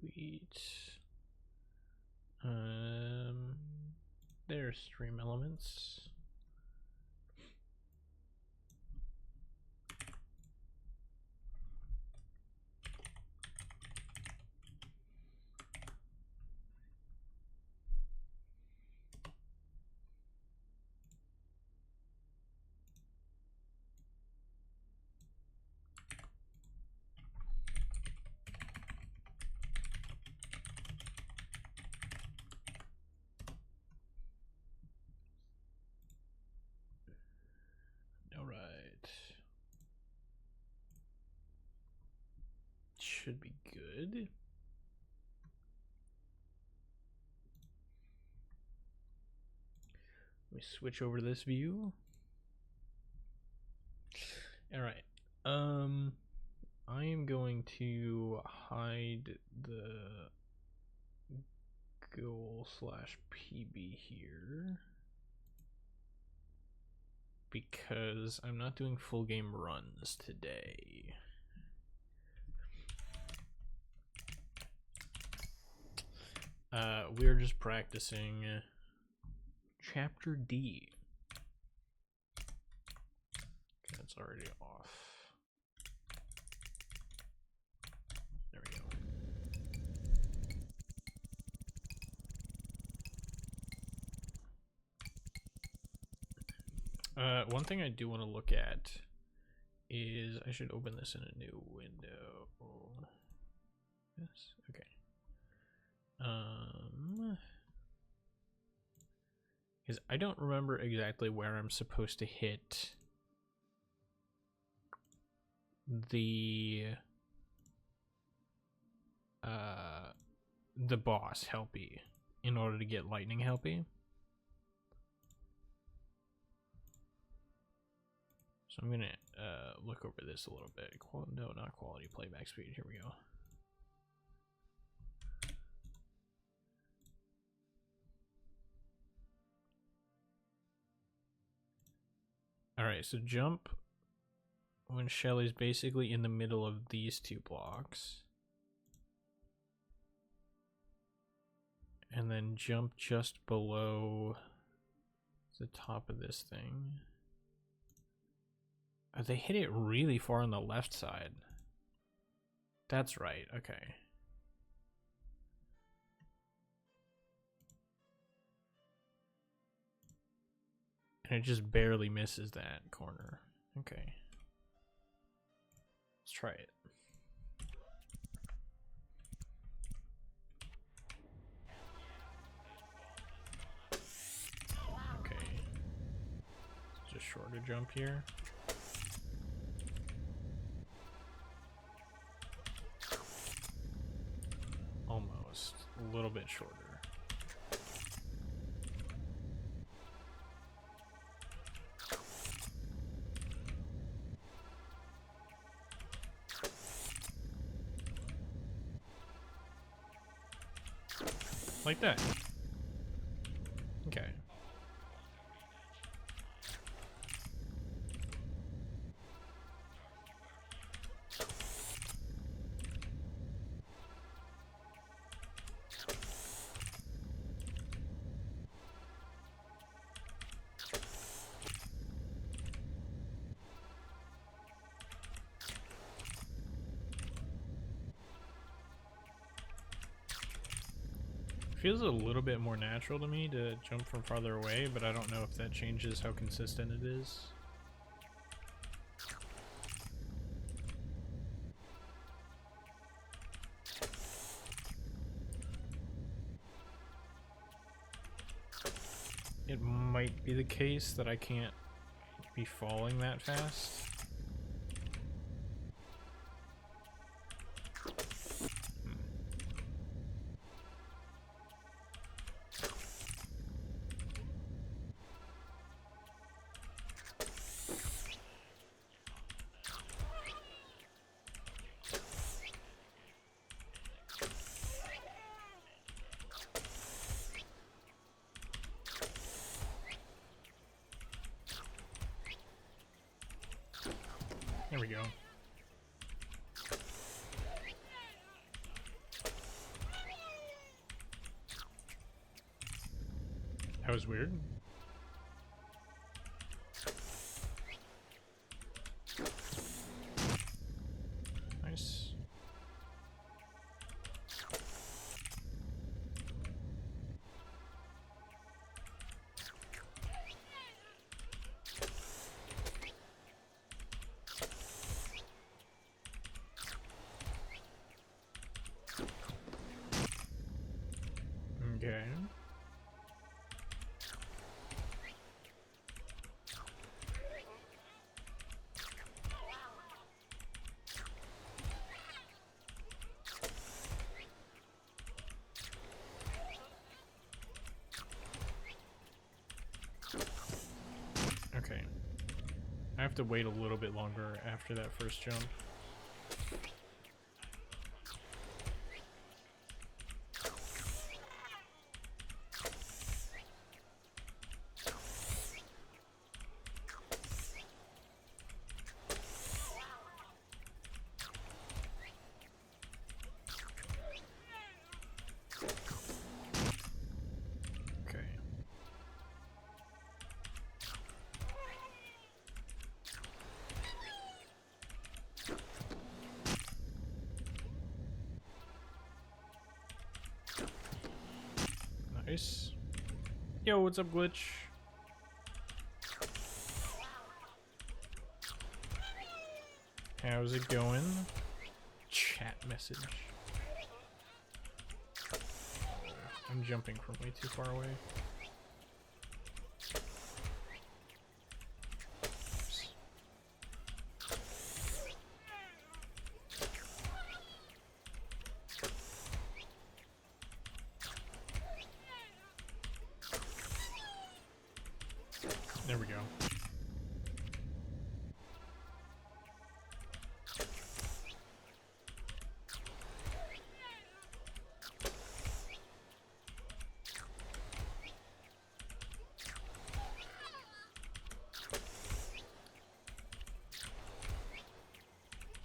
Sweet. There's stream elements. Should be good. Let me switch over to this view. All right. I am going to hide the goal/PB here because I'm not doing full game runs today. We're just practicing Chapter D. Okay, that's already off. There we go. One thing I do want to look at is I should open this in a new window. Yes, okay. Because I don't remember exactly where I'm supposed to hit the boss Helpy in order to get Lightning Helpy. So I'm gonna look over this a little bit. No, not quality playback speed. Here we go. Alright, so jump when Shelly's basically in the middle of these two blocks. And then jump just below the top of this thing. Oh, they hit it really far on the left side. That's right, okay. And it just barely misses that corner. Okay. Let's try it. Okay. Just shorter jump here. Almost. A little bit shorter. Like that. Okay. Feels a little bit more natural to me to jump from farther away, but I don't know if that changes how consistent it is. It might be the case that I can't be falling that fast. There we go. That was weird. Nice. Okay. Okay. I have to wait a little bit longer after that first jump. Okay. Nice. Yo, what's up, Glitch? How's it going? Chat message. I'm jumping from way too far away. Oops. There we go.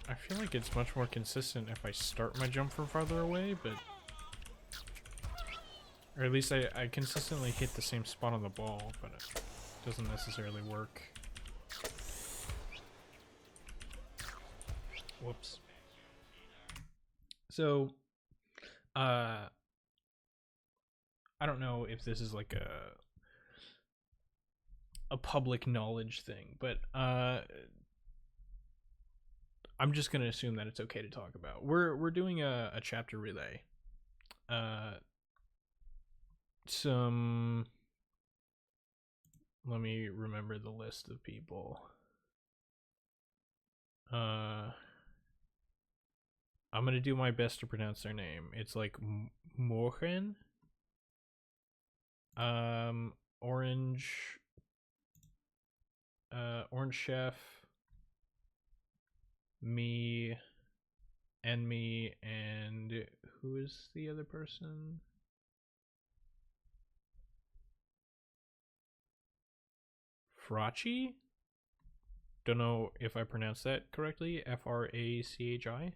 I feel like it's much more consistent if I start my jump from farther away, but... Or at least I consistently hit the same spot on the ball, but it doesn't necessarily work. Whoops. So, I don't know if this is like a public knowledge thing, but I'm just gonna assume that it's okay to talk about. We're doing a chapter relay. Let me remember the list of people. I'm gonna do my best to pronounce their name. It's like Morgen. Orange. Orange Chef. Me, and who is the other person? Frachi? Don't know if I pronounced that correctly. Frachi.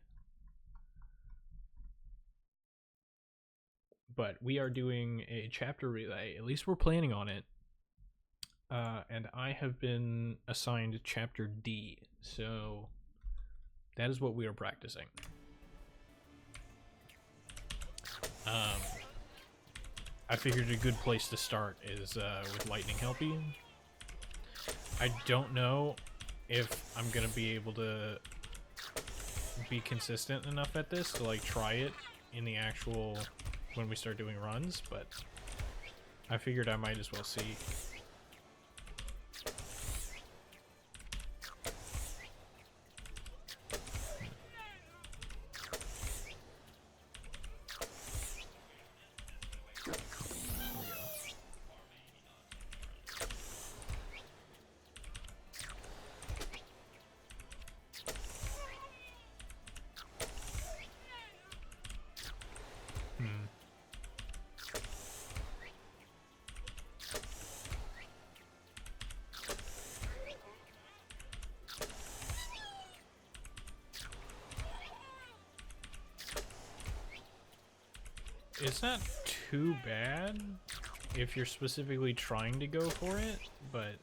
But we are doing a chapter relay. At least we're planning on it. And I have been assigned chapter D. So that is what we are practicing. I figured a good place to start is with Lightning Helpy. I don't know if I'm gonna be able to be consistent enough at this to like try it in the actual when we start doing runs, but I figured I might as well see. It's not too bad. if you're specifically trying to go for it, but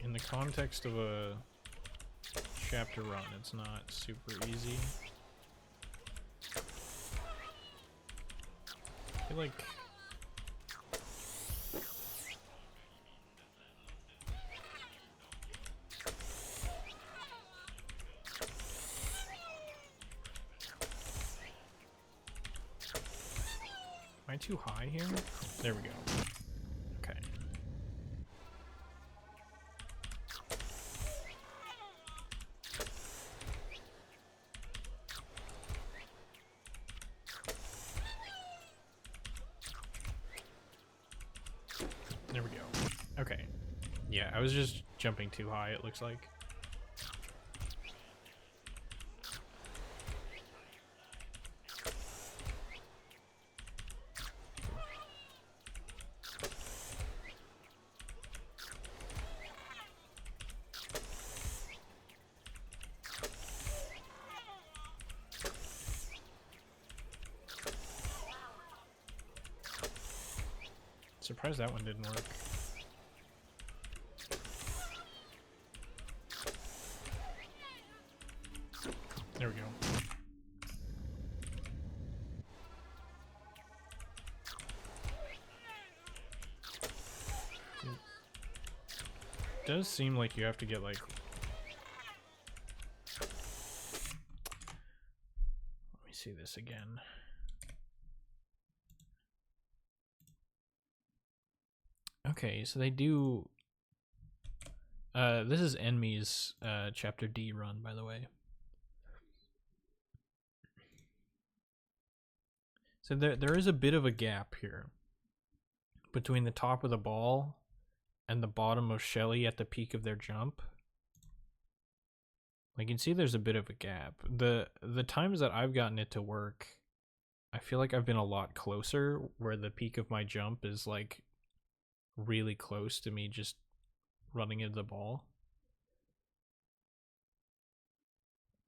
in the context of a chapter run, it's not super easy. I feel like am I too high here? There we go. Okay. There we go. Okay. Yeah, I was just jumping too high, it looks like. Surprised that one didn't work. There we go. It does seem like you have to get like... Let me see this again. Okay, so they do... this is Enmy's Chapter D run, by the way. So there is a bit of a gap here between the top of the ball and the bottom of Shelly at the peak of their jump. Like, you can see there's a bit of a gap. The times that I've gotten it to work, I feel like I've been a lot closer, where the peak of my jump is like really close to me just running into the ball.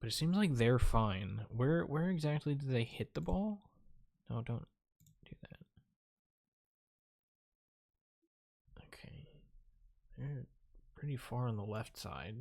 But it seems like they're fine. Where exactly do they hit the ball? No, don't do that. Okay. They're pretty far on the left side.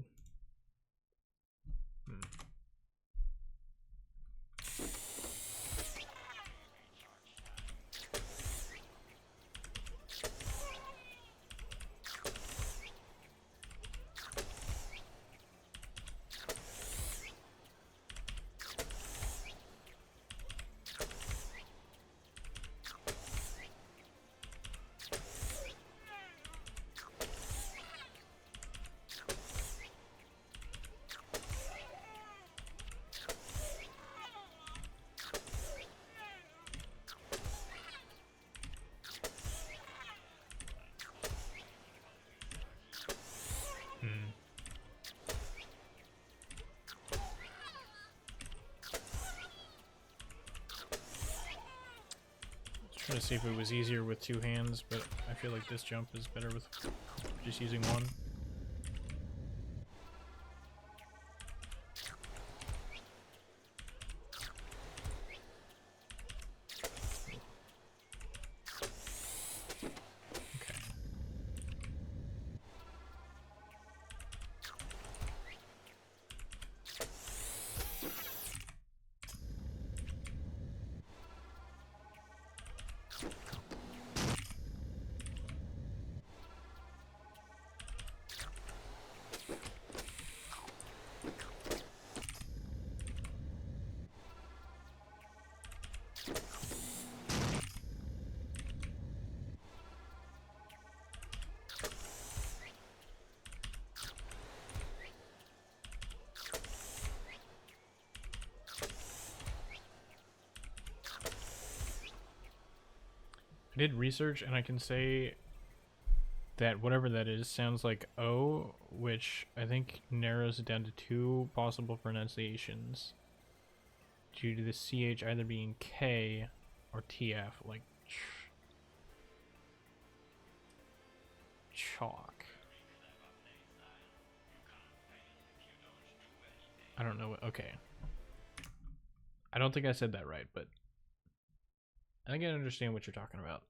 Trying to see if it was easier with two hands, but I feel like this jump is better with just using one. I did research, and I can say that whatever that is sounds like O, which I think narrows it down to two possible pronunciations due to the CH either being K or TF, like chalk. I don't know what, okay. I don't think I said that right, but I think I understand what you're talking about.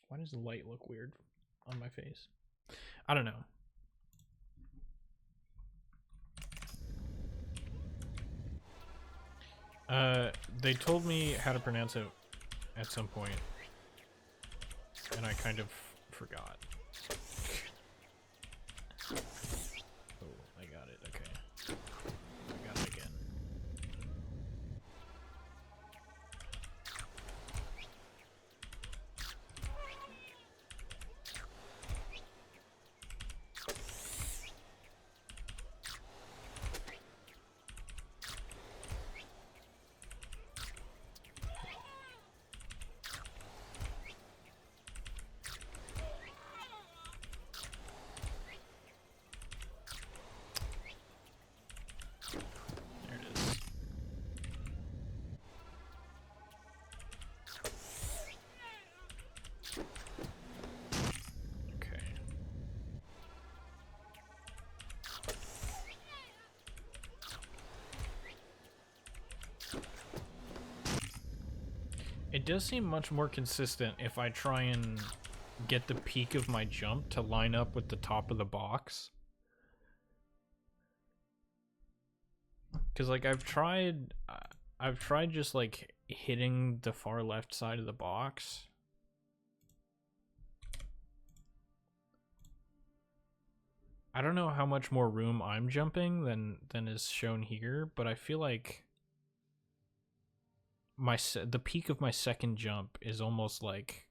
Why does the light look weird on my face? I don't know. They told me how to pronounce it at some point, and I kind of forgot. Oh, I got it. Okay. I got it again. There it is. Okay. It does seem much more consistent if I try and get the peak of my jump to line up with the top of the box. Because, like, I've tried just, like, hitting the far left side of the box. I don't know how much more room I'm jumping than is shown here, but I feel like the peak of my second jump is almost like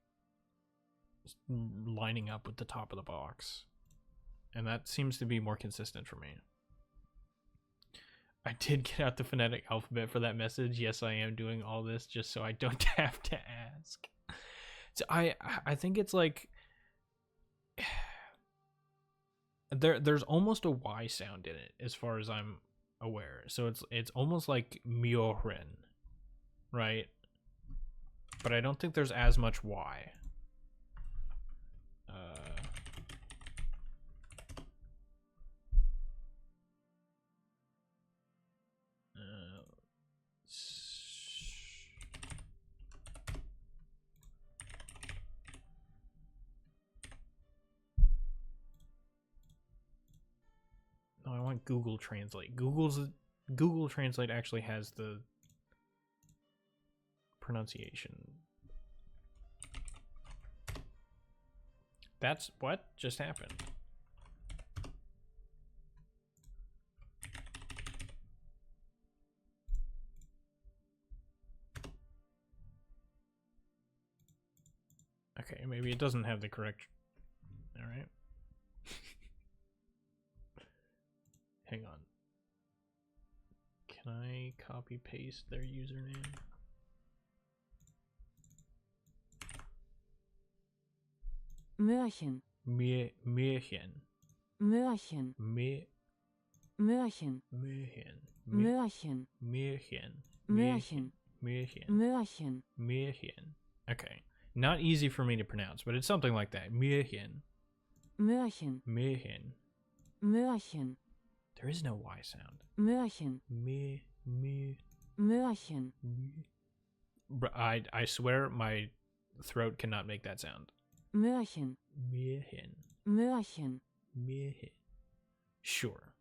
lining up with the top of the box, and that seems to be more consistent for me. I did get out the phonetic alphabet for that message. Yes, I am doing all this just so I don't have to ask. So I think it's like there's almost a Y sound in it as far as I'm aware. So it's almost like Myoren, right? But I don't think there's as much Y. No, I want Google Translate. Google Translate actually has the pronunciation. That's what just happened. Okay, maybe it doesn't have the correct. All right. Hang on. Can I copy paste their username? Mörchen. Märchen. Mörchen. Märchen. Mörchen. Märchen. Mörchen. Märchen. Mörchen. Märchen. Mörchen. Märchen. Okay. Not easy for me to pronounce, but it's something like that. Märchen. Mörchen. Märchen. Mörchen. There is no Y sound. Mörchen. Mörchen. I swear my throat cannot make that sound. Mörchen. Märchen. Mörchen. Märchen. Sure.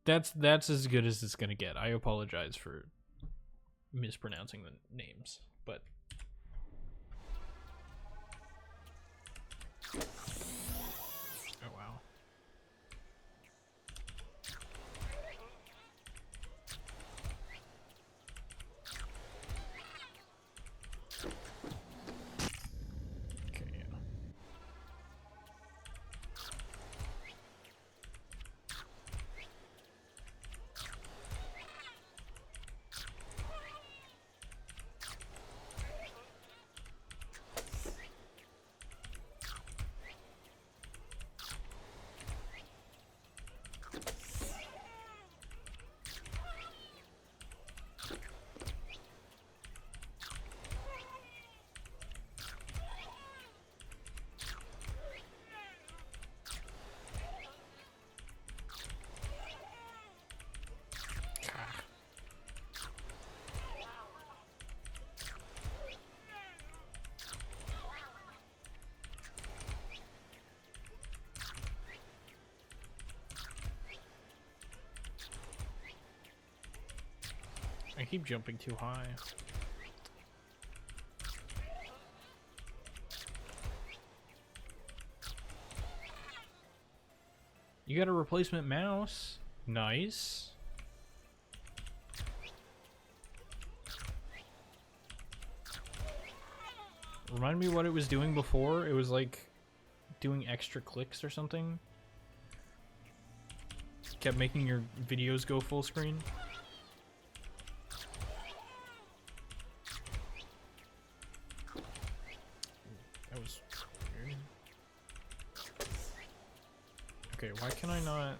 That's as good as it's gonna get. I apologize for mispronouncing the names, but oh wow. Okay, yeah. I keep jumping too high. You got a replacement mouse? Nice. Remind me what it was doing before? It was like doing extra clicks or something? Kept making your videos go full screen? That was weird. Okay, why can I not...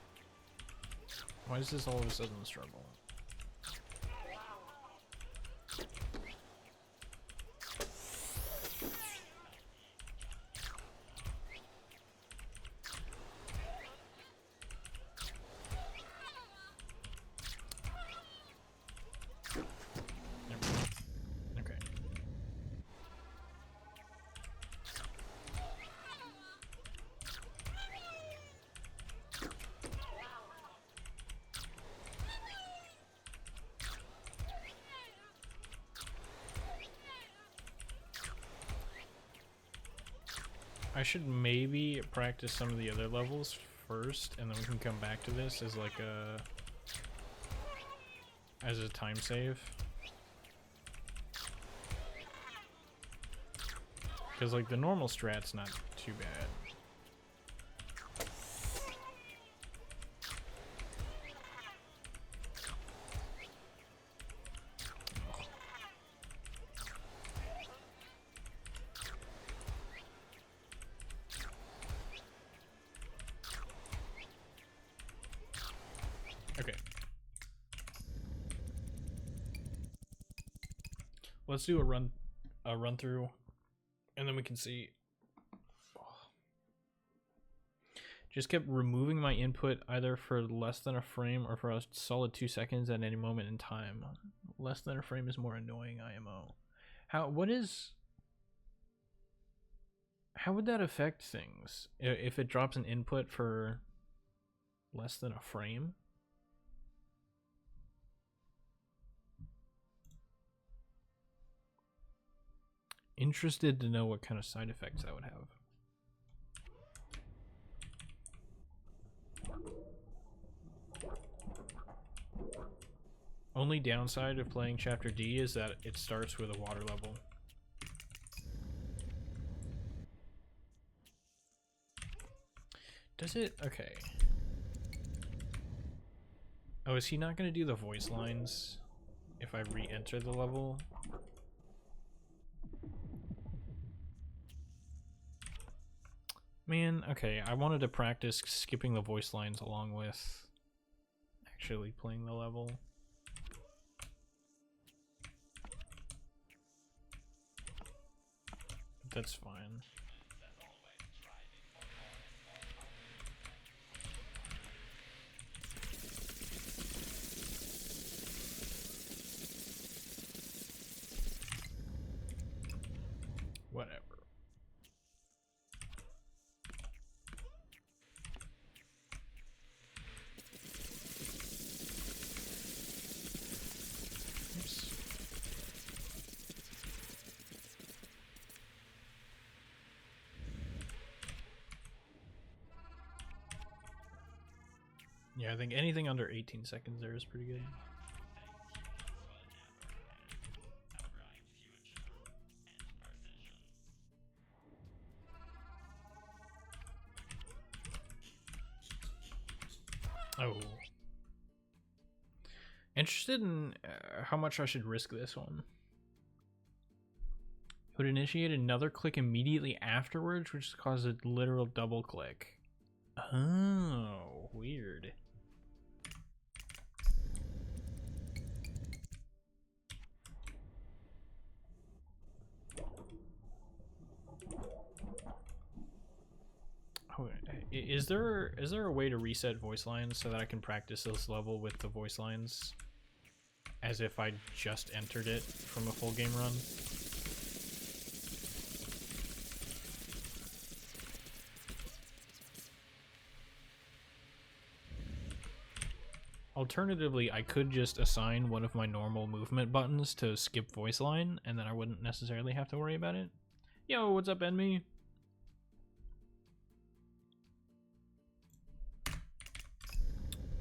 Why is this all of a sudden a struggle? Okay. I should maybe practice some of the other levels first, and then we can come back to this as like a time save. Because like the normal strat's not too bad. Okay. Let's do a run through, and then we can see. Just kept removing my input either for less than a frame or for a solid 2 seconds at any moment in time. Less than a frame is more annoying, IMO. How would that affect things if it drops an input for less than a frame? Interested to know what kind of side effects that would have. Only downside of playing Chapter D is that it starts with a water level. Does it? Okay. Oh, is he not going to do the voice lines if I re-enter the level? Man, okay, I wanted to practice skipping the voice lines along with actually playing the level. That's fine. Whatever. Oops. Yeah, I think anything under 18 seconds there is pretty good. Oh. Interested in how much I should risk this one. It would initiate another click immediately afterwards, which causes a literal double click. Oh, weird. Oh, is there a way to reset voice lines so that I can practice this level with the voice lines as if I just entered it from a full game run? Alternatively, I could just assign one of my normal movement buttons to skip voice line, and then I wouldn't necessarily have to worry about it. Yo, what's up, Enemy?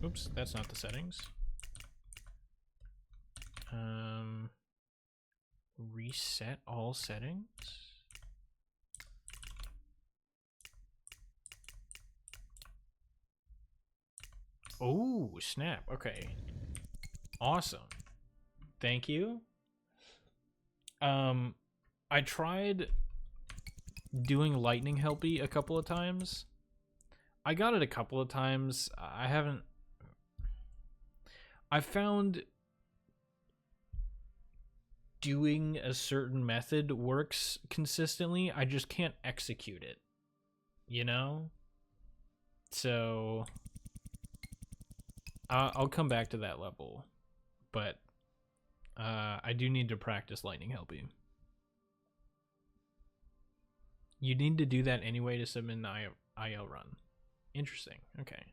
Oops, that's not the settings. Reset all settings? Oh, snap. Okay. Awesome. Thank you. I tried doing Lightning Helpy a couple of times. I got it a couple of times. I found doing a certain method works consistently. I just can't execute it, you know? So I'll come back to that level, but I do need to practice Lightning Helpy. You need to do that anyway to submit an IO run. Interesting. Okay.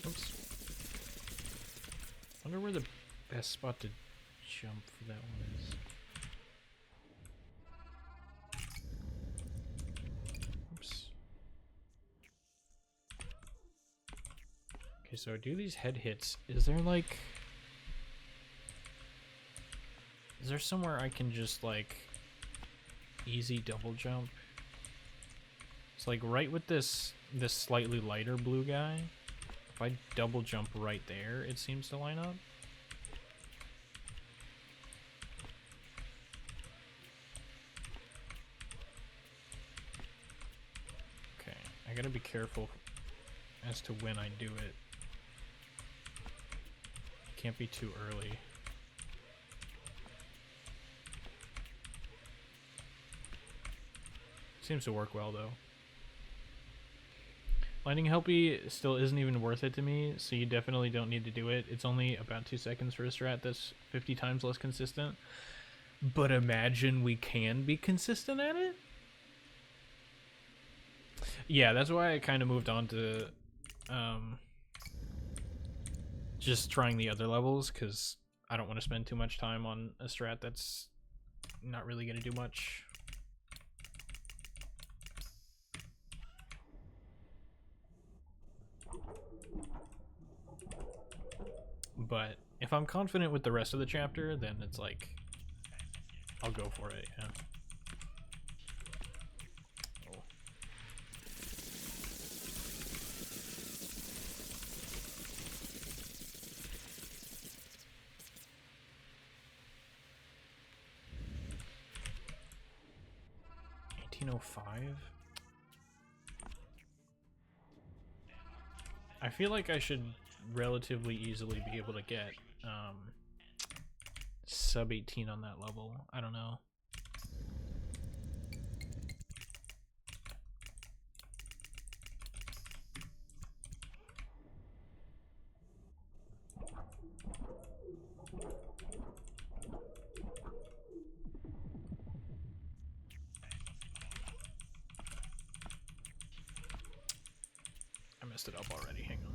Oops. Wonder where the best spot to jump for that one is. Oops. Okay, so I do these head hits. Is there like... Is there somewhere I can just like easy double jump? It's like right with this slightly lighter blue guy. If I double jump right there, it seems to line up. Okay, I gotta be careful as to when I do it. Can't be too early. Seems to work well though. Lightning Helpy still isn't even worth it to me, so you definitely don't need to do it. It's only about 2 seconds for a strat that's 50 times less consistent. But imagine we can be consistent at it? Yeah, that's why I kind of moved on to just trying the other levels, because I don't want to spend too much time on a strat that's not really going to do much. But if I'm confident with the rest of the chapter, then it's like, I'll go for it, yeah. Oh. $18.05? I feel like I should relatively easily be able to get sub 18 on that level. I don't know. I messed it up already. Hang on.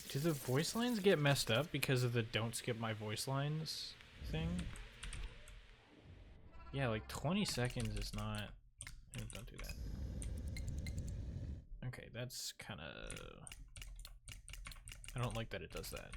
Do the voice lines get messed up because of the don't skip my voice lines thing? Yeah, like 20 seconds is not... Don't do that. Okay, that's kind of... I don't like that it does that.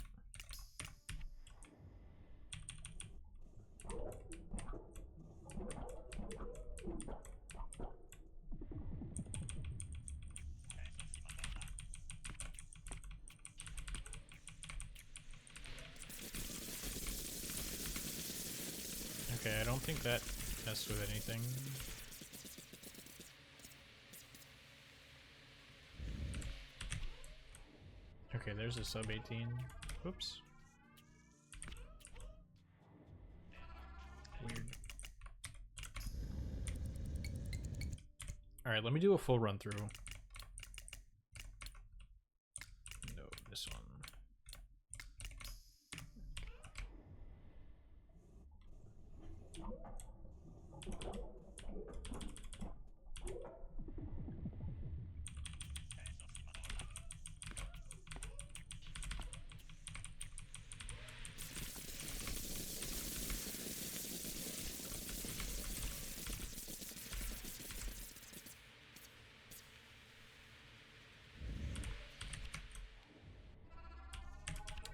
Okay, I don't think that messed with anything. Okay, there's a sub 18. Whoops. Weird. Alright, let me do a full run through. No, this one.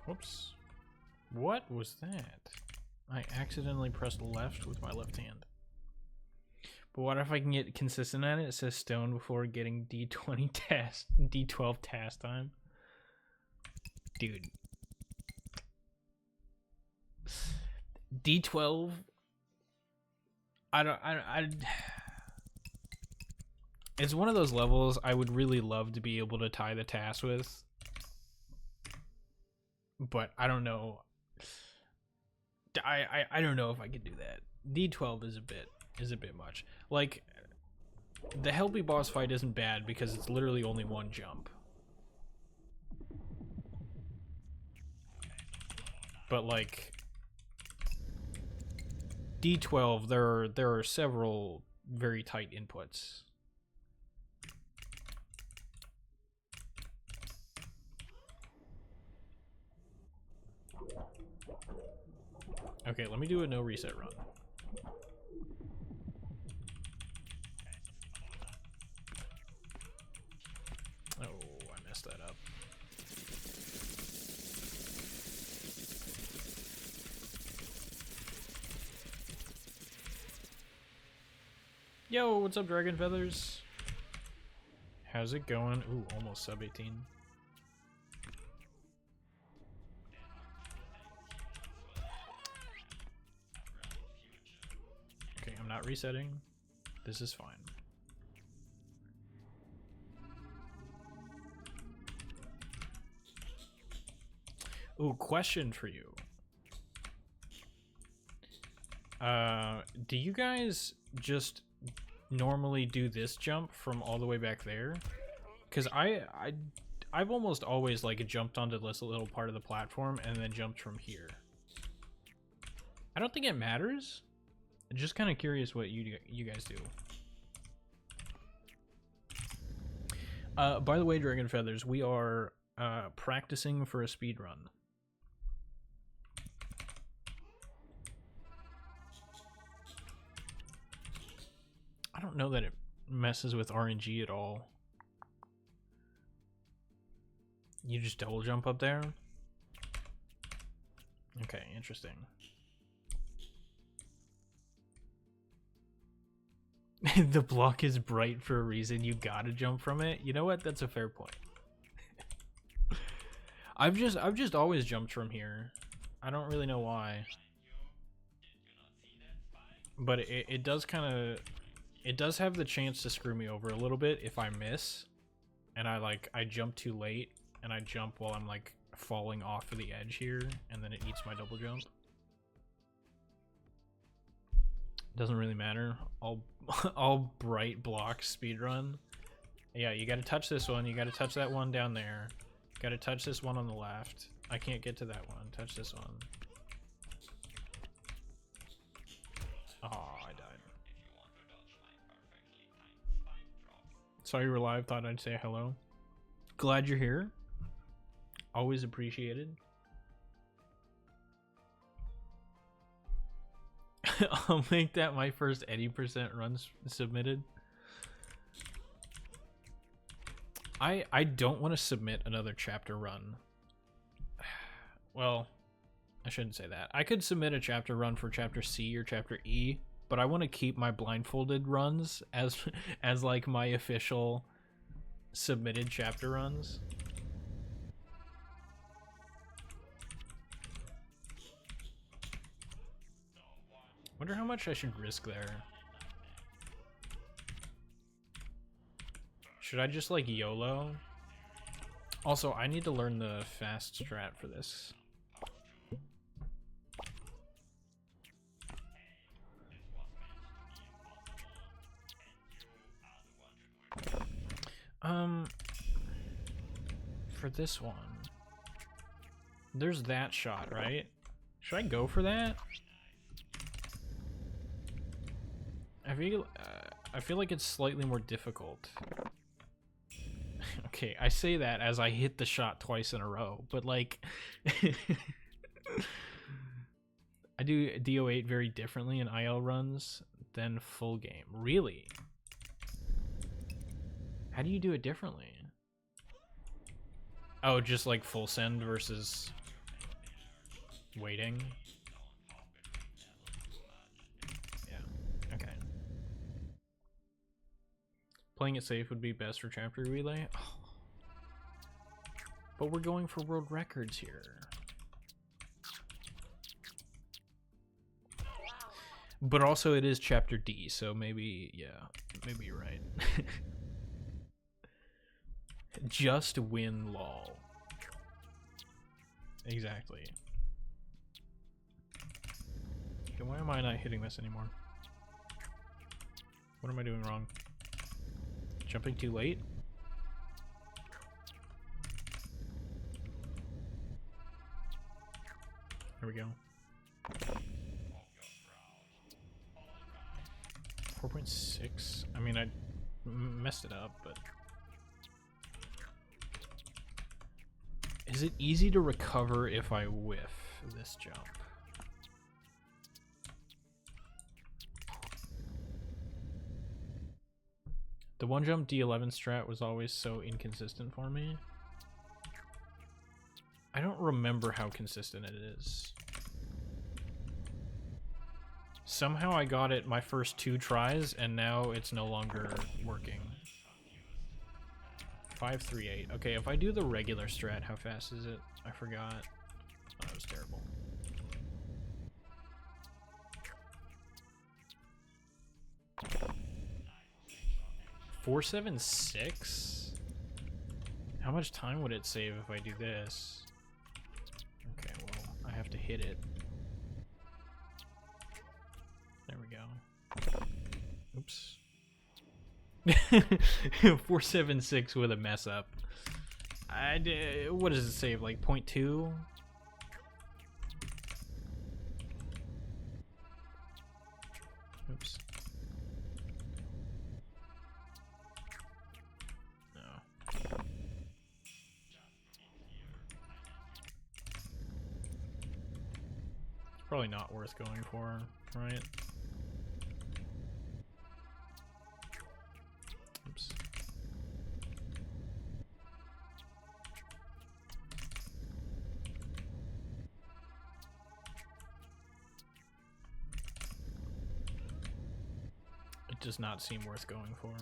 Whoops. What was that? I accidentally pressed left with my left hand. But what if I can get consistent at it? It says stone before getting D20 task, D12 task time. Dude. D12. It's one of those levels I would really love to be able to tie the task with. But I don't know. I don't know if I could do that. D12 is a bit much. Like, the Helpy boss fight isn't bad because it's literally only one jump. But like D12, there are several very tight inputs. Okay, let me do a no reset run. Oh, I messed that up. Yo, what's up, Dragon Feathers? How's it going? Ooh, almost sub 18. Okay, I'm not resetting. This is fine. Ooh, question for you. Do you guys just normally do this jump from all the way back there? Because I've almost always like jumped onto this little part of the platform and then jumped from here. I don't think it matters. I'm just kind of curious what you guys do. By the way, Dragon Feathers, we are practicing for a speed run. I don't know that it messes with RNG at all. You just double jump up there? Okay, interesting. The block is bright for a reason. You gotta jump from it. You know what? That's a fair point. I've just always jumped from here. I don't really know why. But it does kind of... It does have the chance to screw me over a little bit if I miss. And I jump too late. And I jump while I'm like falling off of the edge here. And then it eats my double jump. Doesn't really matter. All bright block speedrun. Yeah, you gotta touch this one. You gotta touch that one down there. Gotta touch this one on the left. I can't get to that one. Touch this one. Oh, I died. Saw you were live, thought I'd say hello. Glad you're here. Always appreciated. I'll make that my first 80% run submitted. I don't want to submit another chapter run. Well, I shouldn't say that. I could submit a chapter run for chapter C or chapter E, but I want to keep my blindfolded runs as like my official submitted chapter runs. Wonder how much I should risk there. Should I just like YOLO? Also, I need to learn the fast strat for this. For this one, there's that shot, right? Should I go for that? I feel like it's slightly more difficult. Okay, I say that as I hit the shot twice in a row, but like I do DO8 very differently in IL runs than full game. Really? How do you do it differently? Oh, just like full send versus waiting. Yeah, okay. Playing it safe would be best for chapter relay. Oh. But we're going for world records here. But also it is chapter D, so maybe, yeah, maybe you're right. Just win lol. Exactly. Okay, why am I not hitting this anymore? What am I doing wrong? Jumping too late? There we go. 4.6. I mean, I messed it up, but... Is it easy to recover if I whiff this jump? The one jump D11 strat was always so inconsistent for me. I don't remember how consistent it is. Somehow I got it my first 2 tries and now it's no longer working. 538. Okay, if I do the regular strat, how fast is it? I forgot. Oh, that was terrible. $476? How much time would it save if I do this? Okay, well, I have to hit it. There we go. Oops. 476 with a mess up. What does it save? Like 0.2? Oops. No. It's probably not worth going for, right? Oops. It does not seem worth going for.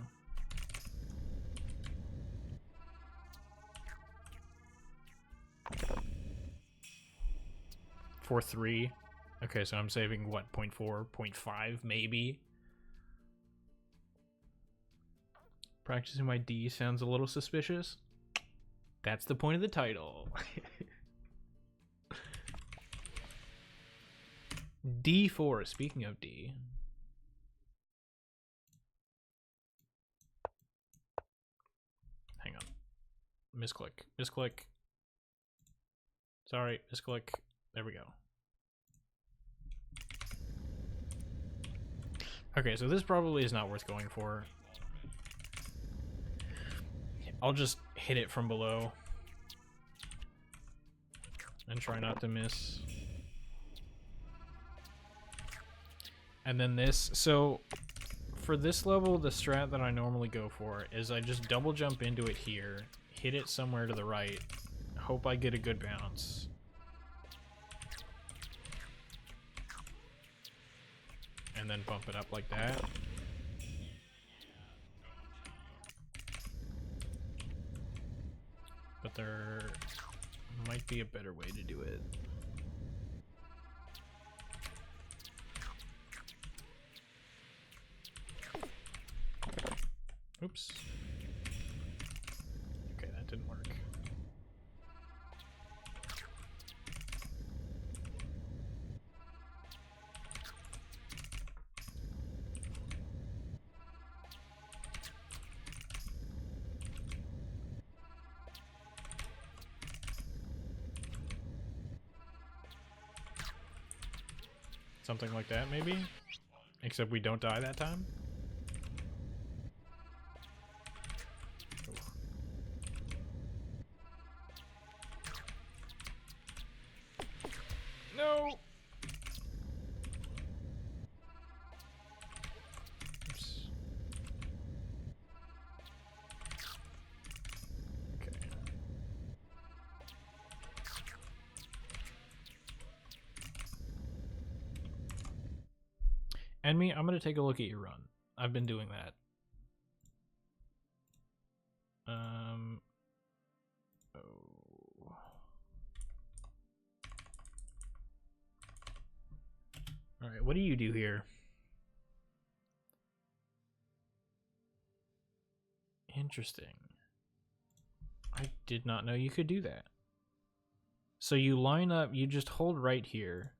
For 3. Okay, so I'm saving what, 0.4, 0.5 maybe? Practicing my D sounds a little suspicious. That's the point of the title. D4, speaking of D. Hang on. Misclick. Misclick. Sorry, misclick. There we go. Okay, so this probably is not worth going for. I'll just hit it from below and try not to miss. And then this, so for this level, the strat that I normally go for is I just double jump into it here, hit it somewhere to the right, hope I get a good bounce. And then bump it up like that. But there might be a better way to do it. Oops. Okay, that didn't work. Something like that, maybe? Except we don't die that time? No! Oops. Okay. Enemy, I'm gonna take a look at your run. I've been doing that. Oh. Alright, what do you do here? Interesting. I did not know you could do that. So you line up, you just hold right here,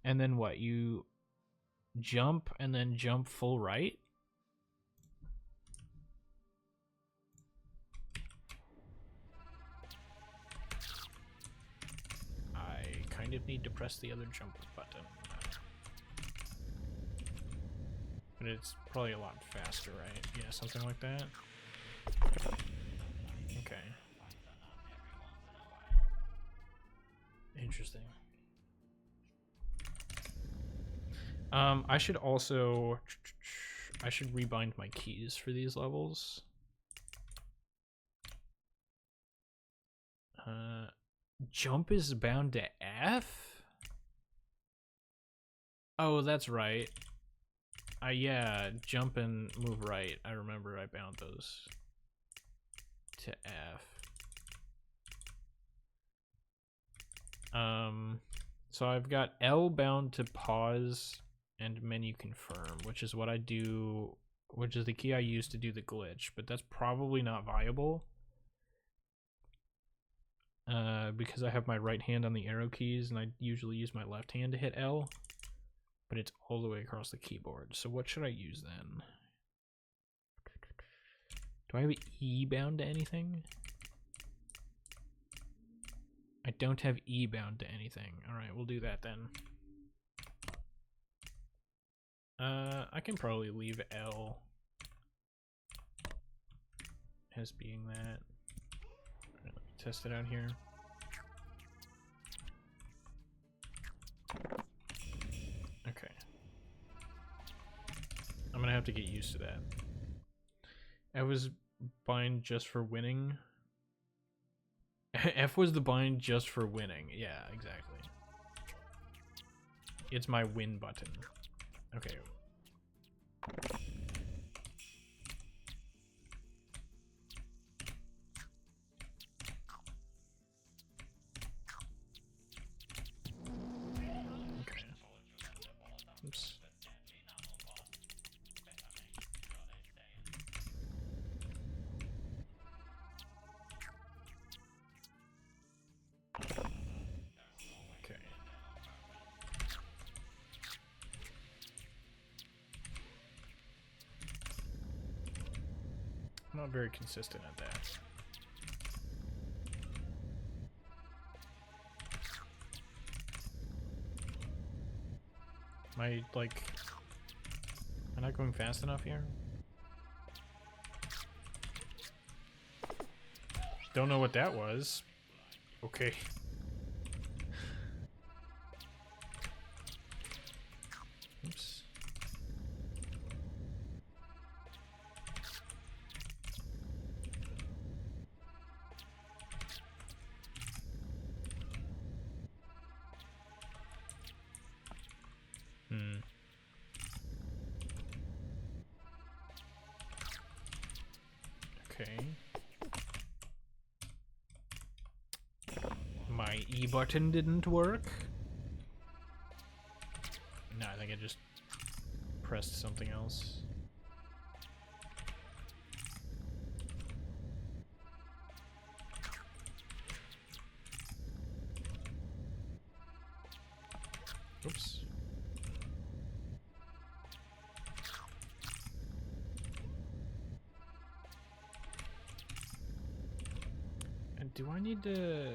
and then what? You jump and then jump full right? I kind of need to press the other jump button. But it's probably a lot faster, right? Yeah, something like that. Okay. Interesting. I should also... I should rebind my keys for these levels. Jump is bound to F? Oh, that's right. Yeah, jump and move right. I remember I bound those to F. So I've got L bound to pause and menu confirm, which is what I do, which is the key I use to do the glitch, but that's probably not viable. Because I have my right hand on the arrow keys and I usually use my left hand to hit L, but it's all the way across the keyboard. So what should I use then? Do I have E bound to anything? I don't have E bound to anything. Alright, we'll do that then. I can probably leave L as being that. Let me test it out here. Okay. I'm gonna have to get used to that. F was bind just for winning. F was the bind just for winning. Yeah, exactly. It's my win button. Okay. Okay. Oops. Okay. I'm not very consistent at that. Am I, like... Am I not going fast enough here? Don't know what that was. Okay. Oops. Okay. My E button didn't work. No, I think I just pressed something else. Do I need to...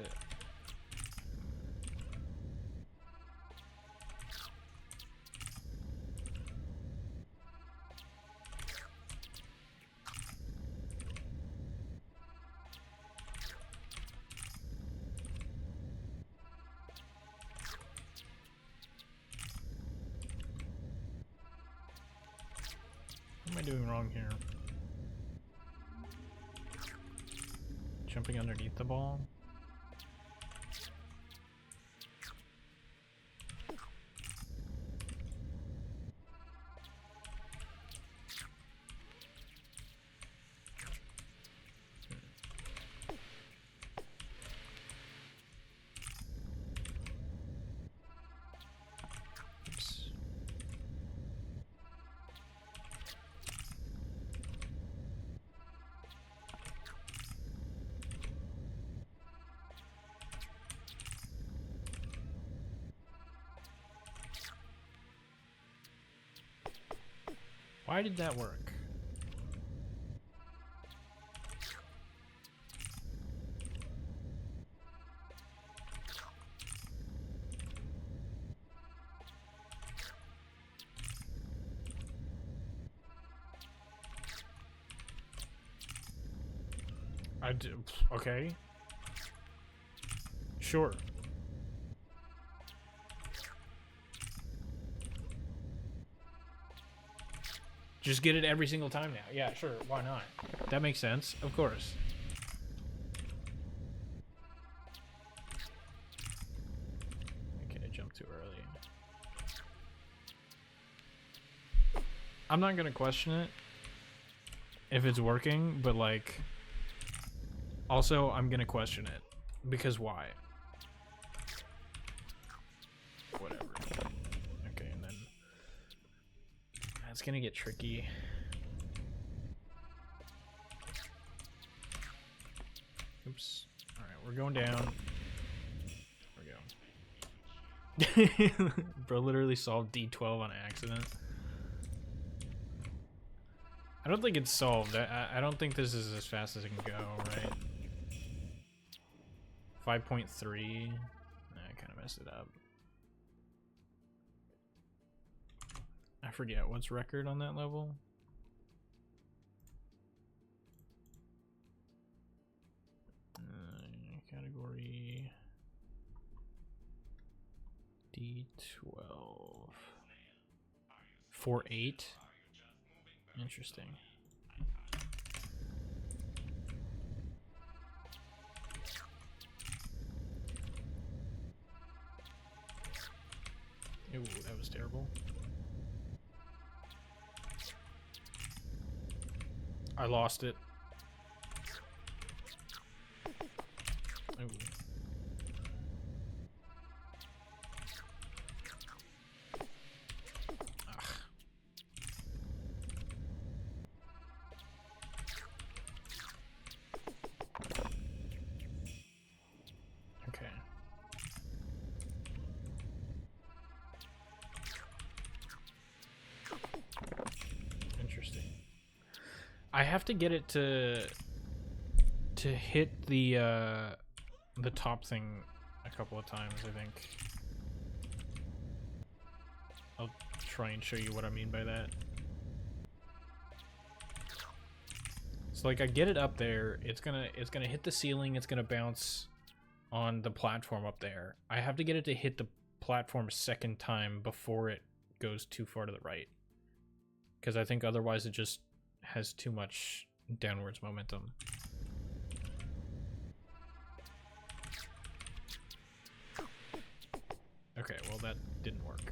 What am I doing wrong here? Jumping underneath the ball? Oops. Why did that work? I do. Okay. Sure. Just get it every single time now. Yeah, sure. Why not? That makes sense. Of course. Okay, I jumped too early. I'm not gonna question it if it's working, but like, also I'm gonna question it because why? Whatever. Okay, and then that's gonna get tricky. Oops. All right, we're going down. There we go. Bro literally solved D12 on accident. I don't think it's solved. I don't think this is as fast as it can go, right? 5.3. I kind of messed it up. I forget what's record on that level. Category D12. 4.8. Interesting. Ooh, that was terrible. I lost it. Ooh. Okay. Interesting. I have to get it to hit the top thing a couple of times, I think. I'll try and show you what I mean by that. So like I get it up there, it's gonna hit the ceiling, it's gonna bounce on the platform up there. I have to get it to hit the platform a second time before it goes too far to the right. Because I think otherwise it just has too much downwards momentum. Okay, well that didn't work.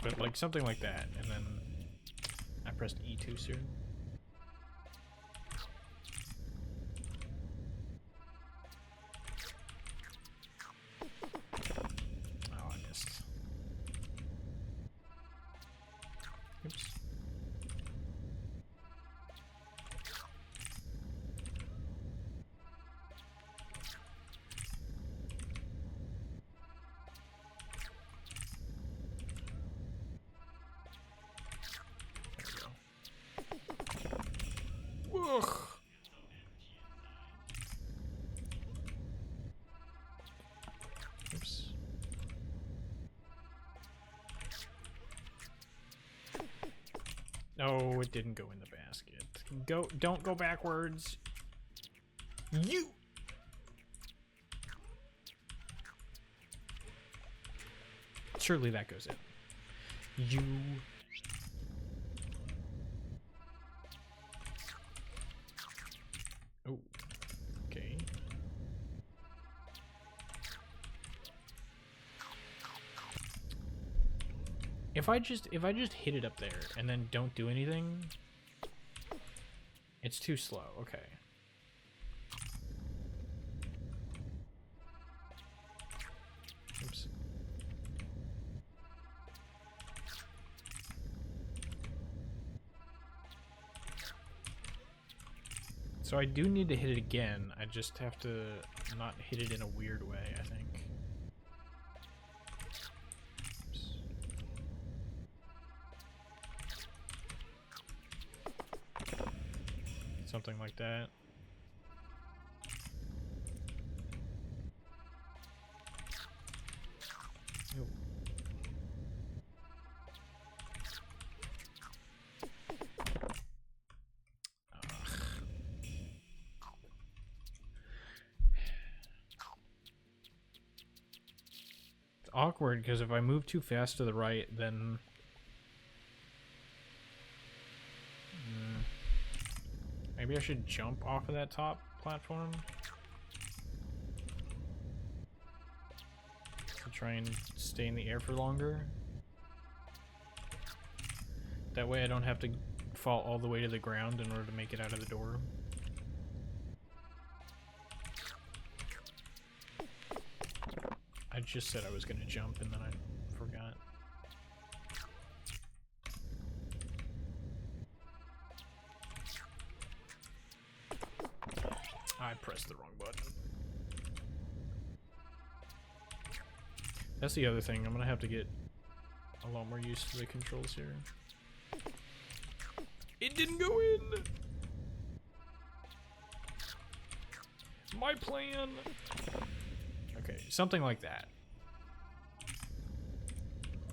But like something like that, and then I pressed E too soon. Oh, I missed. Oops. Ugh. Oops. No, it didn't go in the basket. Don't go backwards. You. Surely that goes in. You. Oh. Okay. If I just hit it up there and then don't do anything, it's too slow. Okay. Oops. So I do need to hit it again. I just have to not hit it in a weird way, I think. Something like that. Ooh. It's awkward because if I move too fast to the right, then maybe I should jump off of that top platform to try and stay in the air for longer. That way I don't have to fall all the way to the ground in order to make it out of the door. I just said I was going to jump and then I forgot. I pressed the wrong button. That's the other thing. I'm gonna have to get a lot more used to the controls here. It didn't go in! My plan! Okay, something like that.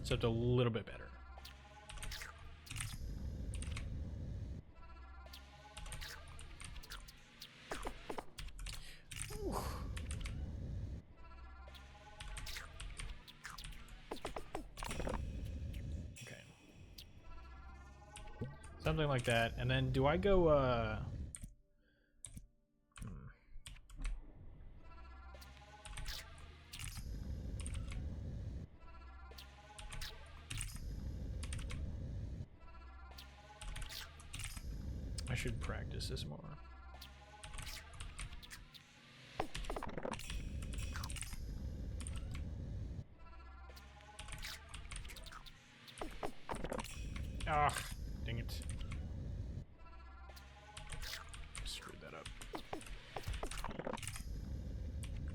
Except a little bit better. Something like that, and then do I go, I should practice this more. Ah, dang it. Screwed that up.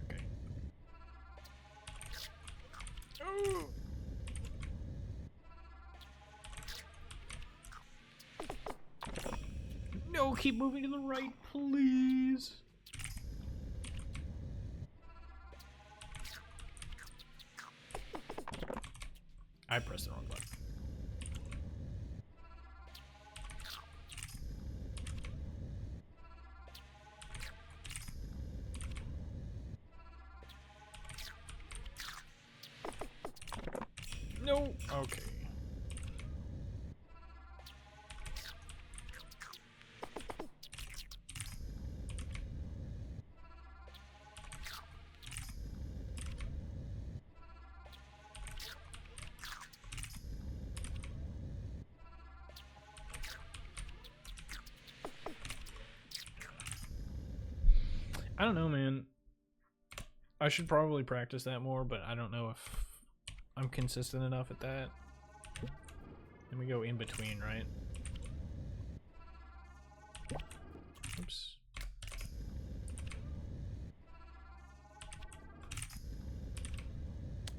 Okay. Oh! No, keep moving to the right, please. I pressed the wrong button. No. Okay. I don't know, man. I should probably practice that more, but I don't know if I'm consistent enough at that. Then we go in between, right? Oops.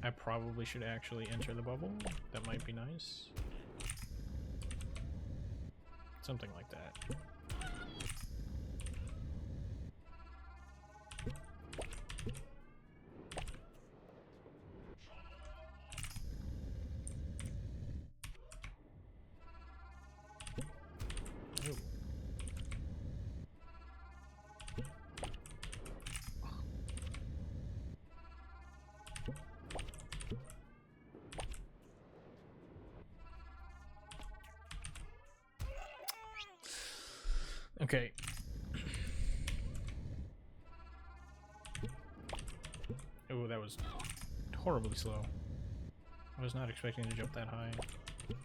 I probably should actually enter the bubble. That might be nice. Something like that. Okay. Oh, that was horribly slow. I was not expecting to jump that high. Yeah.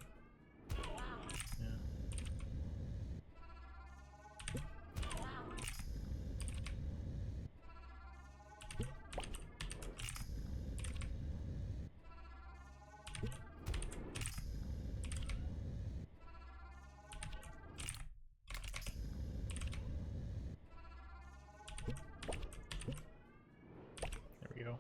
There we go.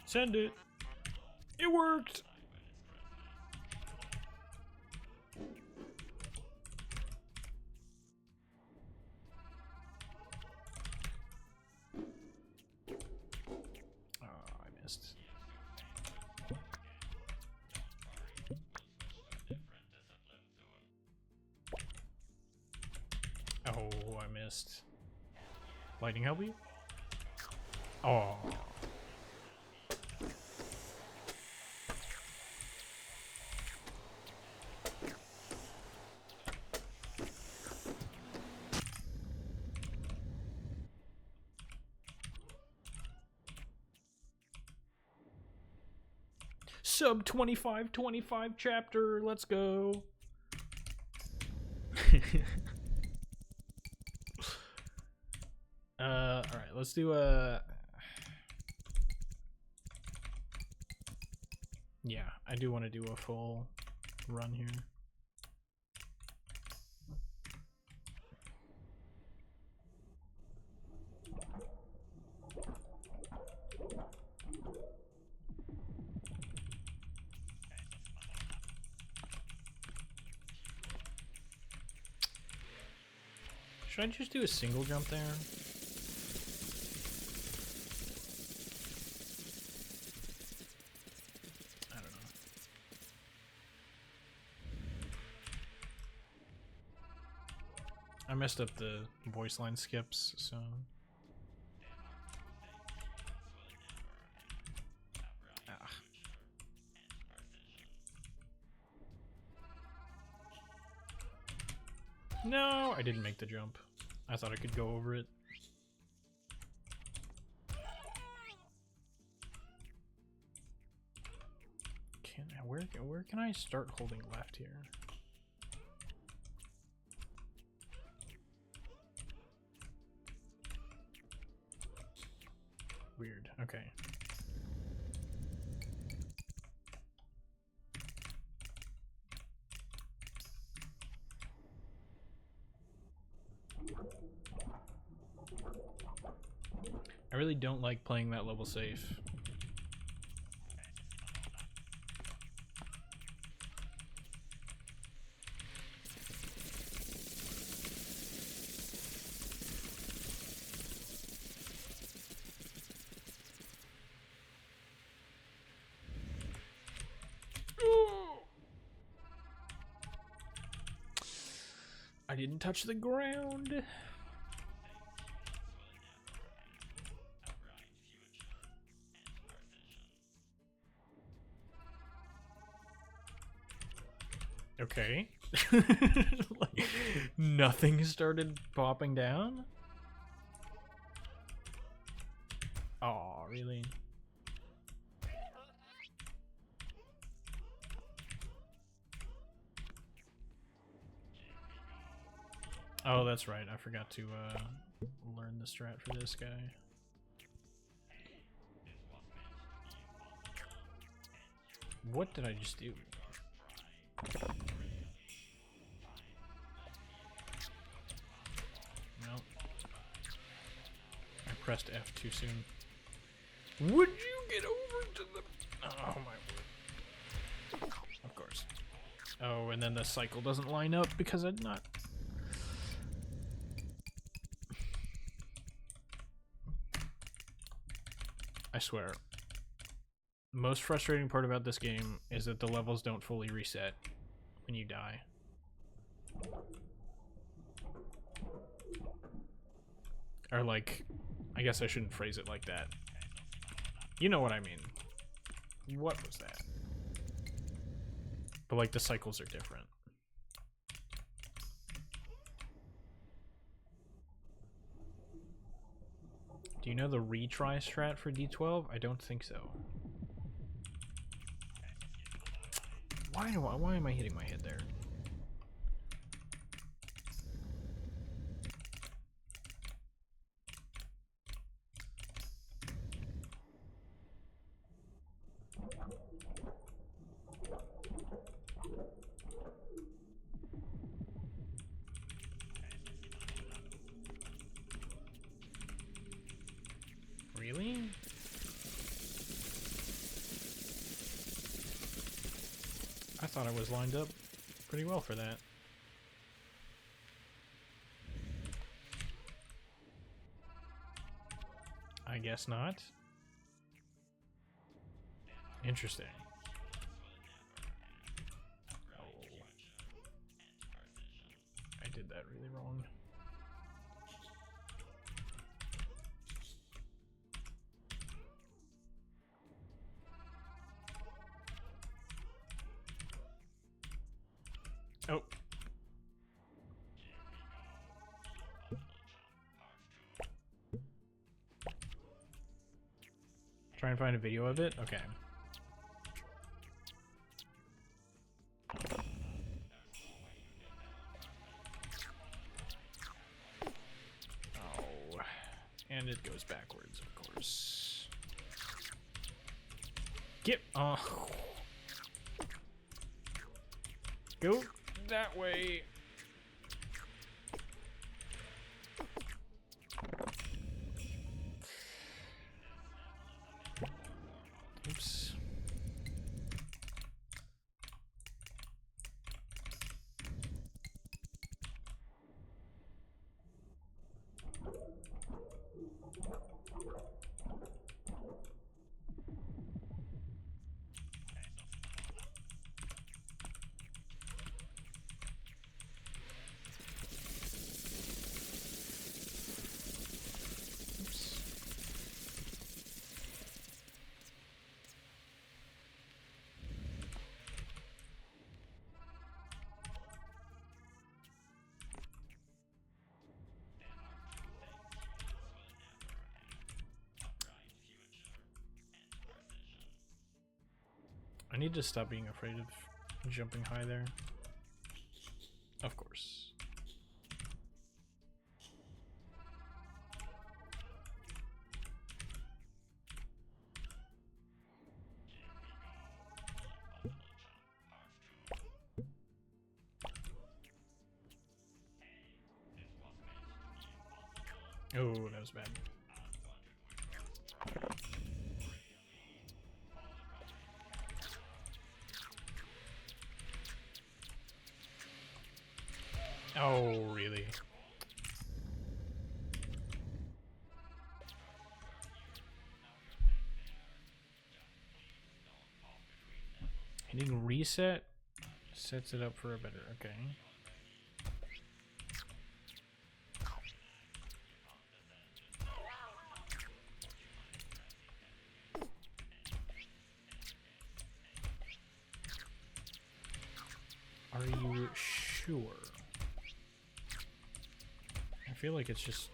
Send it. It worked. Oh, I missed. Oh, I missed. Lightning help you? Oh. Sub 25 chapter, let's go. Alright, let's do a... Yeah, I do want to do a full run here. Should I just do a single jump there? I don't know. I messed up the voice line skips, so... Ah. No, I didn't make the jump. I thought I could go over it. Where can I start holding left here? Weird. Okay. I really don't like playing that level safe. I didn't touch the ground. Okay. Like, nothing started popping down? Oh, really? Oh, that's right. I forgot to learn the strat for this guy. What did I just do? No. I pressed F too soon. Would you get over to the... Oh my word. Of course. Oh, and then the cycle doesn't line up because I'm not... I swear. The most frustrating part about this game is that the levels don't fully reset when you die. Or like, I guess I shouldn't phrase it like that. You know what I mean. What was that? But like the cycles are different. Do you know the retry strat for D12? I don't think so. Why am I hitting my head there? Really? I thought I was lined up pretty well for that. I guess not. Interesting. Oh. I did that really wrong. Oh. Try and find a video of it? Okay. Oh. And it goes backwards, of course. Get oh. Go that way. Oops. I need to stop being afraid of jumping high there. Of course. Oh, that was bad. Oh, really? Hitting reset sets it up for a better, okay. Are you sure? I feel like it's just...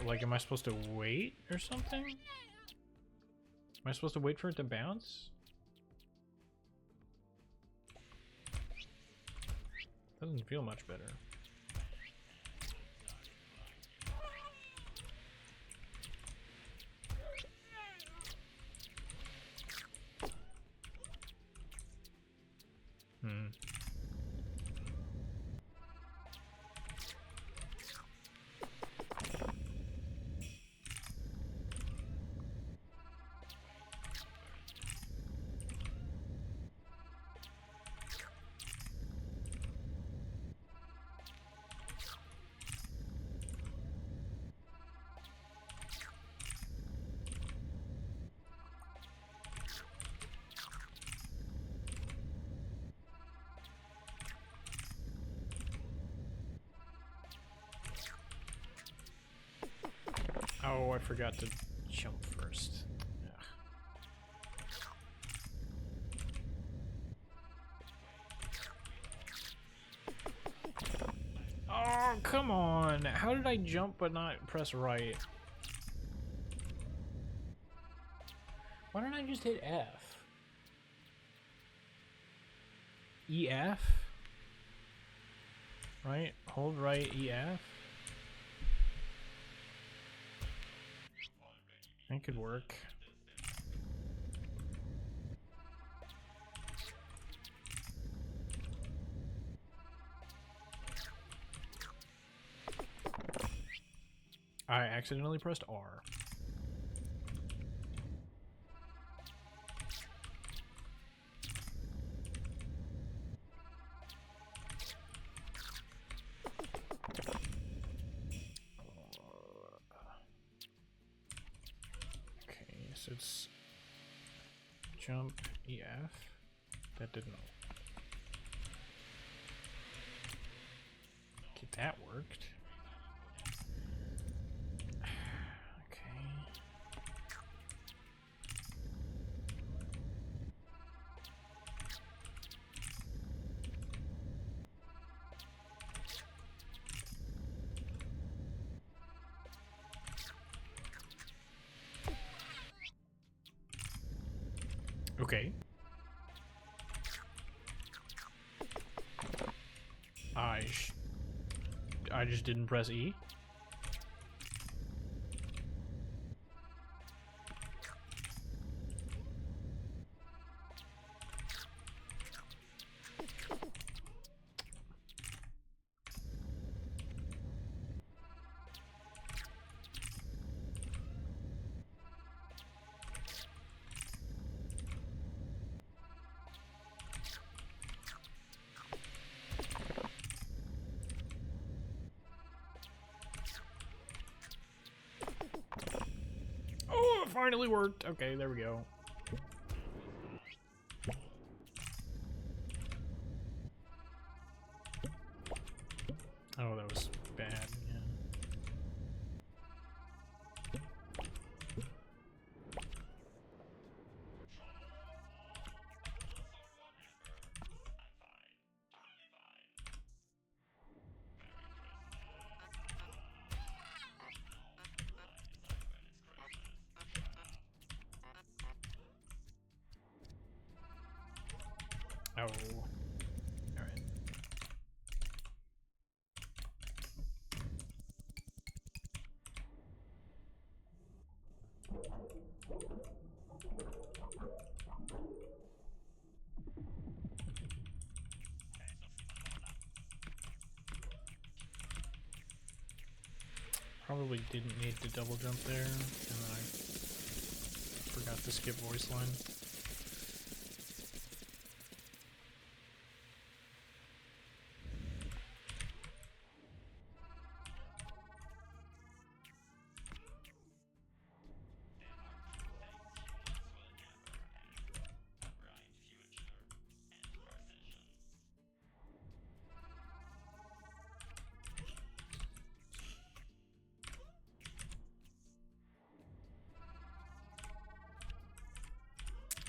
Like, am I supposed to wait or something? Am I supposed to wait for it to bounce? Doesn't feel much better. Oh, I forgot to jump first. Ugh. Oh, come on. How did I jump but not press right? Why don't I just hit F? EF? Right? Hold right, EF? That could work. I accidentally pressed R. Okay, so it's jump EF. That didn't. Okay, that worked. Okay. Okay. I just didn't press E. Oh, it finally worked. Okay, there we go. Oh, that was bad. Yeah. Oh. Alright. Probably didn't need to double jump there, and then I forgot to skip voice line.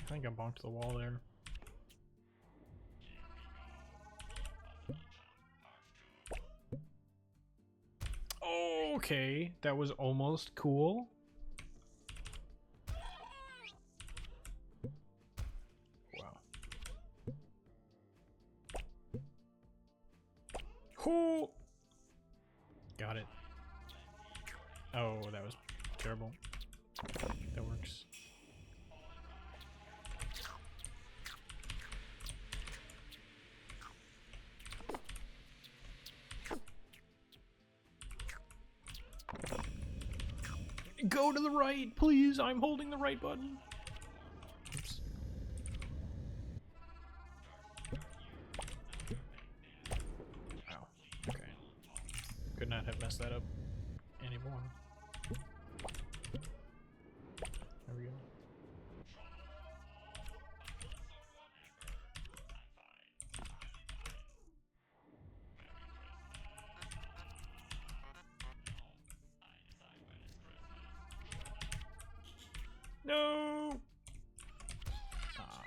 I think I bonked the wall there. Okay, that was almost cool. Wow. Whoo! Got it. Oh, that was terrible. That works. Go to the right, please. I'm holding the right button. Oops. Oh, okay. Could not have messed that up anymore. There we go. No! Ah.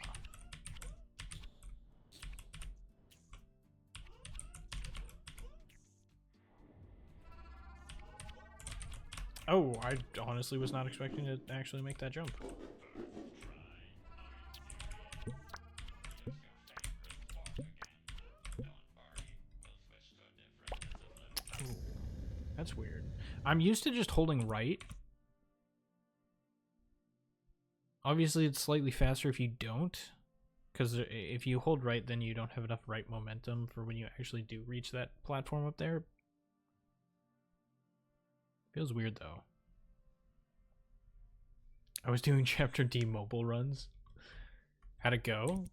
Oh, I honestly was not expecting to actually make that jump. Oh, that's weird. I'm used to just holding right. Obviously, it's slightly faster if you don't. Because if you hold right, then you don't have enough right momentum for when you actually do reach that platform up there. Feels weird, though. I was doing Chapter D mobile runs. How'd it go?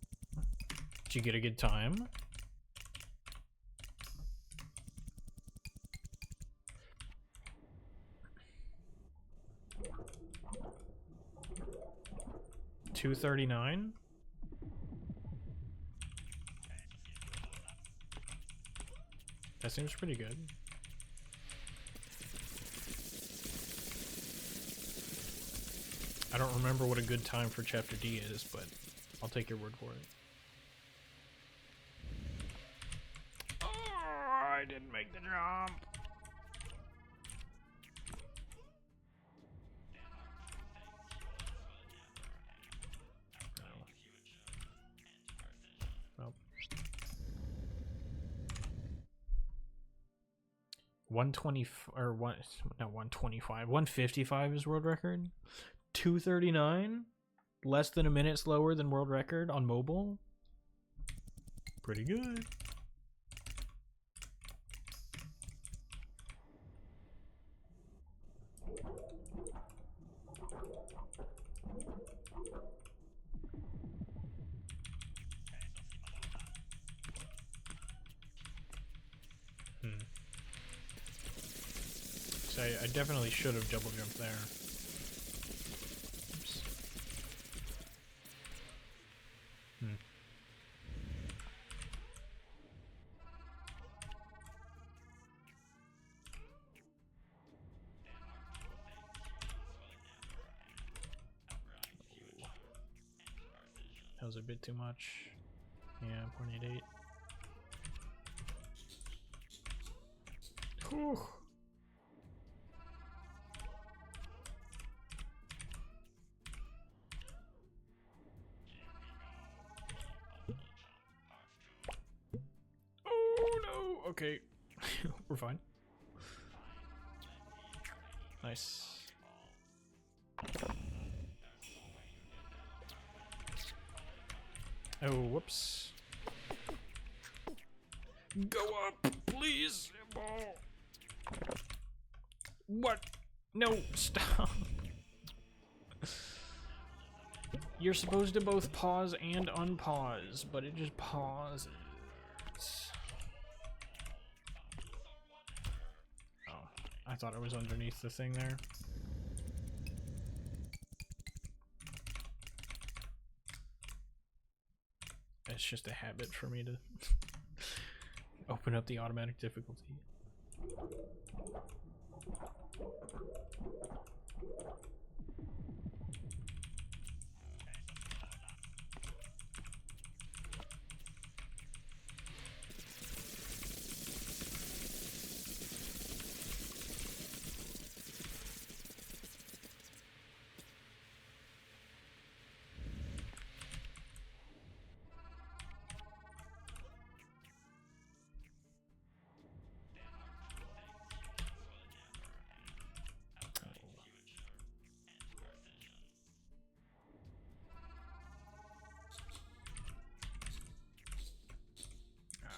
Did you get a good time? $239? That seems pretty good. I don't remember what a good time for Chapter D is, but I'll take your word for it. Oh, I didn't make the jump. Well. 120 or one, not 125, 155 is world record. 239, less than a minute slower than world record on mobile. Pretty good. So I definitely should have double jumped there. Oops. That was a bit too much. Yeah, 0.88. Whew. Oh no! Okay, we're fine. Nice. Oh, whoops. Go up, please, ball. What? No, stop. You're supposed to both pause and unpause, but it just pauses. Oh, I thought it was underneath the thing there. It's just a habit for me to open up the automatic difficulty.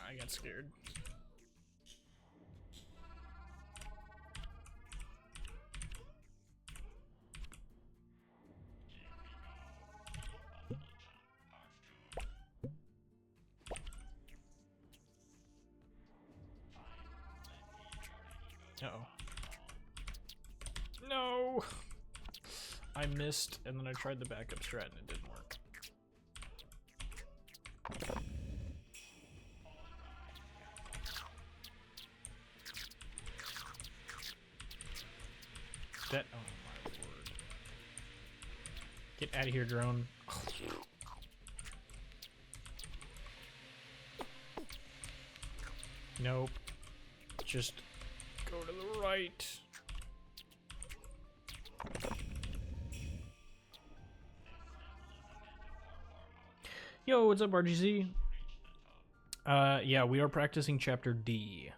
I got scared. Uh-oh. No! I missed, and then I tried the backup strat and it didn't work. That, oh my word. Get out of here, drone. Nope. Just go to the right. Yo, what's up, RGZ? Yeah, we are practicing chapter D.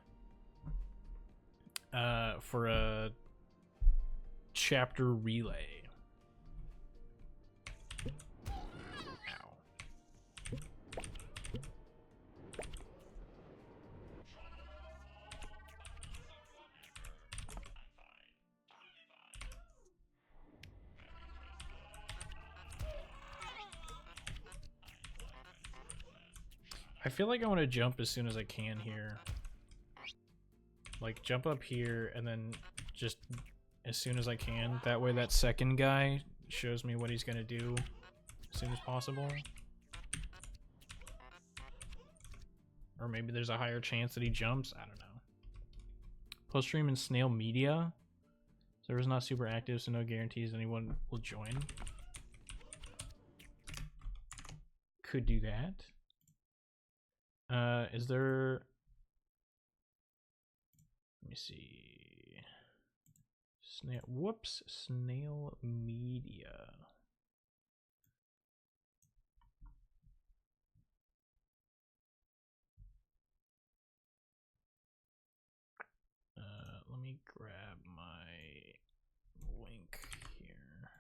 For a chapter relay. Ow. I feel like I want to jump as soon as I can here. Like, jump up here and then just as soon as I can. That way that second guy shows me what he's going to do as soon as possible. Or maybe there's a higher chance that he jumps. I don't know. Post stream in Snail Media. Server's not super active, so no guarantees anyone will join. Could do that. Is there... Let me see. Snail... Whoops. Snail Media. Let me grab my link here.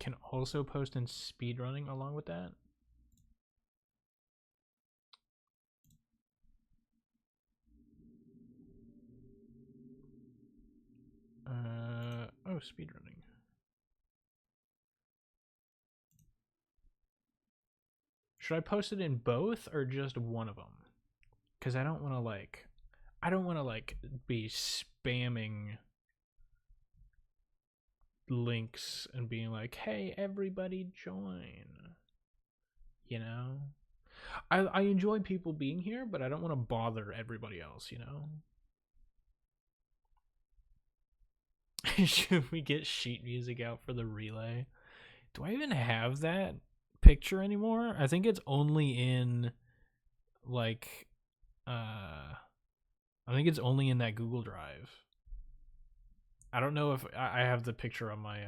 Can also post in speedrunning along with that. Oh, speedrunning. Should I post it in both or just one of them? Because I don't want to like be spamming links and being like, hey, everybody join. You know? I enjoy people being here, but I don't want to bother everybody else, you know? Should we get sheet music out for the relay? Do I even have that picture anymore? I think it's only in like I think it's only in that Google Drive. I don't know if I have the picture on my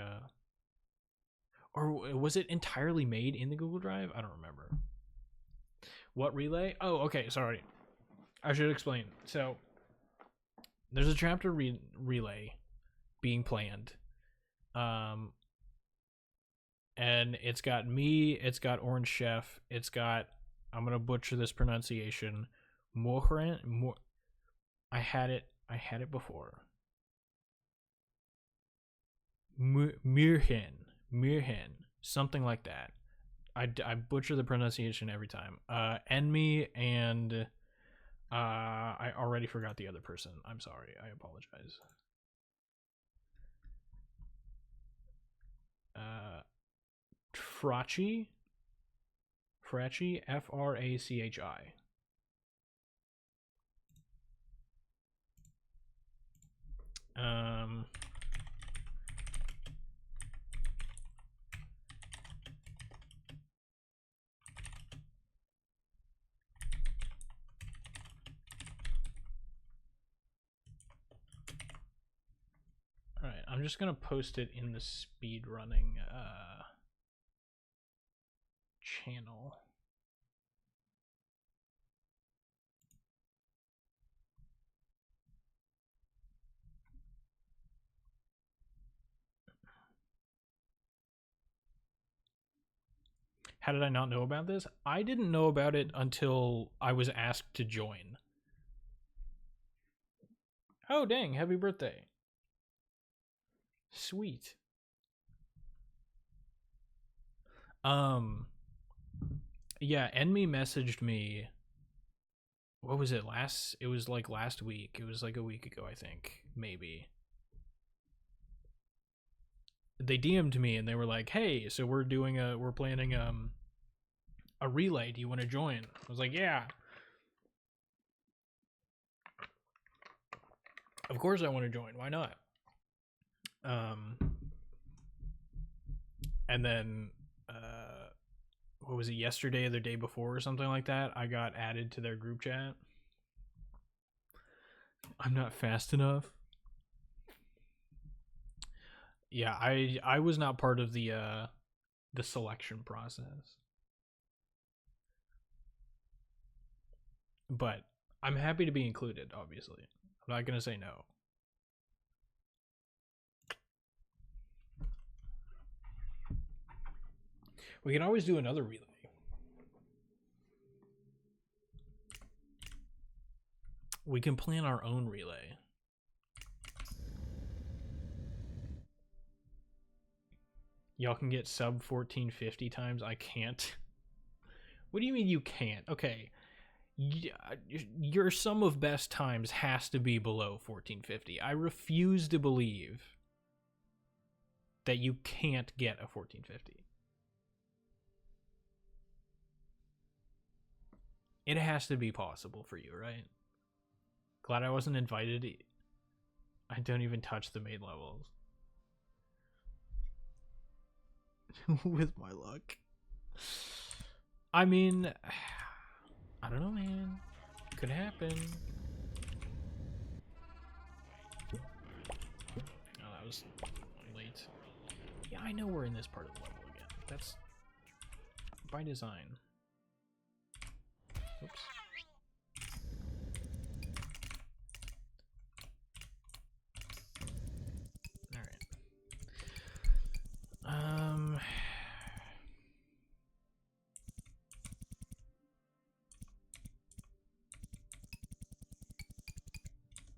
or was it entirely made in the Google Drive? I don't remember. What relay? Oh, okay, sorry. I should explain. So there's a chapter relay being planned. And it's got me, it's got Orange Chef, it's got, I'm gonna butcher this pronunciation, I had it before. Mirhen, something like that. I butcher the pronunciation every time. Enmi and I already forgot the other person. I'm sorry. I apologize. Frachi, Frachi, F-R-A-C-H-I. All right, I'm just gonna post it in the speedrunning channel. How did I not know about this? I didn't know about it until I was asked to join. Oh, dang, happy birthday. Sweet. Yeah, Enmi messaged me. What was it? It was like last week. It was like a week ago, I think. Maybe. They DM'd me and they were like, "Hey, so we're planning a relay. Do you want to join?" I was like, "Yeah." Of course I want to join. Why not? And then what was it, yesterday or the day before or something like that, I got added to their group chat. I'm not fast enough. Yeah, I was not part of the selection process. But I'm happy to be included, obviously. I'm not going to say no. We can always do another relay. We can plan our own relay. Y'all can get sub 1450 times. I can't. What do you mean you can't? Okay. Your sum of best times has to be below 1450. I refuse to believe that you can't get a 1450. It has to be possible for you, right? Glad I wasn't invited. I don't even touch the main levels. With my luck. I mean, I don't know, man. Could happen. Oh, that was late. Yeah, I know we're in this part of the level again. That's by design. Oops. Alright.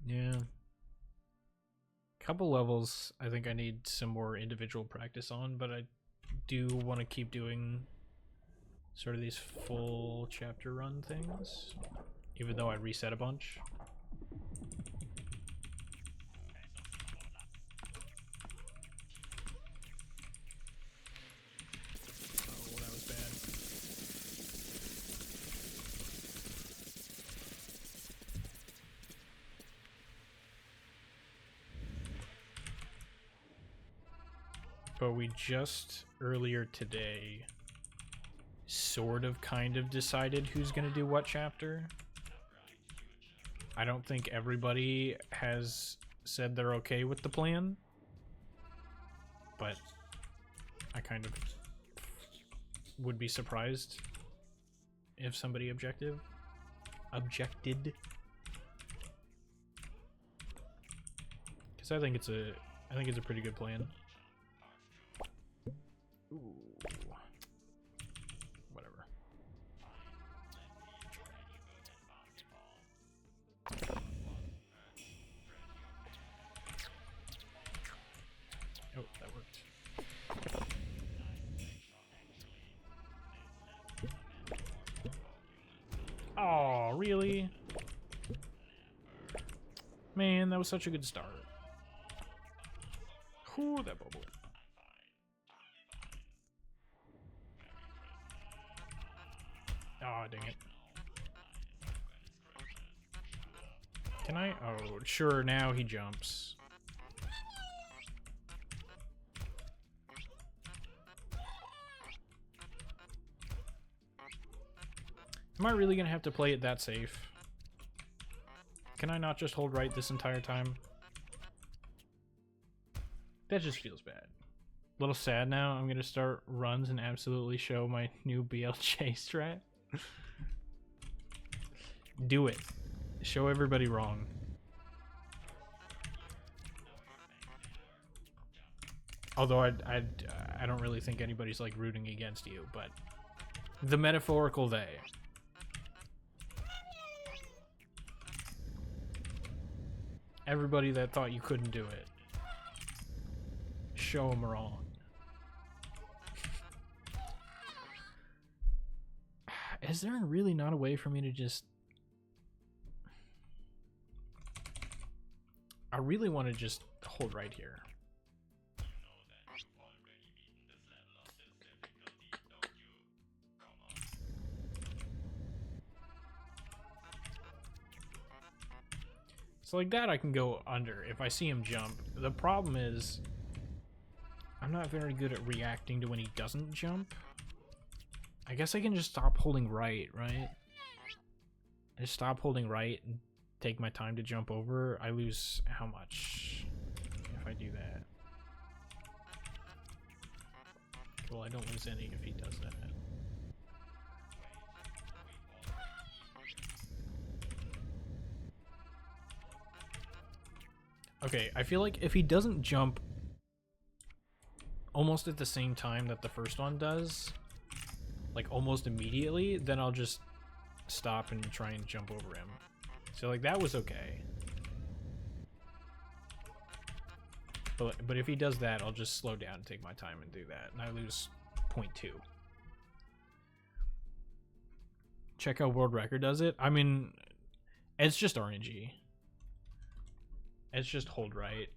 Yeah. Couple levels I think I need some more individual practice on, but I do want to keep doing sort of these full chapter run things, even though I reset a bunch. Oh, that was bad. But we just earlier today sort of kind of decided who's going to do what chapter. I don't think everybody has said they're okay with the plan, but I kind of would be surprised if somebody objected. Because I think it's a pretty good plan. Ooh. Whatever. Oh, that worked. Oh, really? Man, that was such a good start. Ooh, that bubble. Oh, dang it. Can I? Oh, sure, now he jumps. Am I really gonna have to play it that safe? Can I not just hold right this entire time? That just feels bad. A little sad now. I'm gonna start runs and absolutely show my new BLJ strat. Do it. Show everybody wrong. Although I don't really think anybody's like rooting against you, but the metaphorical they. Everybody that thought you couldn't do it. Show them wrong. Is there really not a way for me to just... I really want to just hold right here. So like that I can go under if I see him jump. The problem is I'm not very good at reacting to when he doesn't jump. I guess I can just stop holding right? Just stop holding right and take my time to jump over. I lose how much if I do that? Well, I don't lose any if he does that. Okay, I feel like if he doesn't jump almost at the same time that the first one does, like almost immediately, then I'll just stop and try and jump over him. So like that was okay. But if he does that, I'll just slow down and take my time and do that, and I lose 0.2. Check how world record does it. I mean, it's just RNG. It's just hold right.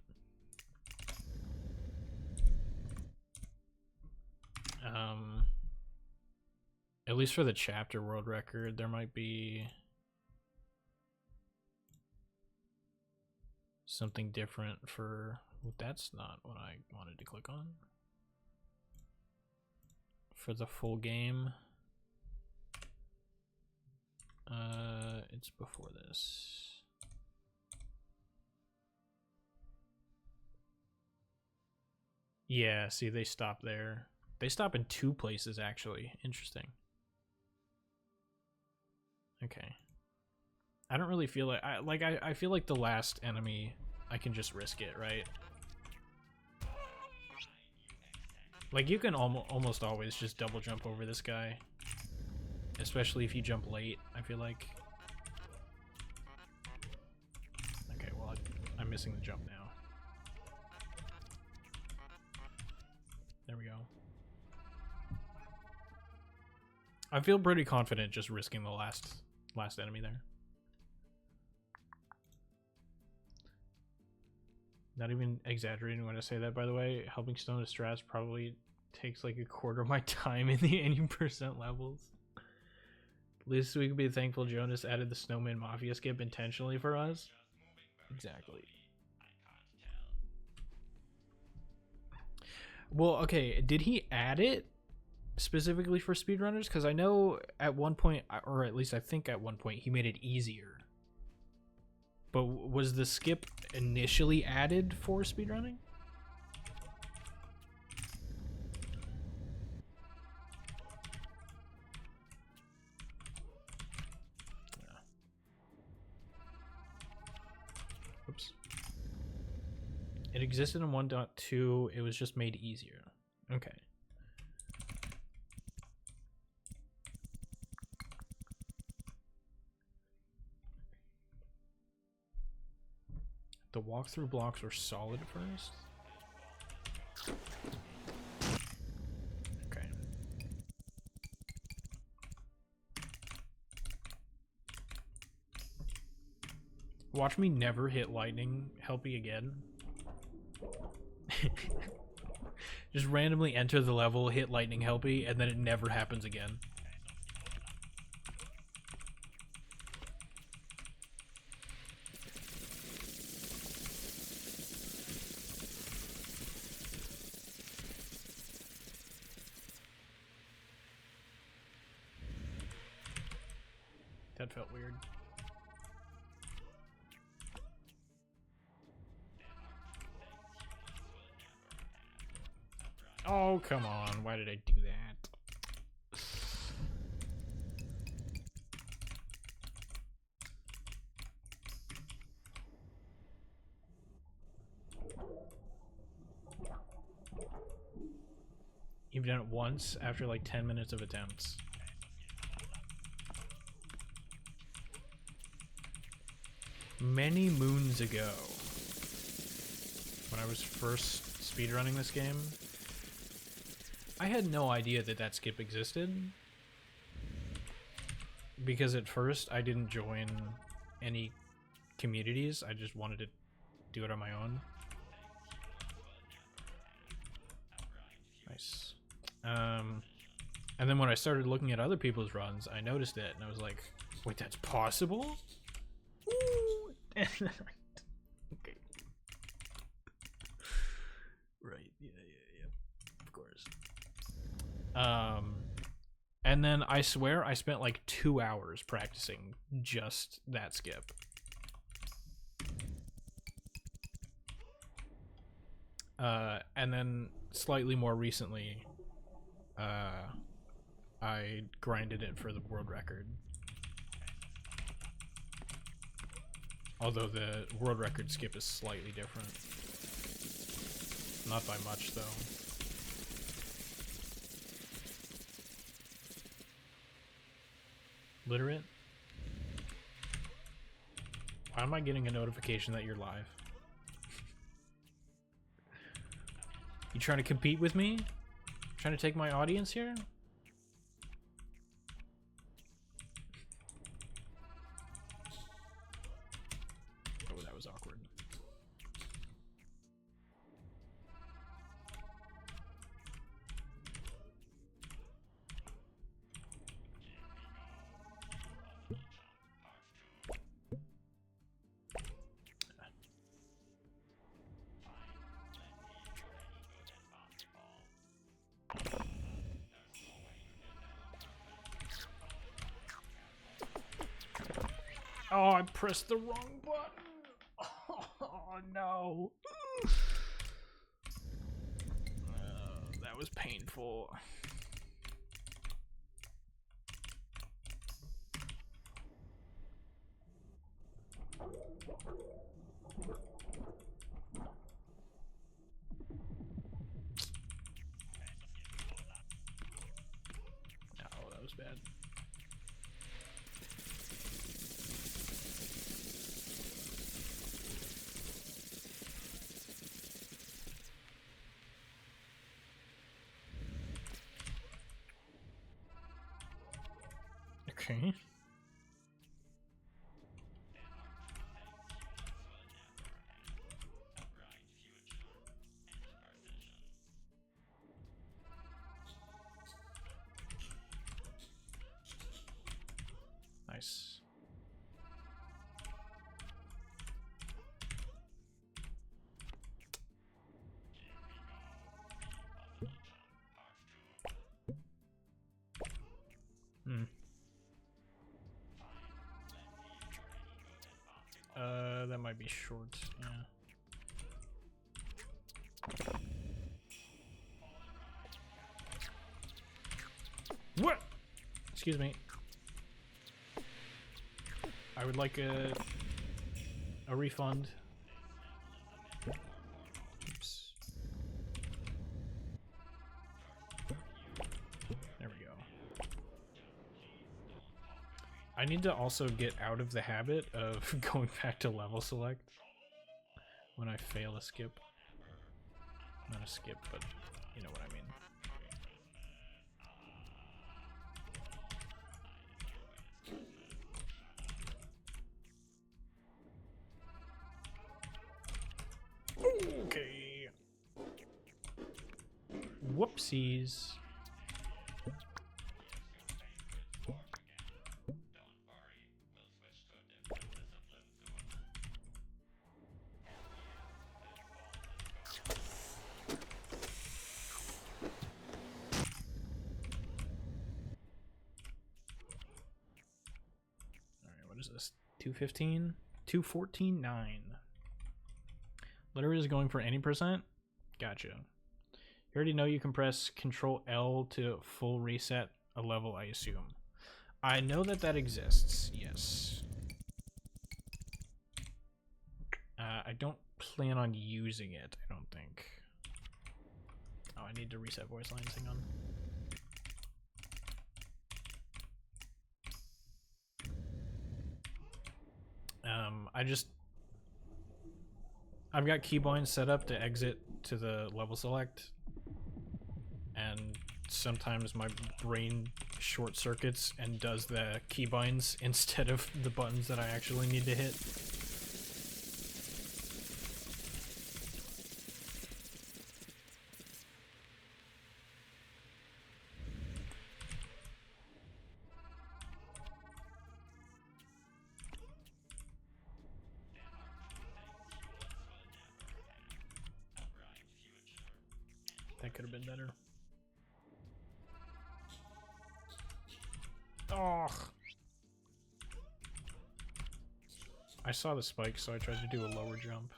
At least for the chapter world record, there might be something different for... Well, that's not what I wanted to click on. For the full game. It's before this. Yeah, see, they stop there. They stop in 2 places, actually. Interesting. Okay. I don't really feel like... I feel like the last enemy, I can just risk it, right? Like, you can almost always just double jump over this guy. Especially if you jump late, I feel like. Okay, well, I'm missing the jump now. There we go. I feel pretty confident just risking the last enemy there. Not even exaggerating when I say that, by the way. Helping Stone to strats probably takes like a quarter of my time in the 80% levels. At least we can be thankful Jonas added the Snowman Mafia skip intentionally for us. Exactly. Well, okay, did he add it specifically for speedrunners? Because I know at one point, or at least I think at one point, he made it easier. But was the skip initially added for speedrunning? Yeah. Oops. It existed in 1.2. It was just made easier. Okay. The walkthrough blocks were solid first. Okay. Watch me never hit lightning helpy again. Just randomly enter the level, hit lightning helpy, and then it never happens again. That felt weird. Oh, come on. Why did I do that? You've done it once after like 10 minutes of attempts. Many moons ago, when I was first speedrunning this game, I had no idea that that skip existed. Because at first I didn't join any communities, I just wanted to do it on my own. Nice. And then when I started looking at other people's runs, I noticed it and I was like, wait, that's possible? Ooh. hours. And then I swear I spent like 2 hours practicing just that skip. And then slightly more recently, I grinded it for the world record. Although the world record skip is slightly different. Not by much, though. Literate? Why am I getting a notification that you're live? You trying to compete with me? Trying to take my audience here? Oh, that was awkward. Oh, I pressed the wrong button. Oh, no. That was painful. Oh, that was bad. Okay. Nice. That might be short, yeah. What? Excuse me. I would like a refund. Oops. There we go. I need to also get out of the habit of going back to level select when I fail a skip. Not a skip, but you know what I mean. Okay. Whoopsies. Alright, what is this? 215? 214.9. Literally is going for any percent? Gotcha. You already know you can press Control L to full reset a level, I assume. I know that that exists, yes. I don't plan on using it, I don't think. Oh, I need to reset voice lines, hang on. I've got keybinds set up to exit to the level select, and sometimes my brain short circuits and does the keybinds instead of the buttons that I actually need to hit. That could have been better. Oh. I saw the spike, so I tried to do a lower jump.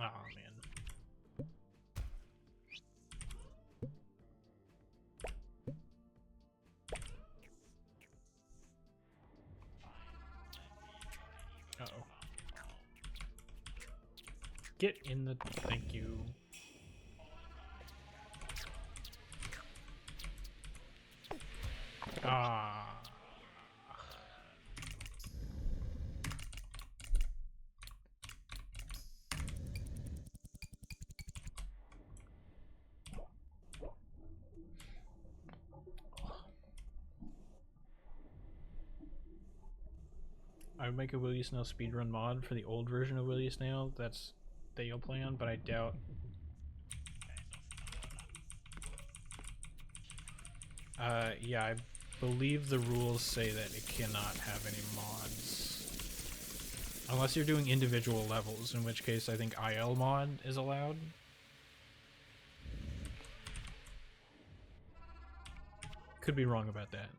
Oh man. Uh-oh. Get in the... Thank you. Ah. I would make a Will You Snail speedrun mod for the old version of Will You Snail that you'll play on, but I doubt. Yeah, I believe the rules say that it cannot have any mods. Unless you're doing individual levels, in which case I think IL mod is allowed. Could be wrong about that.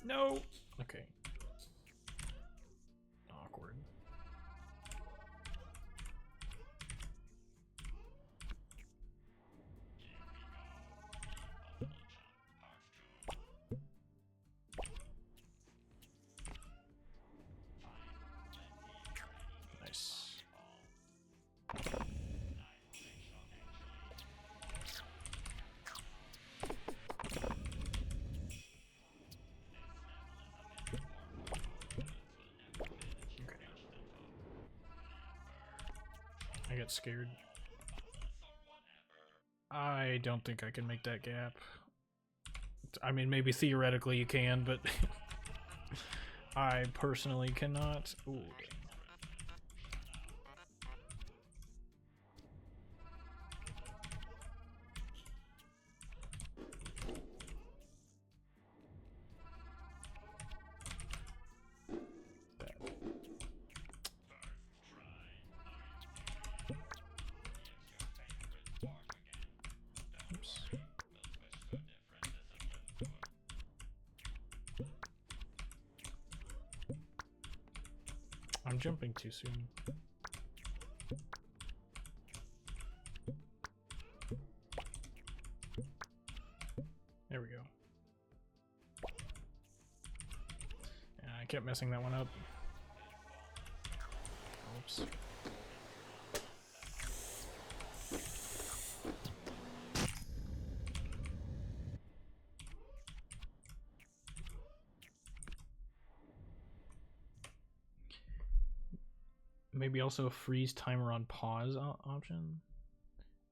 No! Okay. Awkward. Nice. I get scared. I don't think I can make that gap. I mean, maybe theoretically you can, but I personally cannot. Ooh. I'm jumping too soon. There we go. Yeah, I kept messing that one up. Oops. Maybe also a freeze timer on pause option.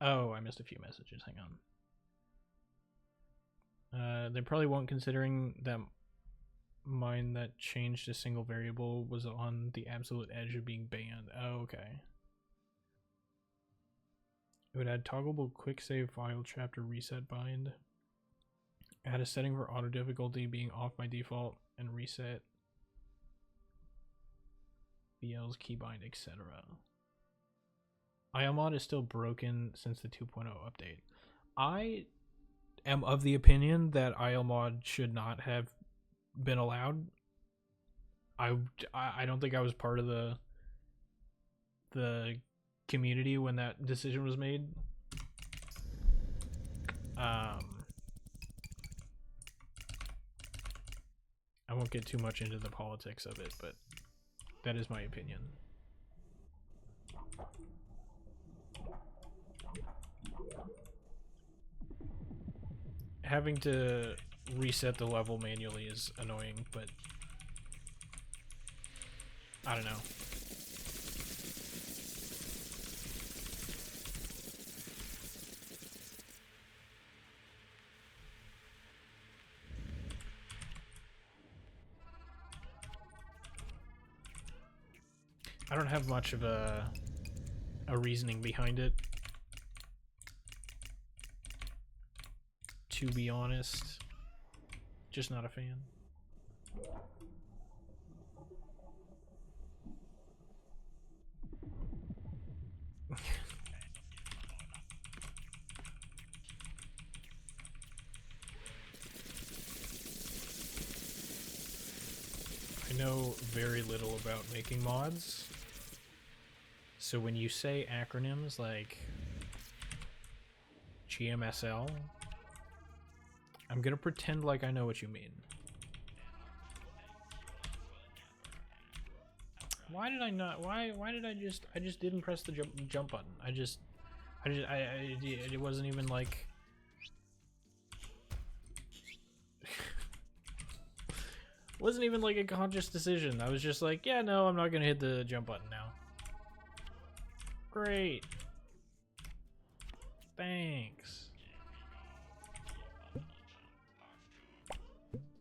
Oh, I missed a few messages. Hang on. They probably won't, considering that mine that changed a single variable was on the absolute edge of being banned. Oh, okay. It would add toggleable quick save file chapter reset bind. Add a setting for auto difficulty being off by default and reset BL's keybind, etc. ILMod is still broken since the 2.0 update. I am of the opinion that ILMod should not have been allowed. I don't think I was part of the community when that decision was made. I won't get too much into the politics of it, but that is my opinion. Having to reset the level manually is annoying, but I don't know. I don't have much of a reasoning behind it, to be honest. Just not a fan. I know very little about making mods, so when you say acronyms like GMSL, I'm gonna pretend like I know what you mean. Why did I not? Why did I just didn't press the jump button. It wasn't even like wasn't even like a conscious decision. I was just like, yeah, no, I'm not gonna hit the jump button now. Great. Thanks.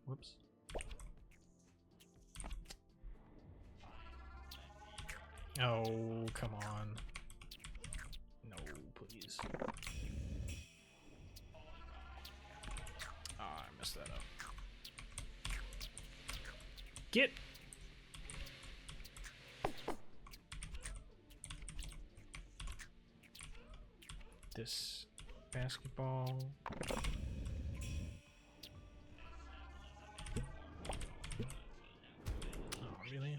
Whoops. Oh, come on. No, please. Ah, I messed that up. Get! This basketball. Oh, really?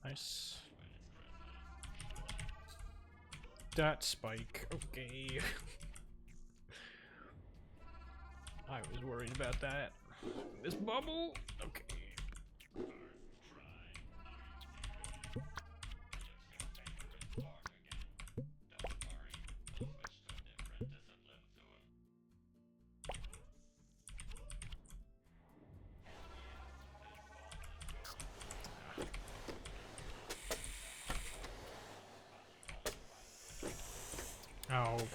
Nice. That spike. Okay. I was worried about that. This bubble? Okay. Oh, come on.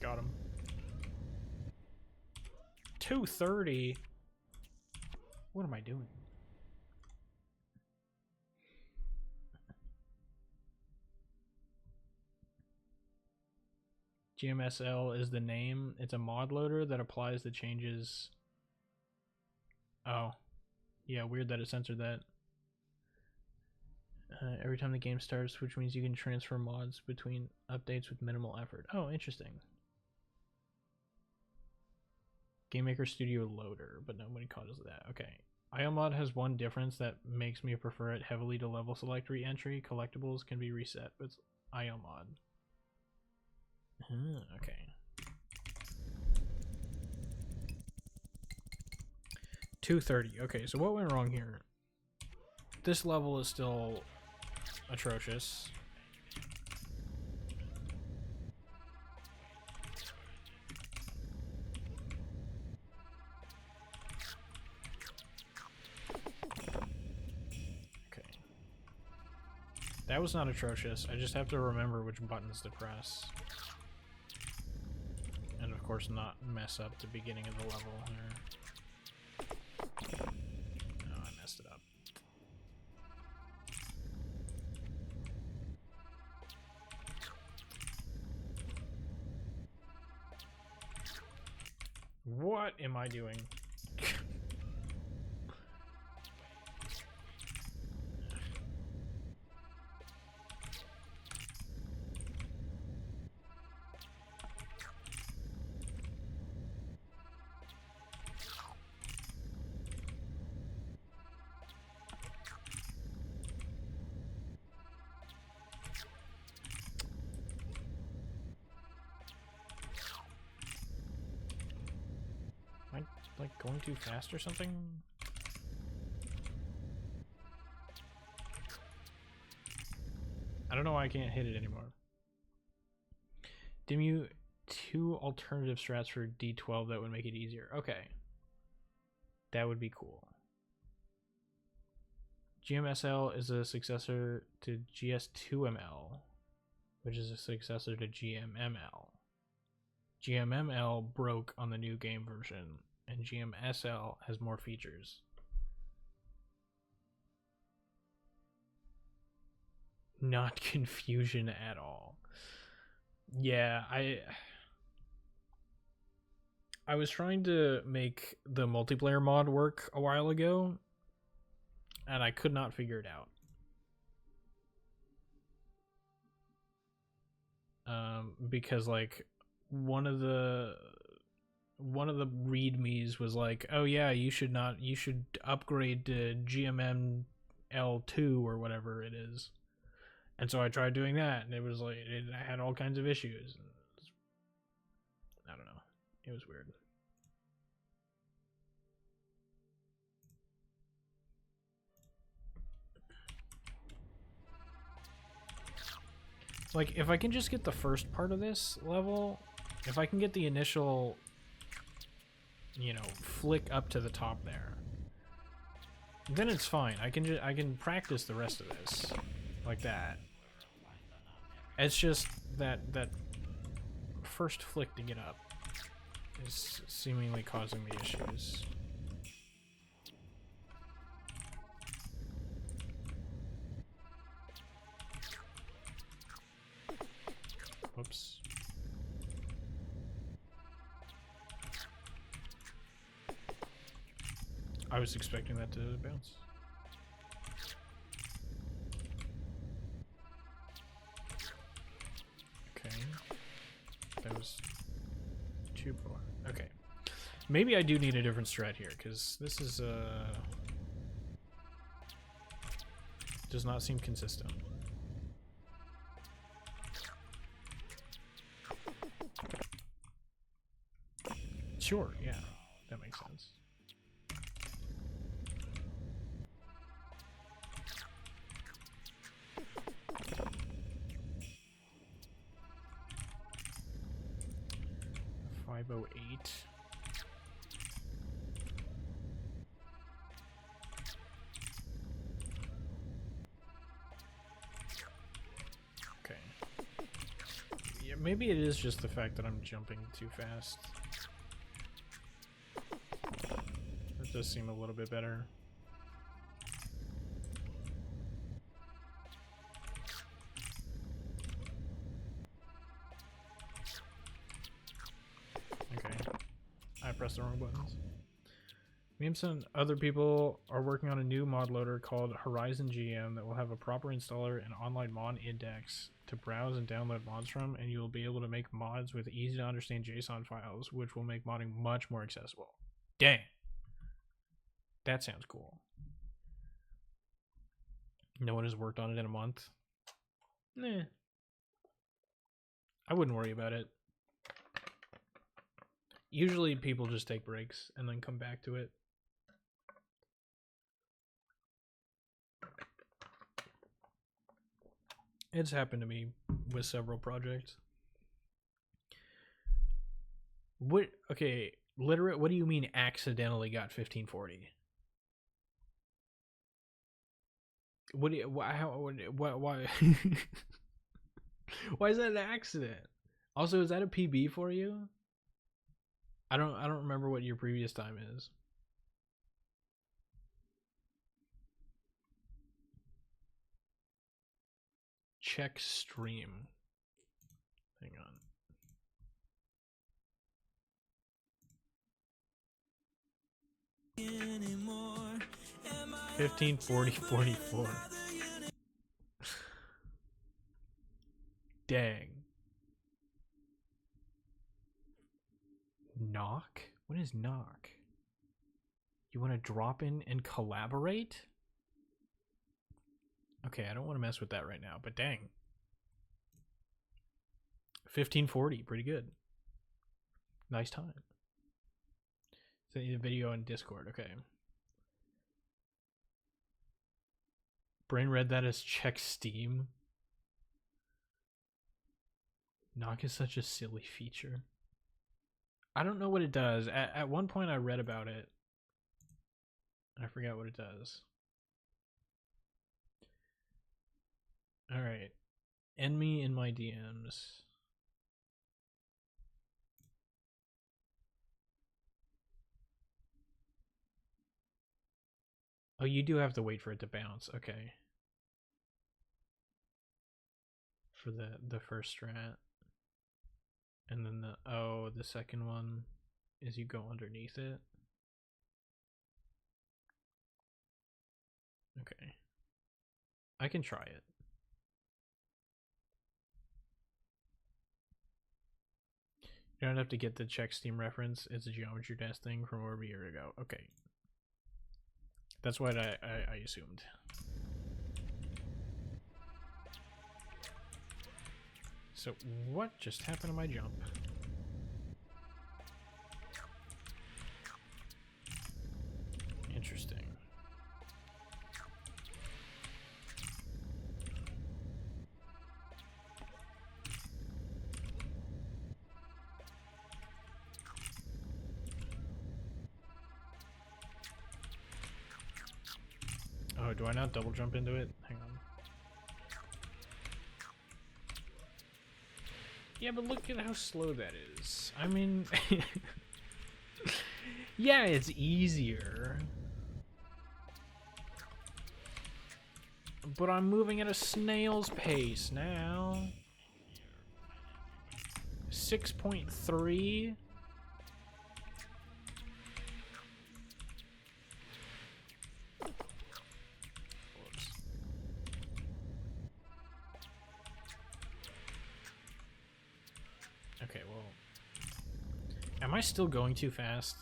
Got him. 230? What am I doing? GMSL is the name. It's a mod loader that applies the changes. Oh. Yeah, weird that it censored that. Every time the game starts, which means you can transfer mods between updates with minimal effort. Oh, interesting. GameMaker Studio Loader, but nobody calls that. Okay. IOMod has one difference that makes me prefer it heavily to level select re-entry. Collectibles can be reset with IOMod. Okay. 230. Okay, so what went wrong here? This level is still atrocious. Okay. That was not atrocious. I just have to remember which buttons to press. And of course not mess up the beginning of the level here. Oh, I messed it up. What am I doing? Like going too fast or something? I don't know why I can't hit it anymore. Dimu 2 alternative strats for D12 that would make it easier. Okay. That would be cool. GMSL is a successor to GS2ML, which is a successor to GMML. GMML broke on the new game version, and GMSL has more features. Not confusion at all. Yeah, I was trying to make the multiplayer mod work a while ago, and I could not figure it out. Because like one of the readmes was like, oh yeah, you should upgrade to GMML2 or whatever it is. And so I tried doing that, and it was like, I had all kinds of issues. I don't know. It was weird. Like, if I can just get the first part of this level, if I can get the initial, you know, flick up to the top there, then it's fine. I can practice the rest of this like that. It's just that first flick to get up is seemingly causing me issues. Whoops. I was expecting that to bounce. Okay. That was too poor. Okay. Maybe I do need a different strat here, because this is does not seem consistent. Sure, yeah, that makes sense. .508. Okay. Yeah, maybe it is just the fact that I'm jumping too fast. That does seem a little bit better. Okay. I pressed the wrong buttons. Memes and other people are working on a new mod loader called Horizon GM that will have a proper installer and online mod index to browse and download mods from, and you will be able to make mods with easy to understand JSON files, which will make modding much more accessible. Dang. That sounds cool. No one has worked on it in a month. Nah. I wouldn't worry about it. Usually people just take breaks and then come back to it. It's happened to me with several projects. What? Okay, literate. What do you mean accidentally got 1540? What? Why? Why is that an accident? Also, is that a PB for you? I don't remember what your previous time is. Check stream. Hang on. Anymore. 154044. Dang. Knock? What is knock? You want to drop in and collaborate? Okay, I don't want to mess with that right now, but dang. 1540, pretty good. Nice time. Send you the video on Discord, okay. Brain read that as check Steam. Knock is such a silly feature. I don't know what it does. At one point I read about it. I forgot what it does. Alright. End me in my DMs. Oh, you do have to wait for it to bounce. Okay. For the first strat. And then the second one is you go underneath it. Okay. I can try it. You don't have to get the check Steam reference. It's a Geometry Dash thing from over a year ago. Okay. That's what I assumed. So what just happened to my jump? Interesting. Oh, do I not double jump into it? Hang on. Yeah, but look at how slow that is. I mean, yeah, it's easier. But I'm moving at a snail's pace now. 6.3. Okay, well, am I still going too fast?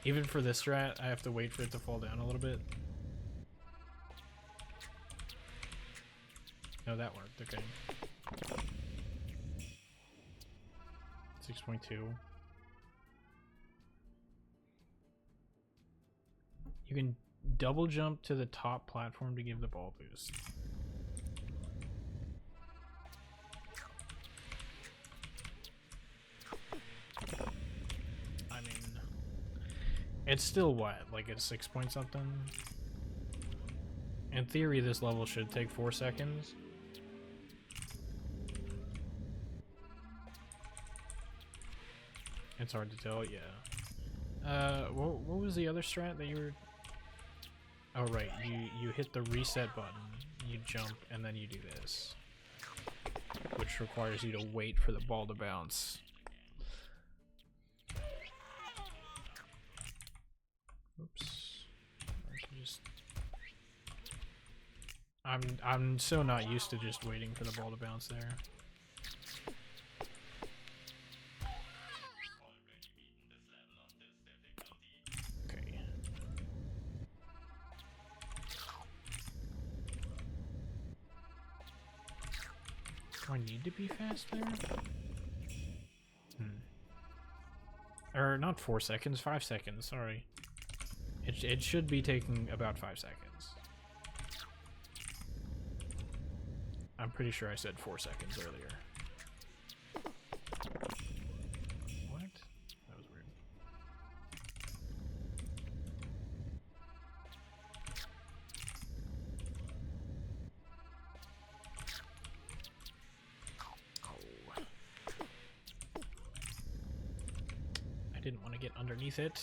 Even for this strat, I have to wait for it to fall down a little bit. No, that worked. Okay. 6.2. You can double jump to the top platform to give the ball boost. I mean, it's still what? Like it's 6 point something? In theory, this level should take 4 seconds. It's hard to tell, yeah. What was the other strat that you were... Oh, right, you hit the reset button, you jump, and then you do this. Which requires you to wait for the ball to bounce. Oops. I can just... I'm so not used to just waiting for the ball to bounce there. Okay. Do I need to be faster? Or not 4 seconds, 5 seconds, sorry. It should be taking about 5 seconds. I'm pretty sure I said 4 seconds earlier. What? That was weird. Oh. I didn't want to get underneath it.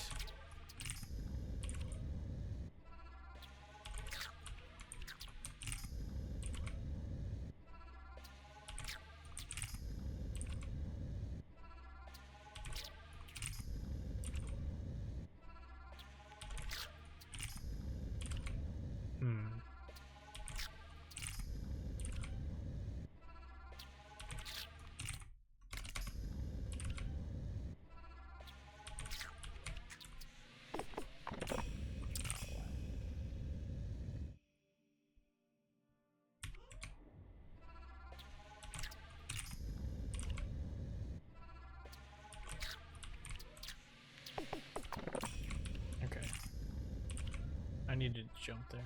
I need to jump there.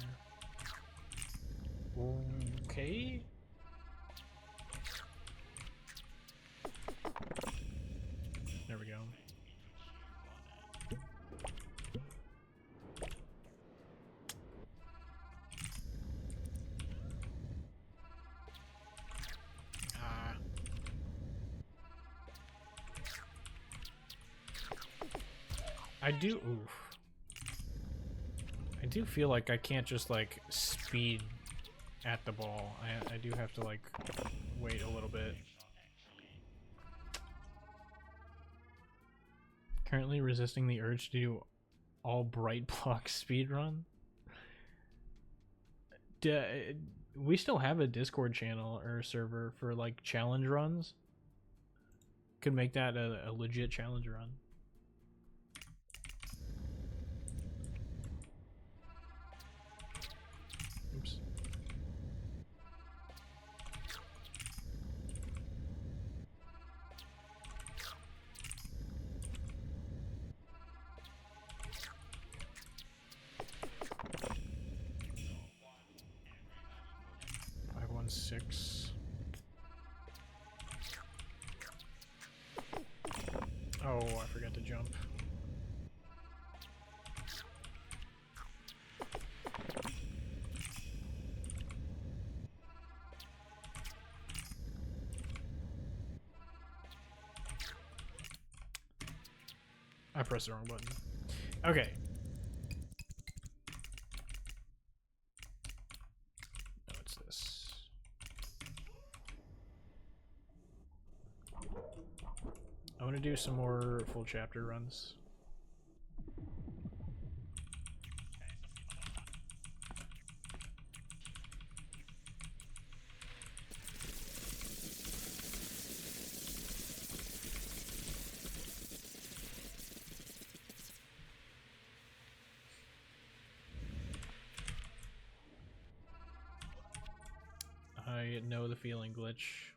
Okay. There we go. I do. Oof. I do feel like I can't just like speed at the ball. I do have to like wait a little bit. Currently resisting the urge to do all bright block speed run. We still have a Discord channel or server for like challenge runs. Could make that a legit challenge run. Oops. Six. Oh, I forgot to jump. I pressed the wrong button. Okay. No, it's this. I want to do some more full chapter runs. I know the feeling, Glitch.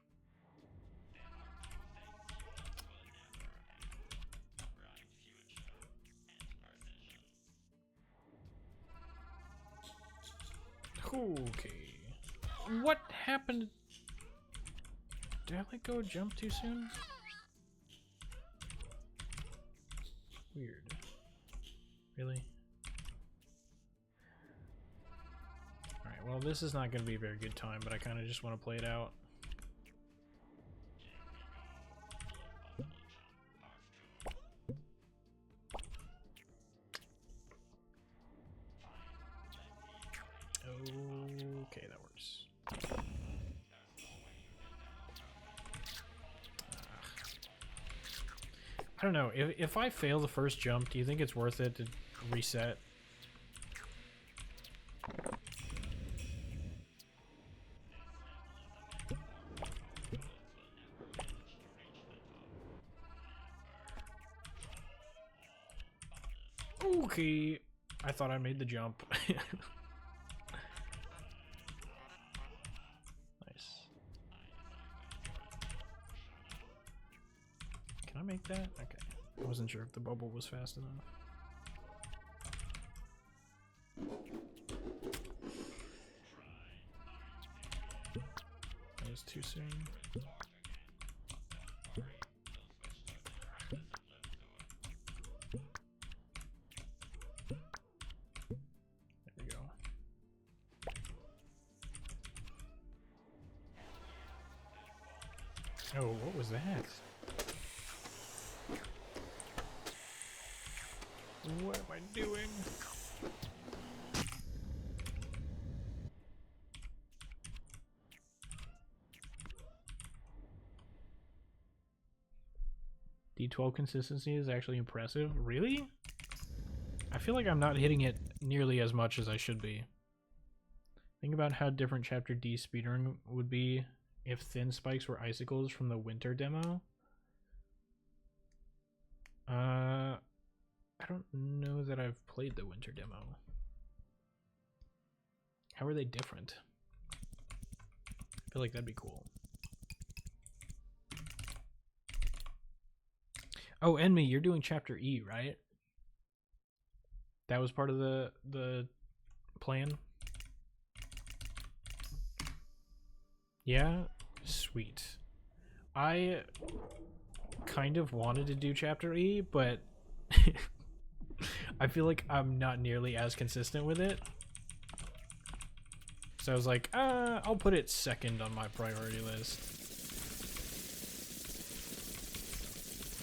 Okay. What happened? Did I let go of jump too soon? Weird. Really? Alright, well this is not going to be a very good time, but I kind of just want to play it out. Okay, that works. I don't know. If I fail the first jump, do you think it's worth it to reset? Okay. I thought I made the jump. Can I make that? Okay. I wasn't sure if the bubble was fast enough. That was too soon. There we go. Oh, what was that? What am I doing? D12 consistency is actually impressive. Really? I feel like I'm not hitting it nearly as much as I should be. Think about how different Chapter D speedrun would be if thin spikes were icicles from the winter demo. I don't know that I've played the winter demo. How are they different? I feel like that'd be cool. Oh, Enmy, you're doing Chapter E, right? That was part of the plan? Yeah? Sweet. I kind of wanted to do Chapter E, but I feel like I'm not nearly as consistent with it. So I was like, I'll put it second on my priority list.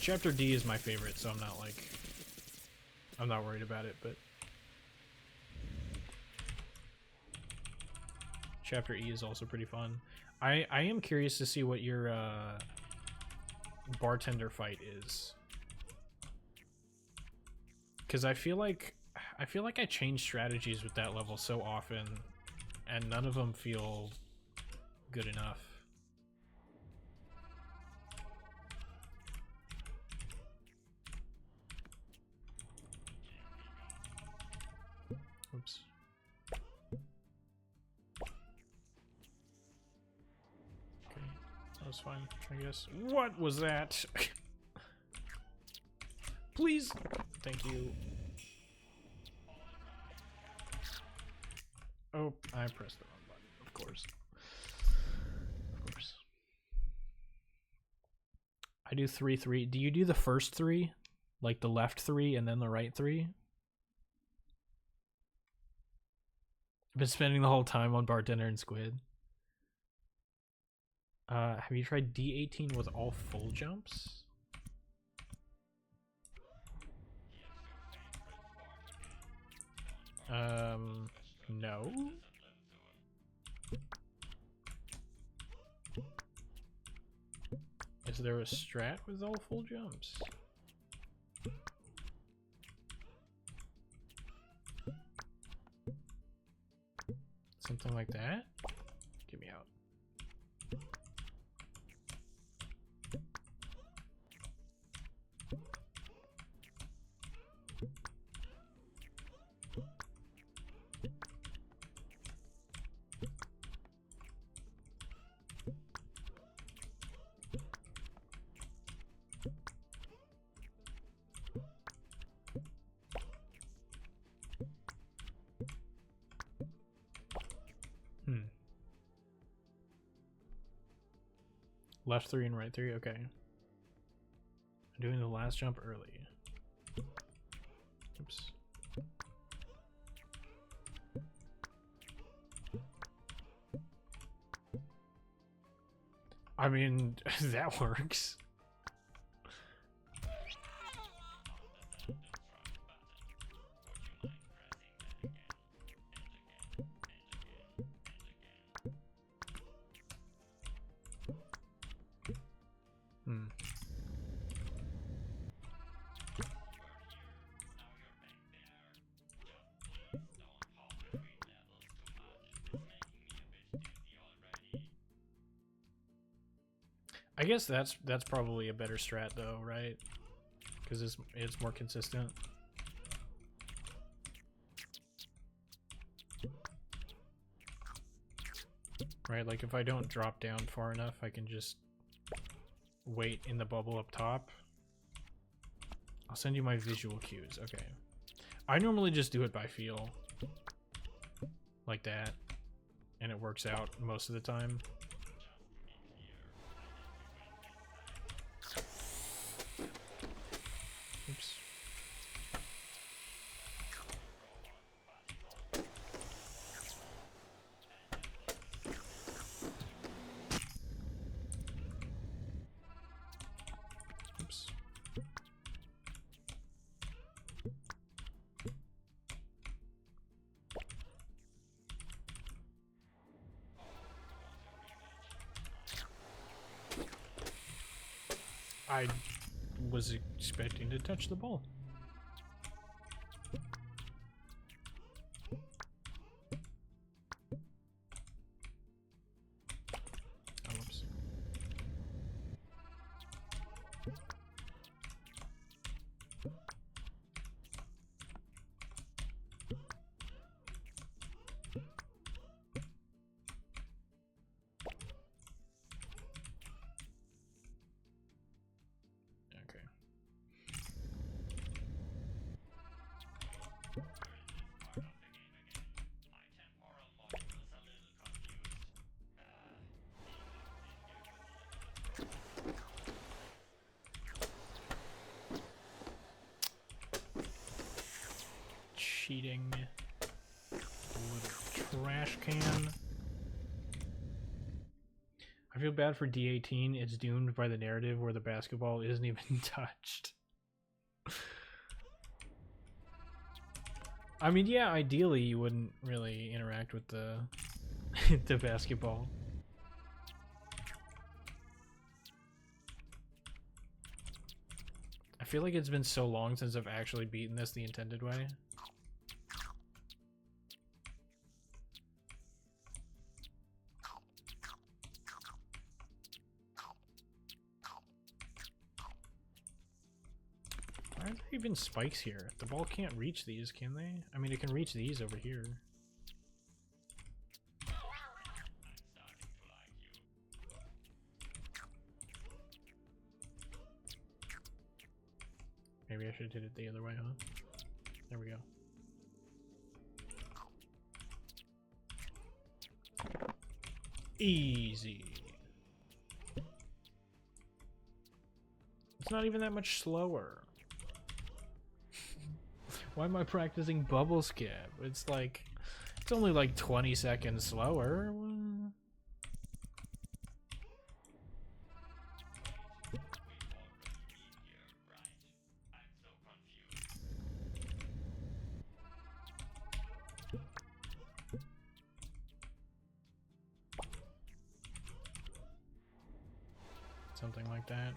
Chapter D is my favorite, so I'm not like I'm not worried about it, but Chapter E is also pretty fun. I am curious to see what your bartender fight is, because I feel like I change strategies with that level so often, and none of them feel good enough. Oops. Okay, that was fine, I guess. What was that? Please! Thank you. Oh, I pressed the wrong button, of course. Of course. I do 3-3. Do you do the first 3? Like the left 3 and then the right 3? I've been spending the whole time on bartender and squid. Have you tried D18 with all full jumps? No. Is there a strat with all full jumps? Something like that? Get me out. Left 3 and right 3, okay. I'm doing the last jump early. Oops. I mean, that works. I guess that's probably a better strat though, right? Because it's more consistent. Right, like if I don't drop down far enough, I can just wait in the bubble up top. I'll send you my visual cues. Okay. I normally just do it by feel. Like that. And it works out most of the time. Oops. Oops. I was expecting to touch the ball. Oh, whoops. Okay. Cheating. Little trash can. I feel bad for D18. It's doomed by the narrative where the basketball isn't even touched. I mean, yeah, ideally you wouldn't really interact with the the basketball. I feel like it's been so long since I've actually beaten this the intended way. Why aren't there even spikes here? The ball can't reach these, can they? I mean, it can reach these over here. Maybe I should have did it the other way, huh? There we go. Easy. It's not even that much slower. Why am I practicing bubble skip? It's like, it's only like 20 seconds slower. Something like that.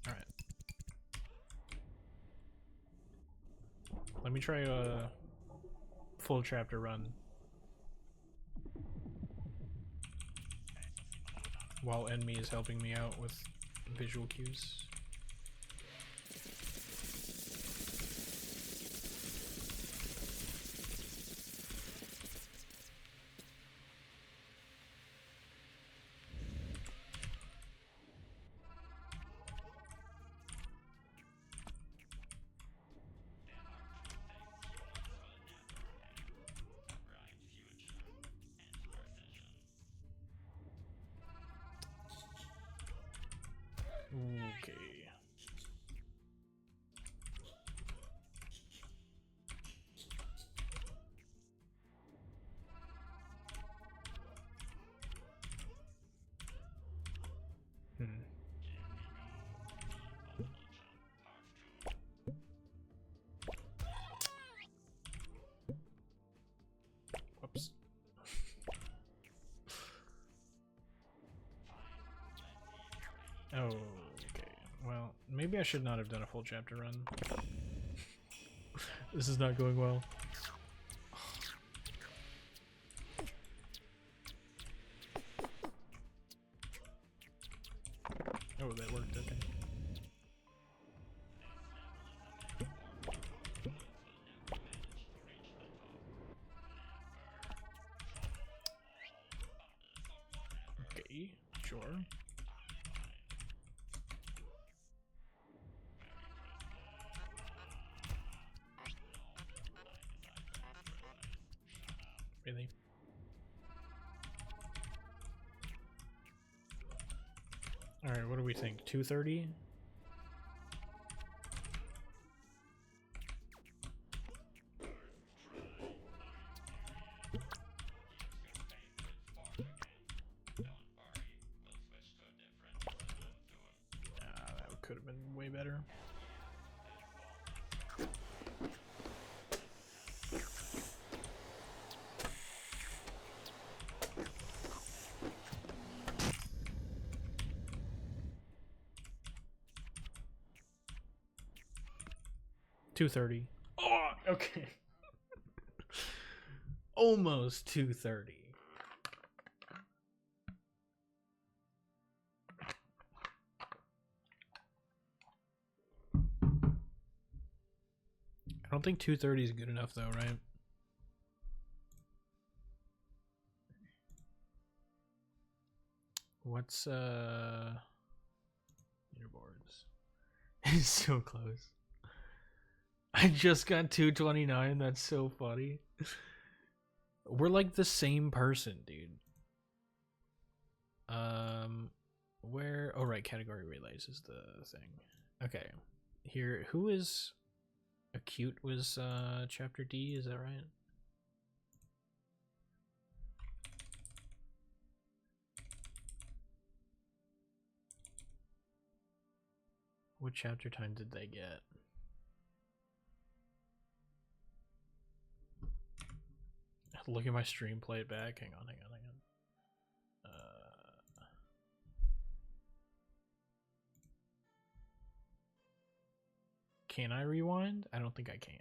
Alright. Let me try a full chapter run. While Enemy is helping me out with visual cues. Okay. Whoops. Okay. Well, maybe I should not have done a full chapter run. This is not going well. Oh, that worked, okay. Okay, sure. Really? Alright, what do we think? 230? That could have been way better. $230. Oh, okay. Almost 230. I don't think 230 is good enough though, right? What's leaderboards? It's so close. I just got 229. That's so funny. We're like the same person, dude. Where? Oh, right. Category relays is the thing. Okay. Here, who is Acute was chapter D, is that right? What chapter time did they get? Look at my stream, play it back. Hang on. Can I rewind? I don't think I can.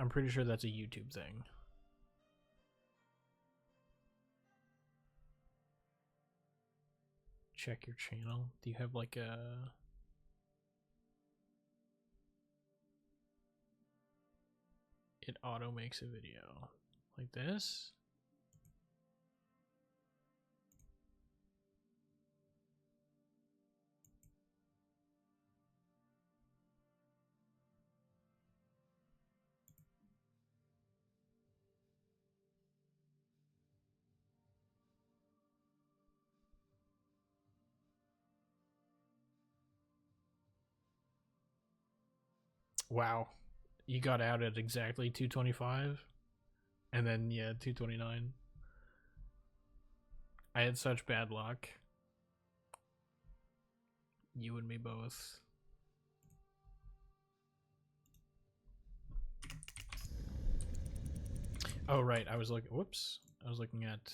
I'm pretty sure that's a YouTube thing. Check your channel. Do you have like a... It auto makes a video like this? Wow. You got out at exactly 225? And then, yeah, 229. I had such bad luck. You and me both. Oh, right. I was looking... Whoops. I was looking at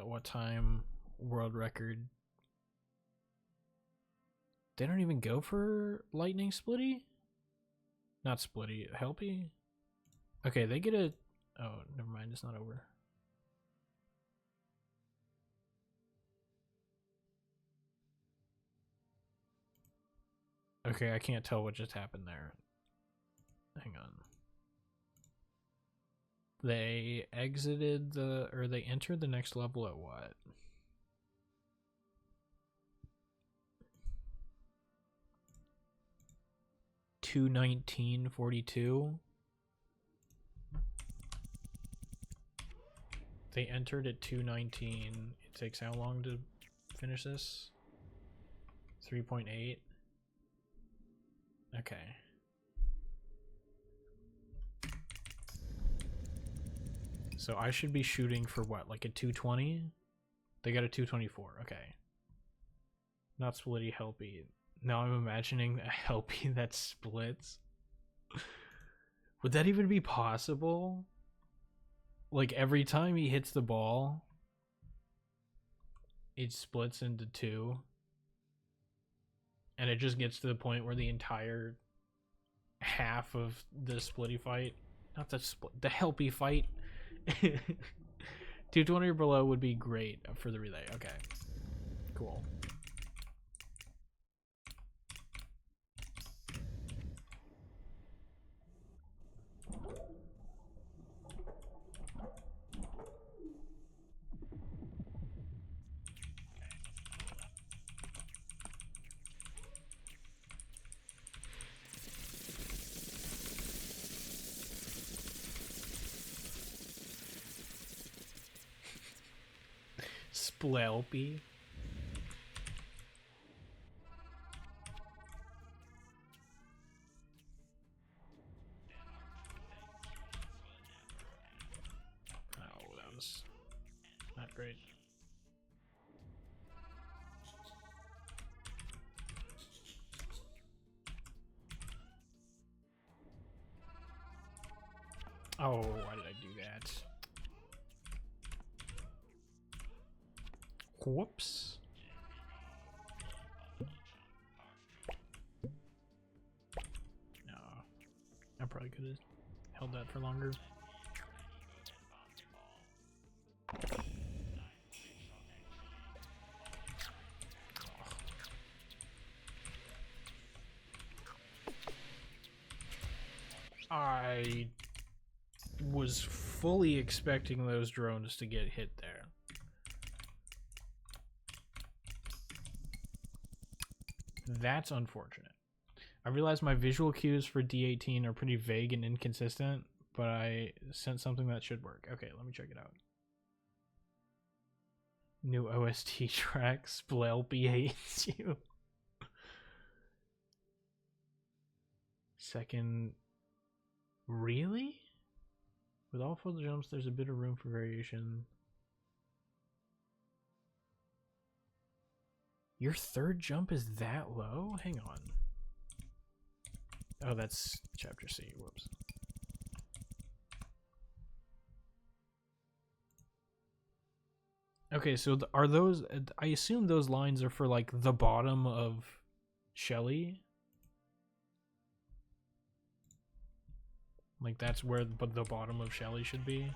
what time world record. They don't even go for lightning splitty? Not splitty, helpy? Okay, they get a... Oh, never mind, it's not over. Okay, I can't tell what just happened there. Hang on. They exited the... Or they entered the next level at what? $219.42. They entered at 219. It takes how long to finish this? 3.8. Okay. So I should be shooting for what, like a 220? They got a 224. Okay. Not splitty, helpy. Now I'm imagining a helpy that splits. Would that even be possible? Like every time he hits the ball, it splits into two. And it just gets to the point where the entire half of the splitty fight, not the split, the helpy fight, 220 or below would be great for the relay. Okay, cool. Splelpy. Oh, that was not great. Oh, why did I do that? Whoops. No. I probably could have held that for longer. I was fully expecting those drones to get hit there. That's unfortunate. I realize my visual cues for D18 are pretty vague and inconsistent, but I sent something that should work. Okay, let me check it out. New OST track, Splelpy hates you. Second, really? With all full jumps, there's a bit of room for variation. Your third jump is that low? Hang on. Oh, that's chapter C. Whoops. Okay, so are those... I assume those lines are for, like, the bottom of Shelly? Like, that's where the bottom of Shelly should be?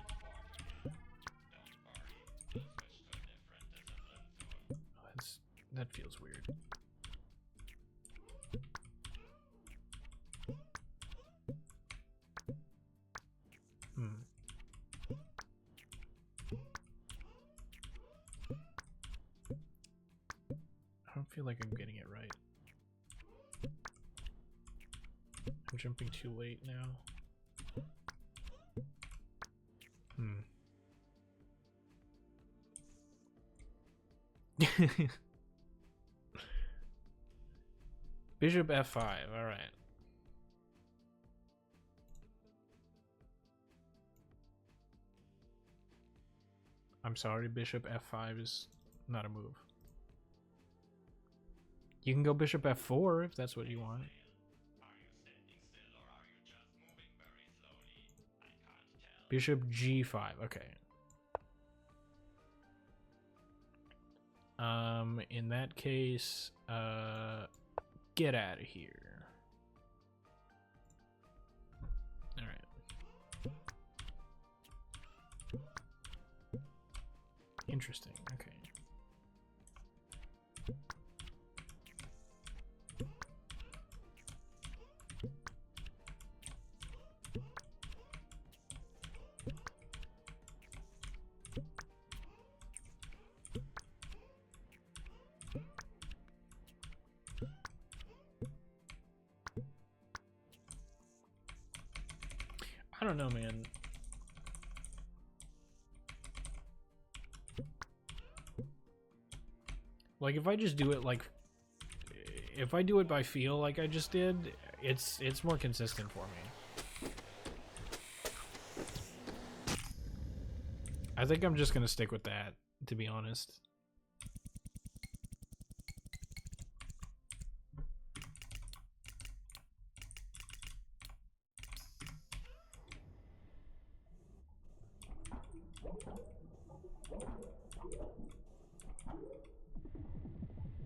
That feels weird. I don't feel like I'm getting it right. I'm jumping too late now. Bishop F5, alright. I'm sorry, Bishop F5 is not a move. You can go Bishop F4 if that's what you want. Bishop G5, okay. In that case, get out of here. All right. Interesting. Okay. I don't know, man. Like, if I just do it like, if I do it by feel like I just did, it's more consistent for me. I think I'm just gonna stick with that, to be honest.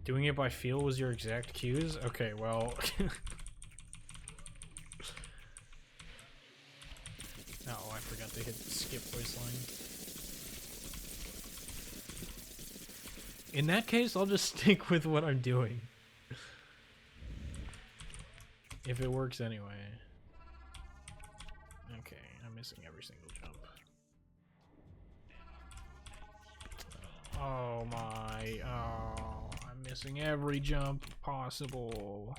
Doing it by feel was your exact cues? Okay, well... Oh, I forgot to hit the skip voice line. In that case, I'll just stick with what I'm doing. If it works anyway. Okay, I'm missing every single jump. Oh my... Oh... Missing every jump possible.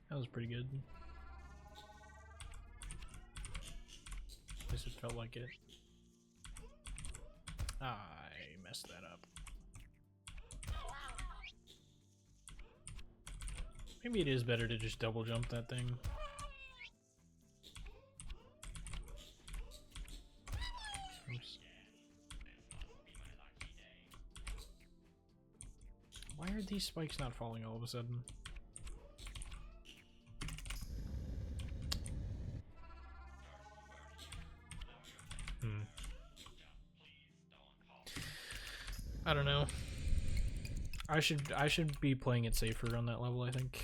That was pretty good. At least it felt like it. I messed that up. Maybe it is better to just double jump that thing. Oops. Why are these spikes not falling all of a sudden? I don't know. I should be playing it safer on that level, I think.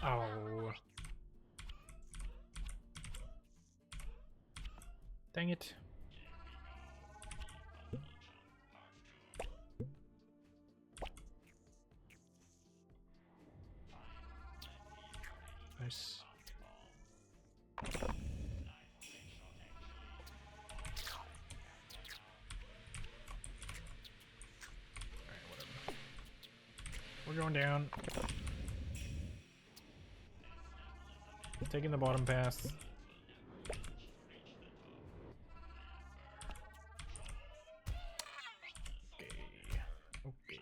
Oh. Dang it. Nice. Alright, whatever. We're going down. Taking the bottom path. Okay. Okay.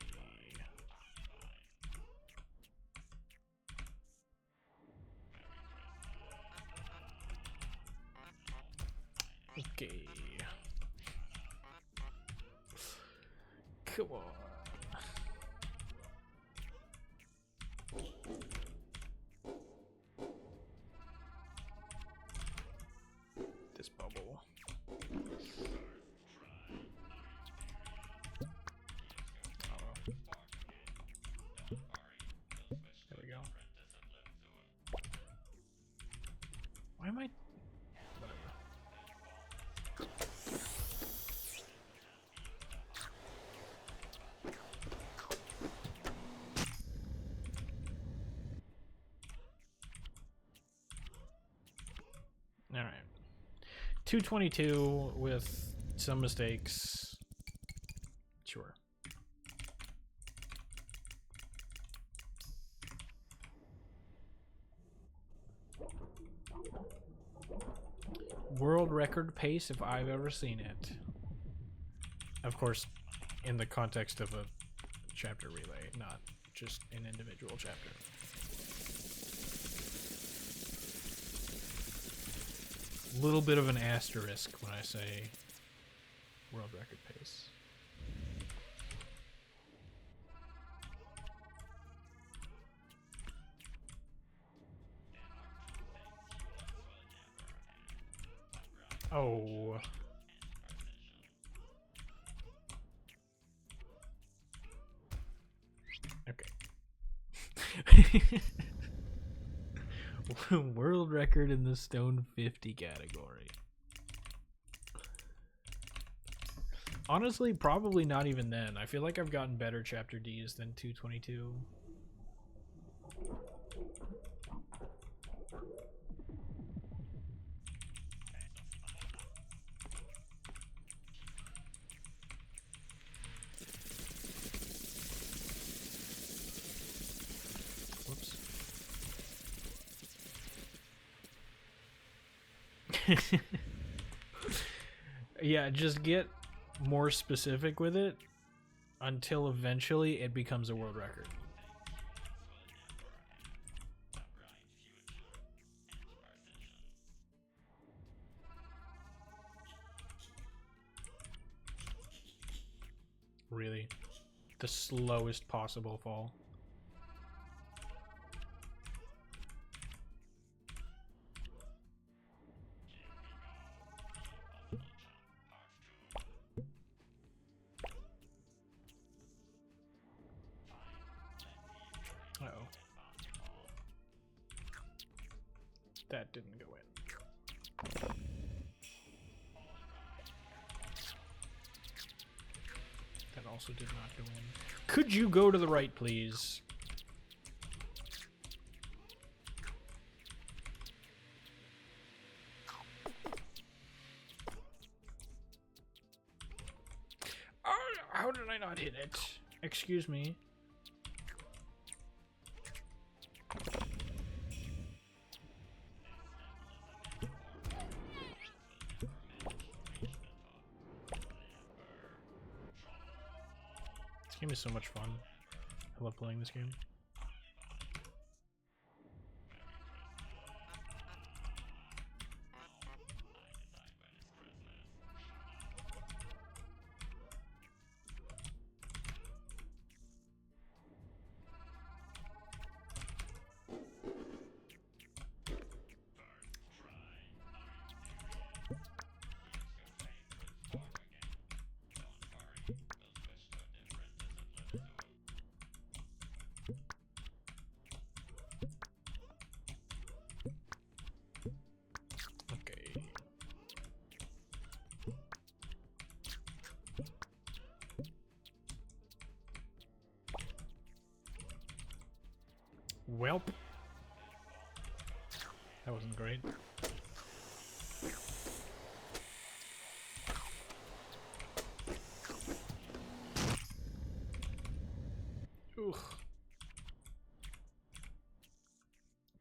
Okay. Come on. This bubble. Oh. There we go. Why am I... Whatever. Alright. 222 with some mistakes. Sure. World record pace if I've ever seen it. Of course, in the context of a chapter relay, not just an individual chapter. Little bit of an asterisk when I say world record pace. Oh. Okay. World record in the Stone 50 category. Honestly, probably not even then. I feel like I've gotten better chapter Ds than 222. Whoops. Yeah, just get more specific with it until eventually it becomes a world record. Really? The slowest possible fall. Uh-oh. That didn't go in. That also did not go in. Could you go to the right, please? Oh, how did I not hit it? Excuse me. This game is so much fun. I love playing this game. Welp. That wasn't great. Ooh.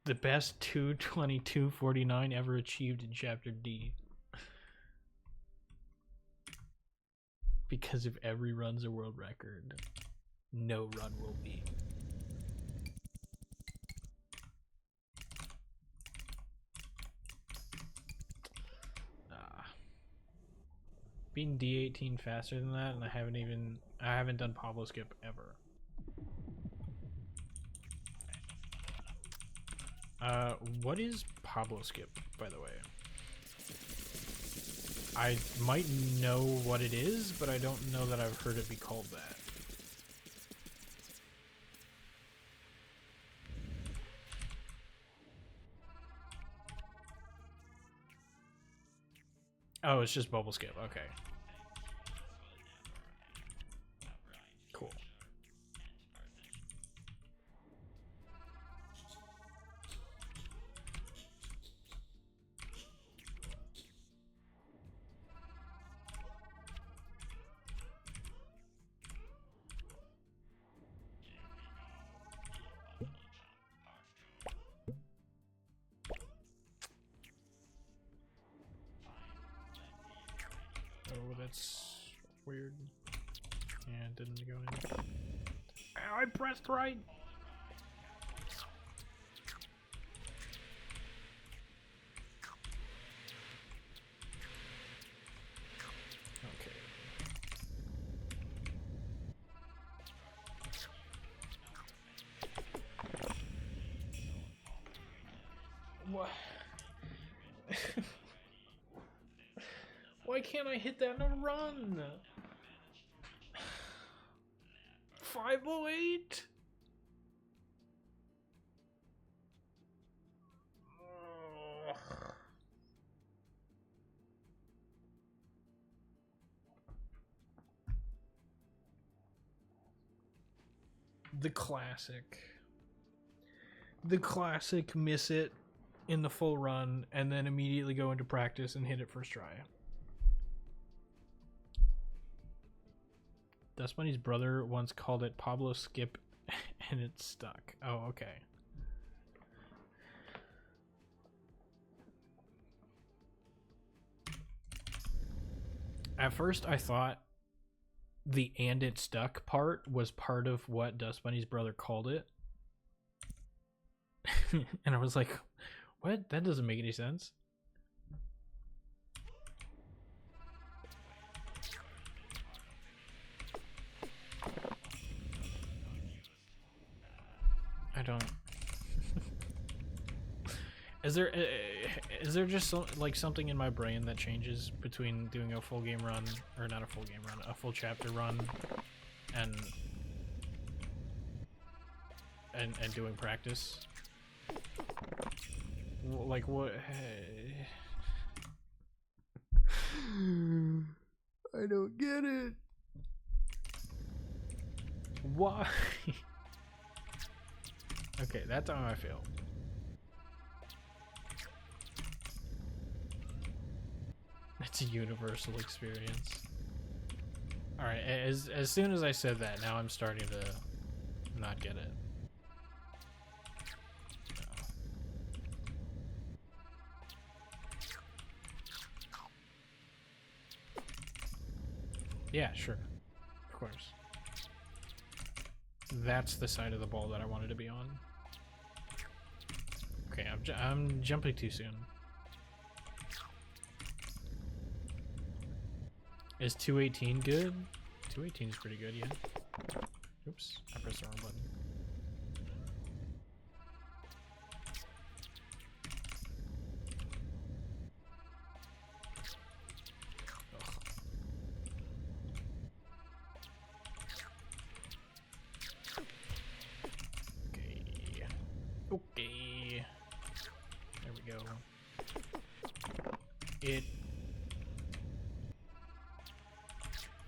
The best 2:22:49 ever achieved in Chapter D. Because if every run's a world record, no run will be. Being D18 faster than that, and I haven't done Pablo Skip ever. What is Pablo Skip, by the way? I might know what it is, but I don't know that I've heard it be called that. Oh, it's just Bubble Skip. Okay. Cool. Oh, that's weird. Yeah, it didn't go in. Ow, I pressed right! Okay. What? Why can't I hit that in a run? 508? The classic. The classic miss it in the full run and then immediately go into practice and hit it first try. Dust Bunny's brother once called it Pablo Skip and it stuck. Oh, okay. At first I thought the "and it stuck" part was part of what Dust Bunny's brother called it. And I was like, what? That doesn't make any sense. I don't. Is there just like something in my brain that changes between doing a full game run, or not a full game run, a full chapter run, and doing practice? Like what? I don't get it. Why? Okay, that's how I feel. It's a universal experience. Alright, as soon as I said that, now I'm starting to not get it. Yeah, sure. Of course. That's the side of the ball that I wanted to be on. Okay, I'm jumping too soon. Is 218 good? 218 is pretty good, yeah. Oops, I pressed the wrong button. Okay. There we go. It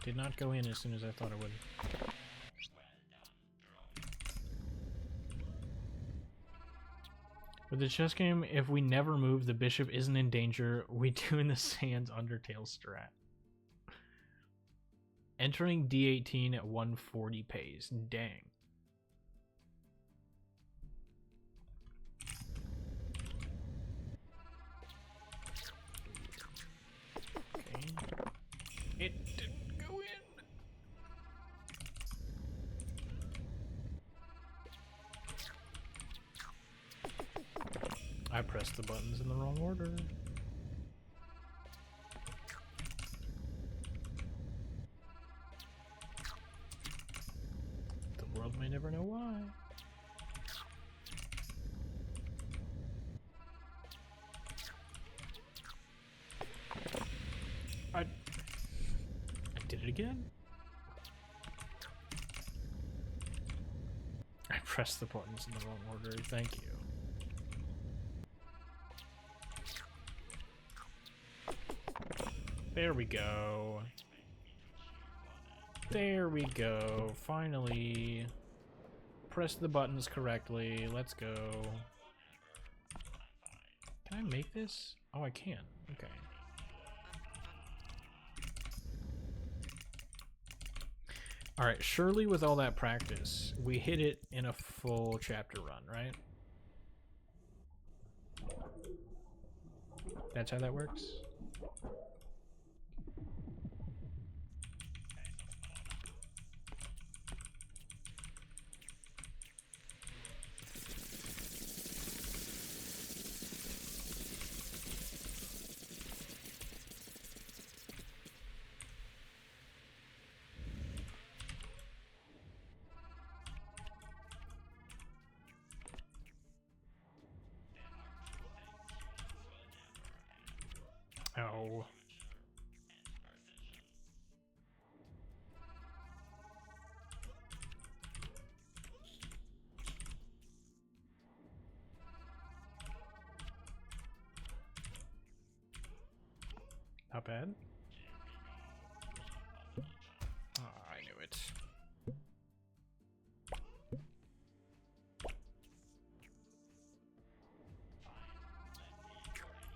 did not go in as soon as I thought it would. For the chess game, if we never move, the bishop isn't in danger. We do in the sands Undertale strat. Entering D18 at 140 pays. Dang. Okay. It didn't go in. I pressed the buttons in the wrong order. The world may never know why. I did it again? I pressed the buttons in the wrong order. Thank you. There we go. There we go. Finally. Press the buttons correctly. Let's go. Can I make this? Oh, I can. Okay. Alright, surely with all that practice, we hit it in a full chapter run, right? That's how that works? Oh. Not bad. Oh, I knew it.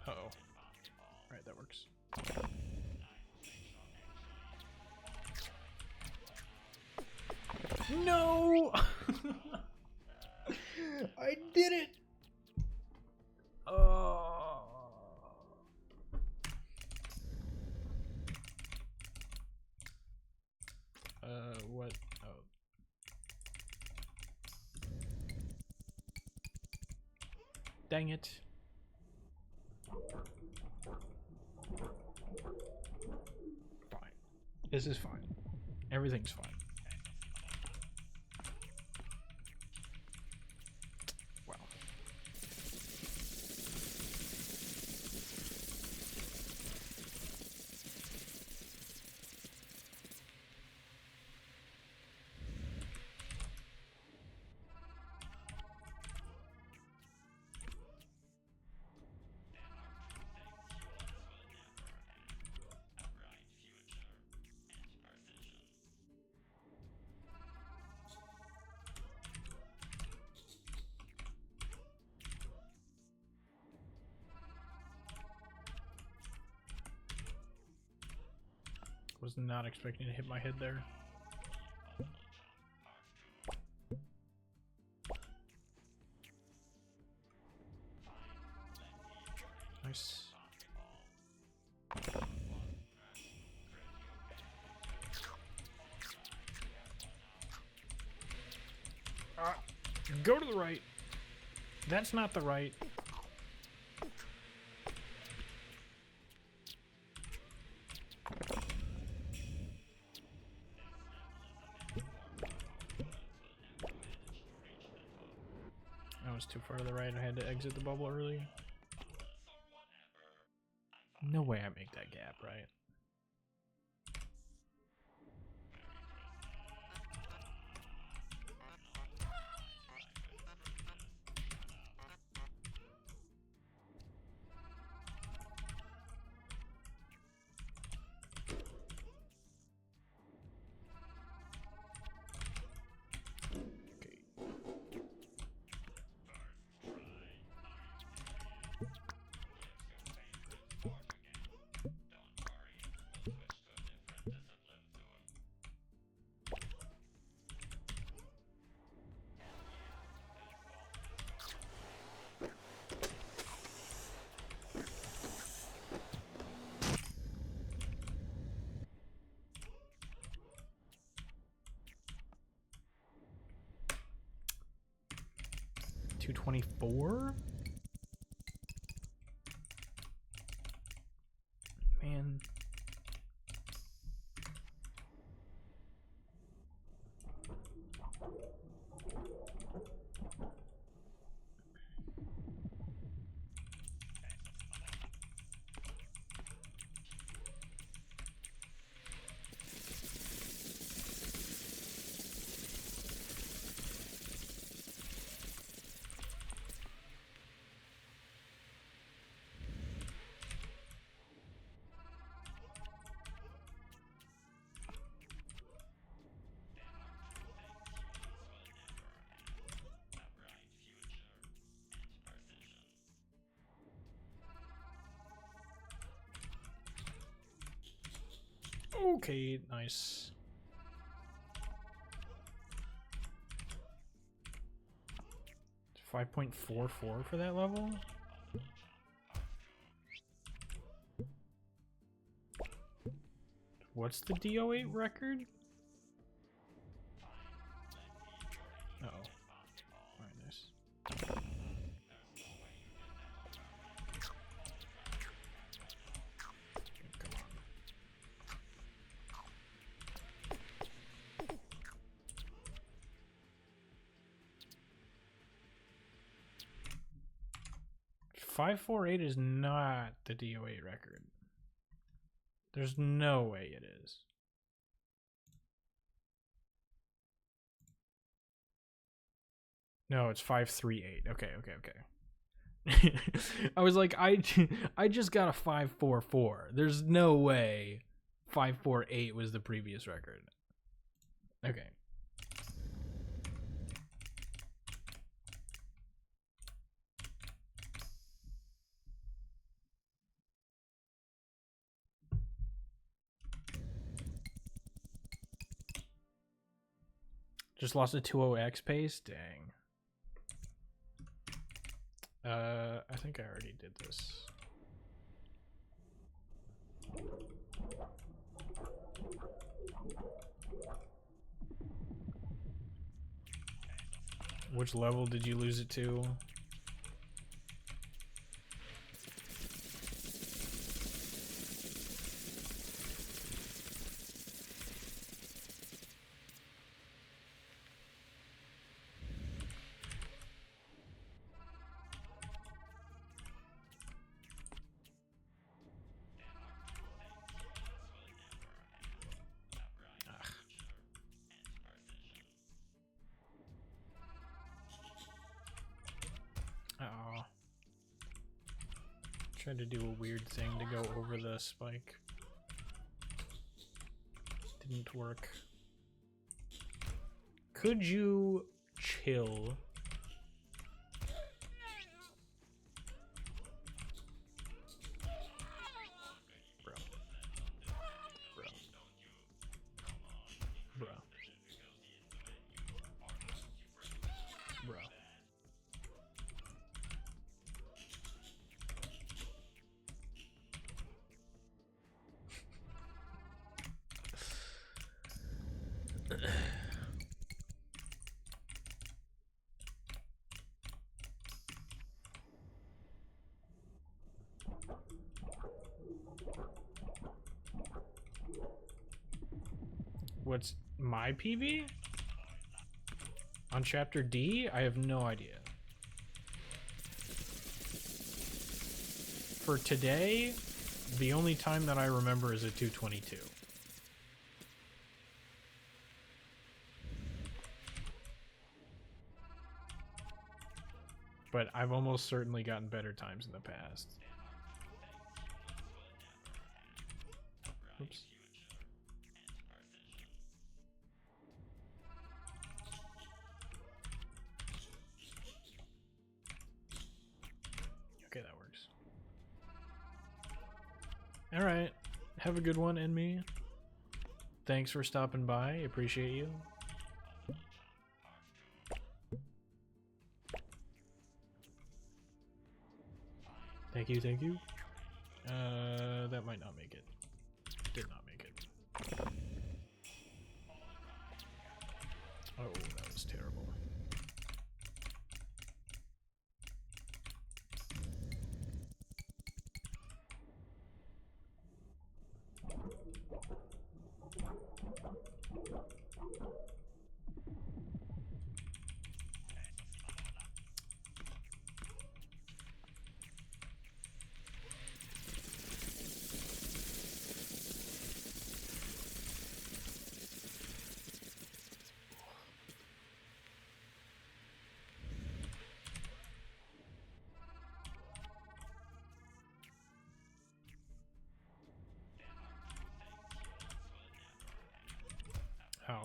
Uh-oh. Alright, that works. No! I did it! Oh. What? Oh. Dang it. Fine. This is fine. Everything's fine. Wow. Was not expecting to hit my head there. Nice. Go to the right. That's not the right. That was too far to the right. I had to exit the bubble early. No way I make that gap, right? 224? Man. Okay, nice. It's 5.44 for that level? What's the DO8 record? Uh oh. Alright, nice. Come on. 548 is not the DO8 record. There's no way it is. No, it's 538. Okay. I was like, I just got a 544. There's no way 548 was the previous record. Okay. Just lost a 2.0x pace? Dang. I think I already did this. Which level did you lose it to? Uh-oh. Tried to do a weird thing to go over the spike. Didn't work. Could you chill? Bro. What's my PB? On chapter D? I have no idea. For today, the only time that I remember is a 222. But I've almost certainly gotten better times in the past. Oops. Okay, that works. Alright. Have a good one, Enemy. Thanks for stopping by. Appreciate you. Thank you, thank you. That might not make it. Did not make it. Oh, that was terrible.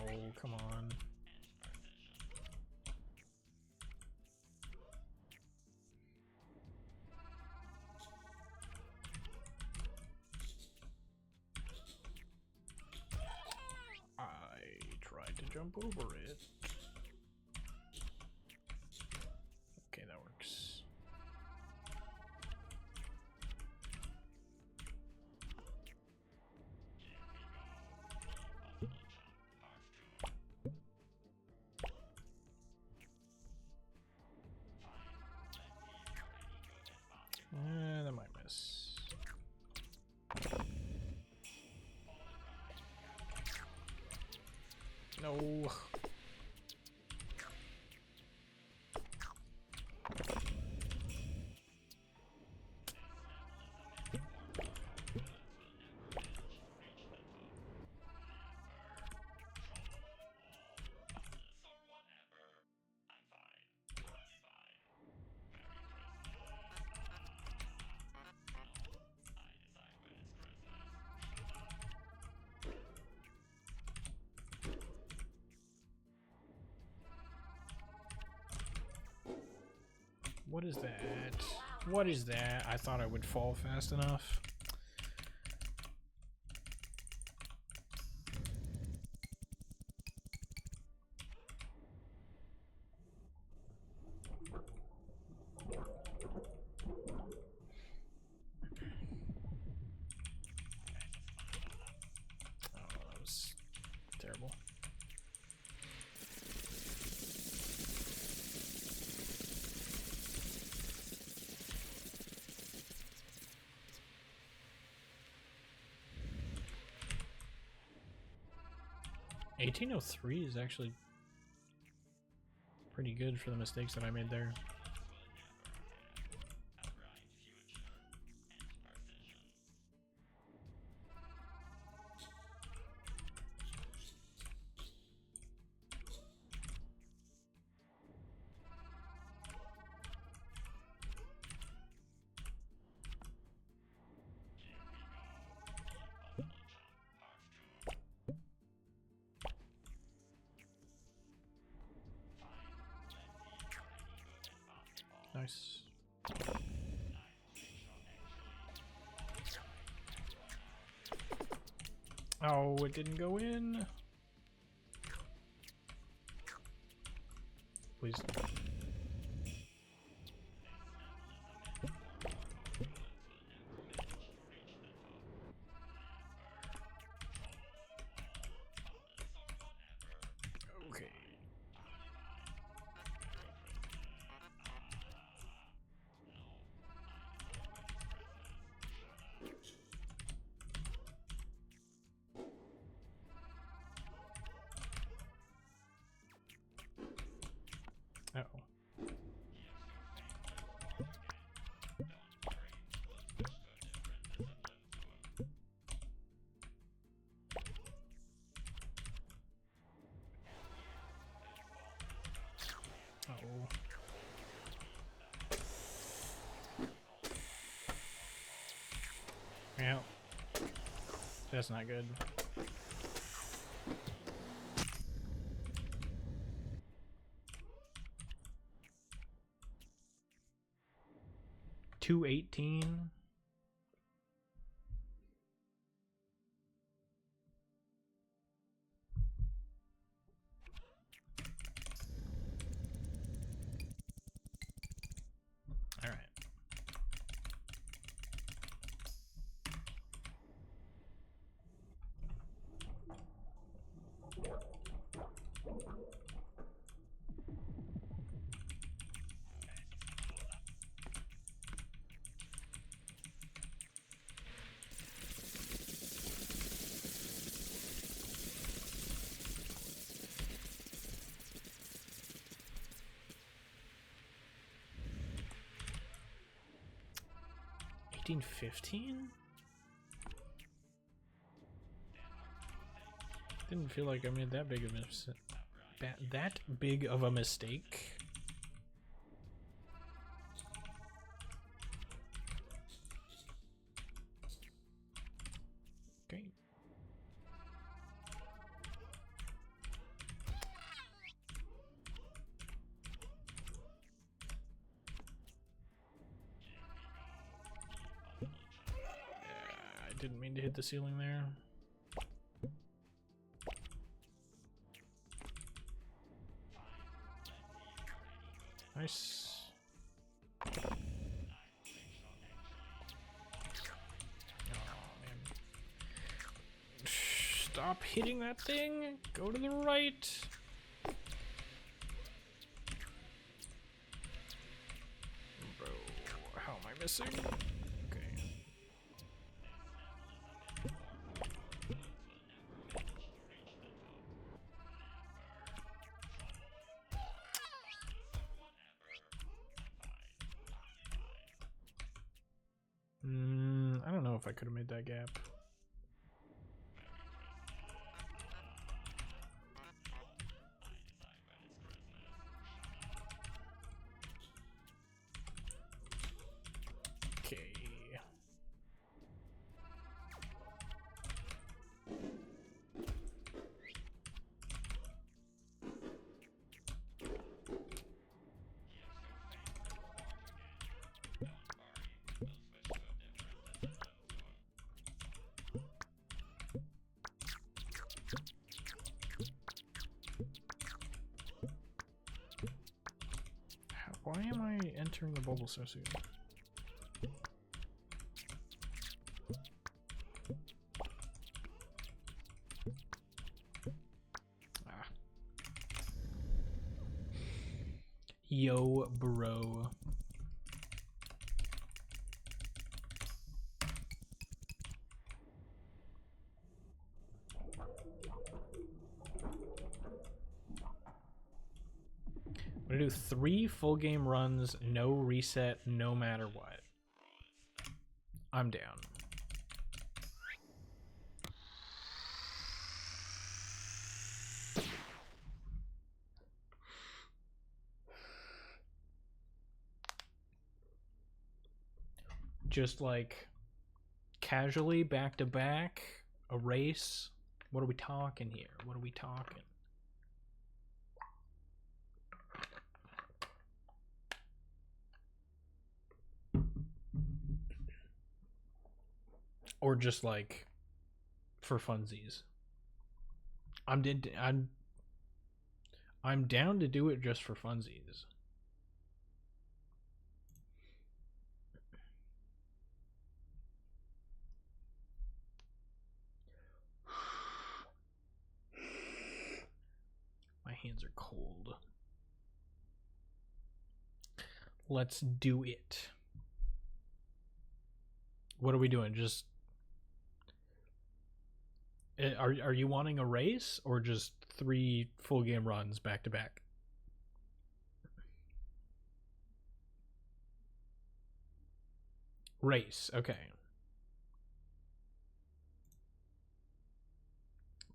Oh, come on. I tried to jump over it. Okay, that works. That might miss. No. What is that? What is that? I thought I would fall fast enough. Oh, that was terrible. $1803 is actually pretty good for the mistakes that I made there. Nice. Oh, it didn't go in. Please. Okay. Uh-oh. Uh-oh. Yeah. That's not good. $218. All right. $1815? Didn't feel like I made that big of a that big of a mistake. Okay. Didn't mean to hit the ceiling there. Nice. Stop hitting that thing. Go to the right. Bro, how am I missing? Okay. I don't know if I could have made that gap. Why am I entering the bubble so soon? Ah. Yo, bro. I'm gonna do 3 full game runs, no reset, no matter what. I'm down. Just like casually back to back, a race. What are we talking here? What are we talking? Or just like for funsies. I'm down to do it just for funsies. My hands are cold. Let's do it. What are we doing? Just are you wanting a race or just 3 full game runs back to back? Race, okay.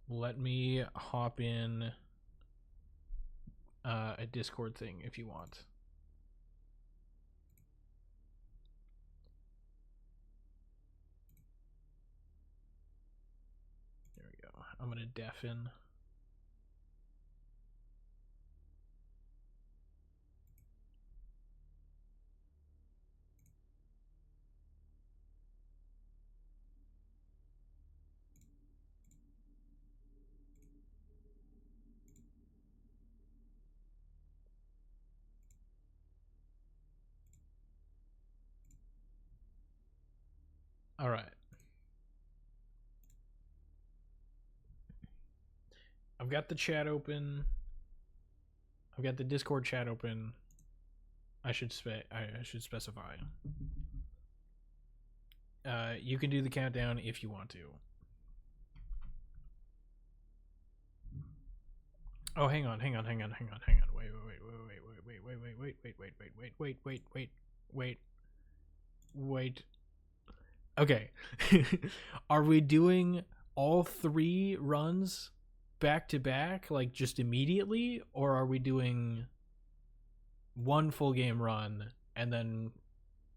Let me hop in a Discord thing if you want. There we go. I'm gonna deafen. All right. I've got the chat open. I've got the Discord chat open. I should specify. You can do the countdown if you want to. Oh, hang on. Wait. Okay. Are we doing all 3 runs back to back, like just immediately, or are we doing 1 full game run and then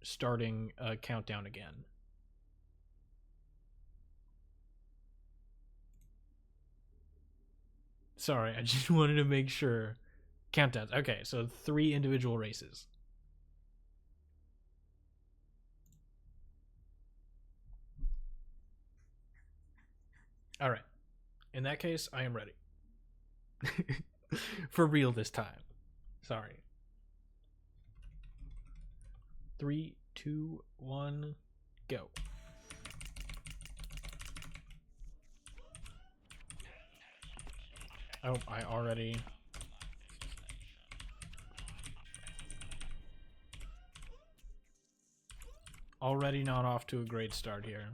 starting a countdown again? Sorry, I just wanted to make sure. Countdowns. Okay, so 3 individual races. All right. In that case, I am ready. For real this time. Sorry. 3, 2, 1, go. Oh, I already not off to a great start here.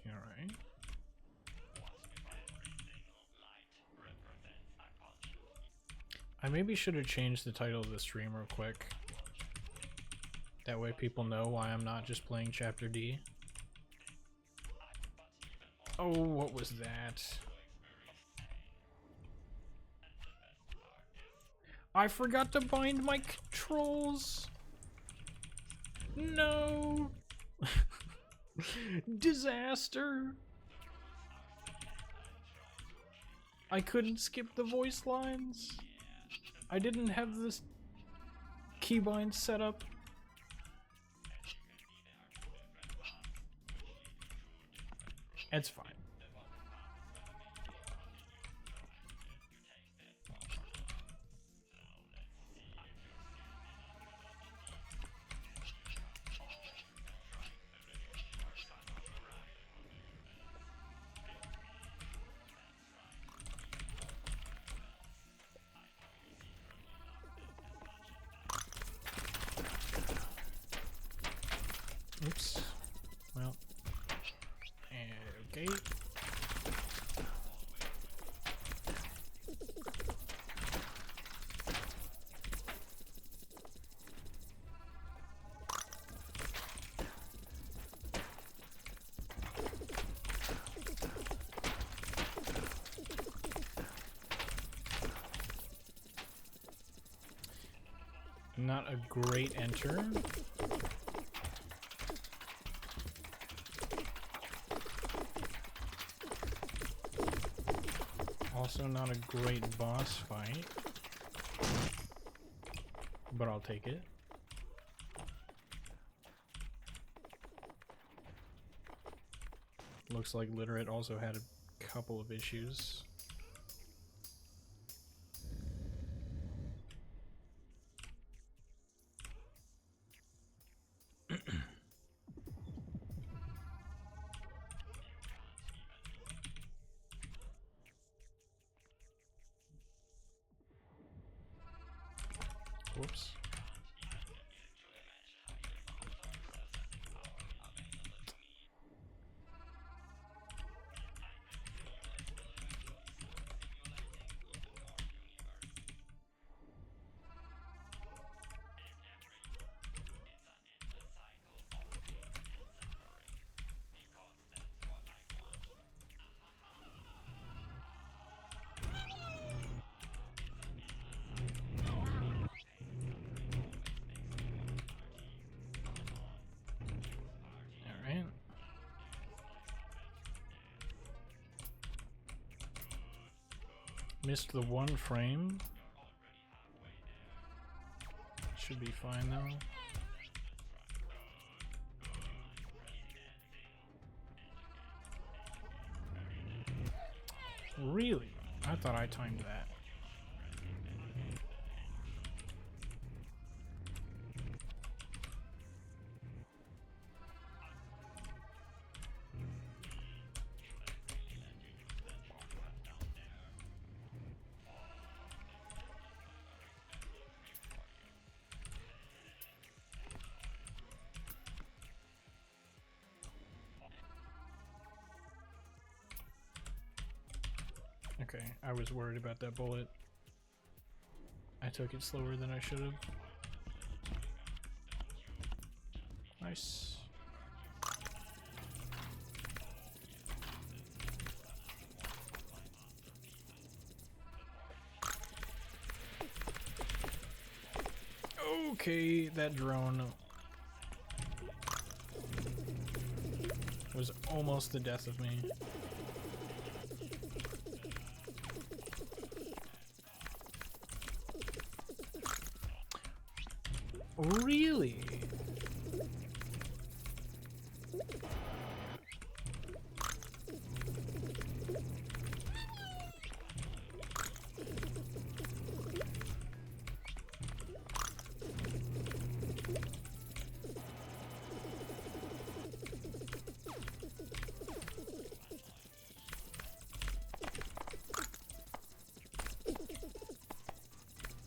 Alright. I maybe should have changed the title of the stream real quick. That way people know why I'm not just playing Chapter D. Oh, what was that? I forgot to bind my controls. No. Disaster. I couldn't skip the voice lines. I didn't have this keybind set up. It's fine. Oops. Well. Okay. Not a great enter. Also not a great boss fight, but I'll take it. Looks like Literate also had a couple of issues. Whoops. Alright. Missed the one frame. Should be fine though. Really? I thought I timed that. Okay, I was worried about that bullet. I took it slower than I should have. Nice. Okay, that drone was almost the death of me. Really?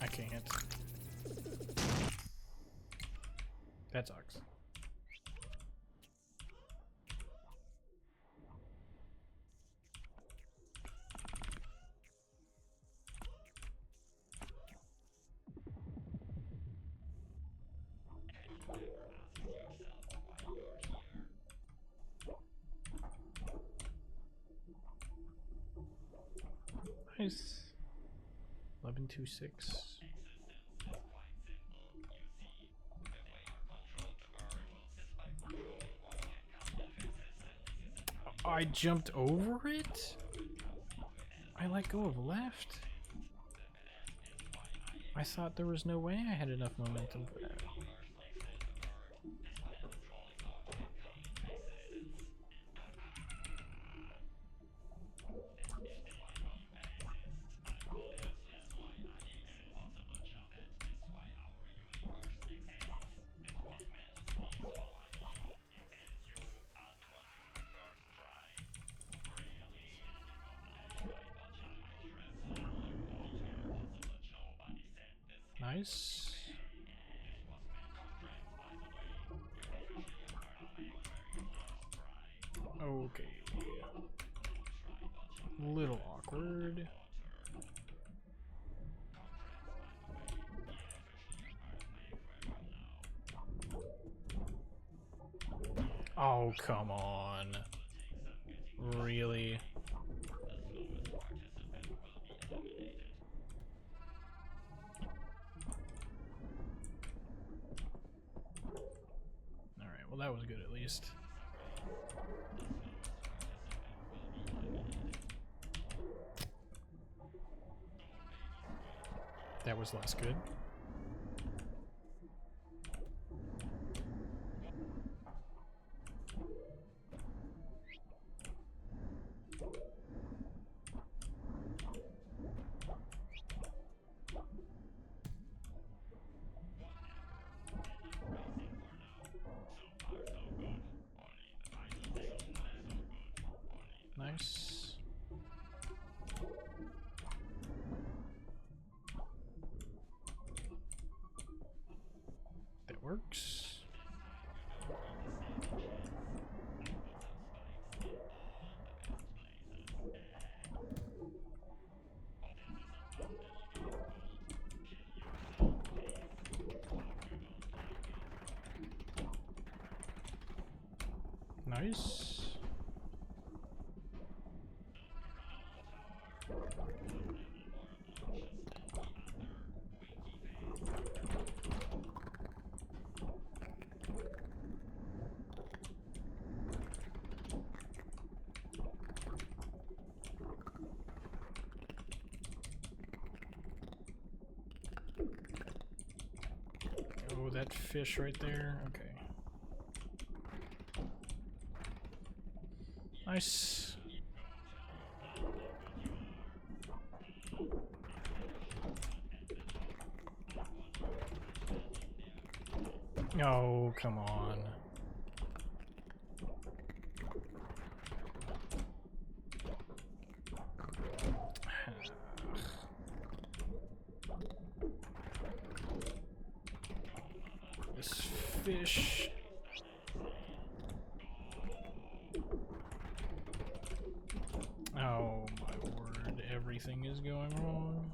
I can't. That sucks. Nice. 1126. I jumped over it? I let go of left? I thought there was no way I had enough momentum for that. Nice. Okay. Little awkward. Oh, come on. Really? Alright, well that was good at least. That was less good. Nice. That works. Nice. Oh, that fish right there. Okay. Nice. Oh, come on. This fish. Oh my word, everything is going wrong.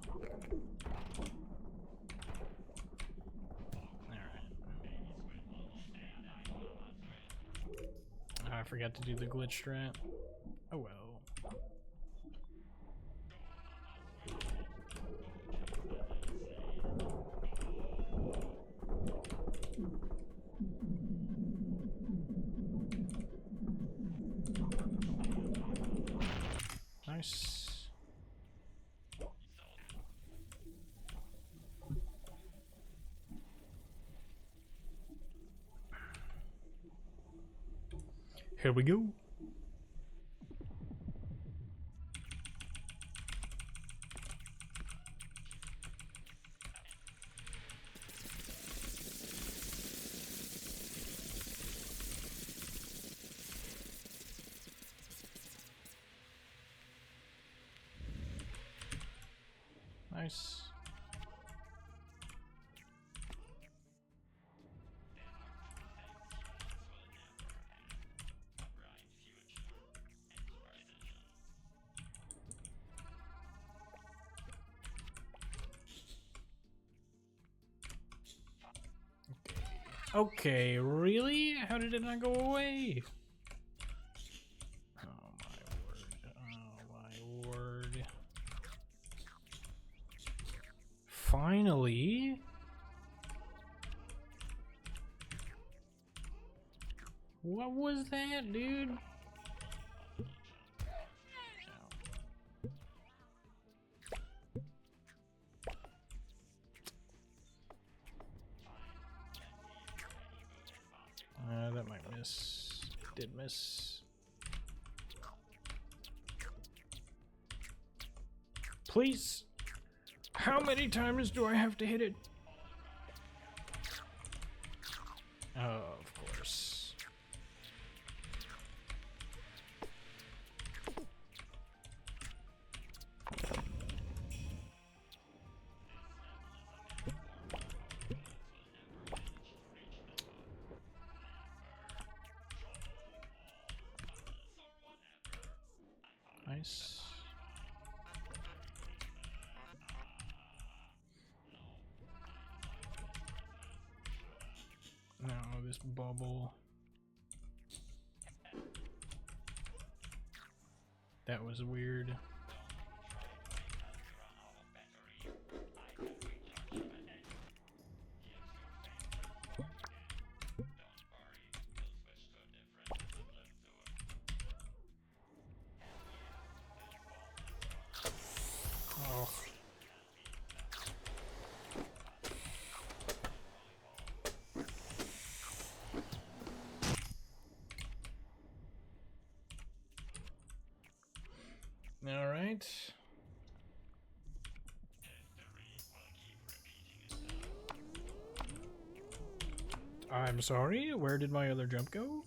I forgot to do the glitch strat. Oh well. Here we go. Nice. Okay, really? How did it not go away? Oh my word. Oh my word. Finally? What was that, dude? That might miss. Did miss. Please. How many times do I have to hit it? Oh, of course. Nice. No, this bubble. That was weird. Oh. All right. I'm sorry, where did my other jump go?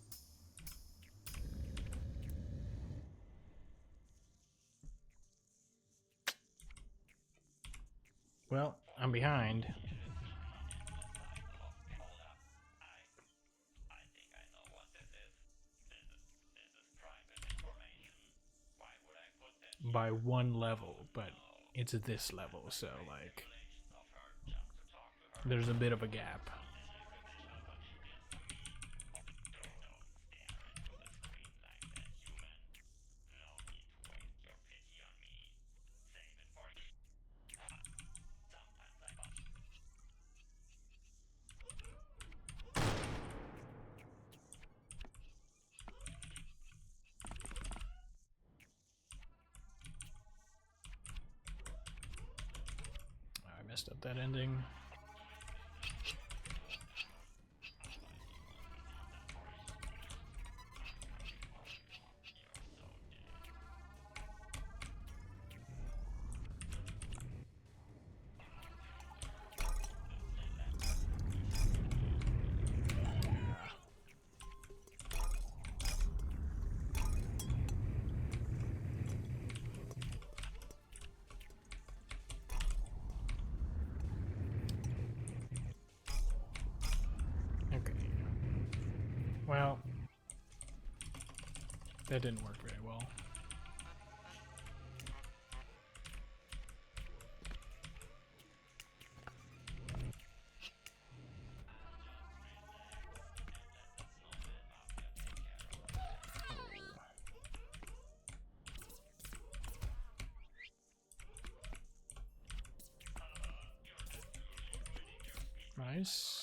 Well, I'm behind. By one level, but it's at this level, so like there's a bit of a gap. I messed up that ending. Well, that didn't work very well. Nice.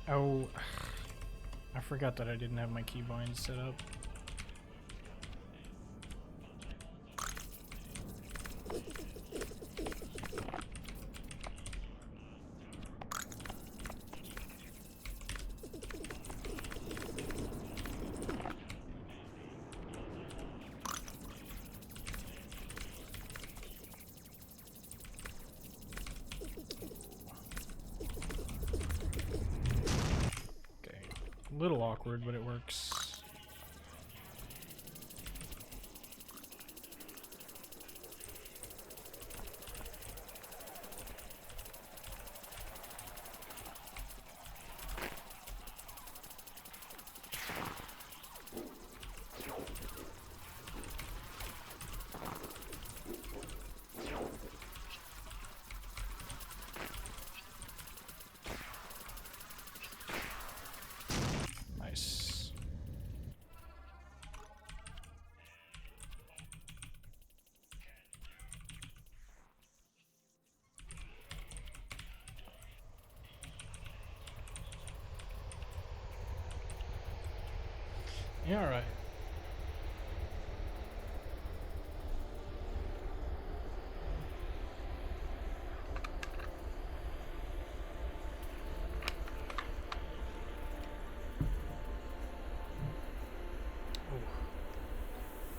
Oh, I forgot that I didn't have my keybind set up. A little awkward, but it works. Nice. Yeah, all right. Oh.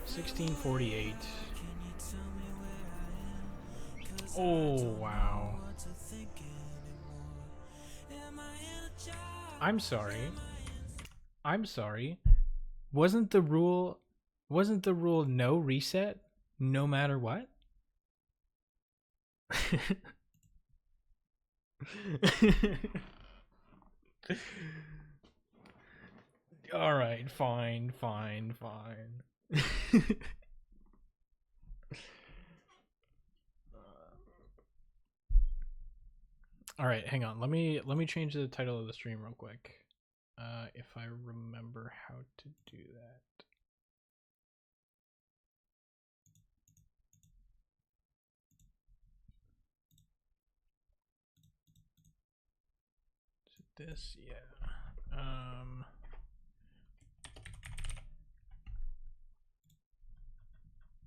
1648. Oh, wow. I'm sorry. I'm sorry. Wasn't the rule no reset no matter what? All right, fine. All right, hang on. Let me change the title of the stream real quick. If I remember how to do that. This, yeah.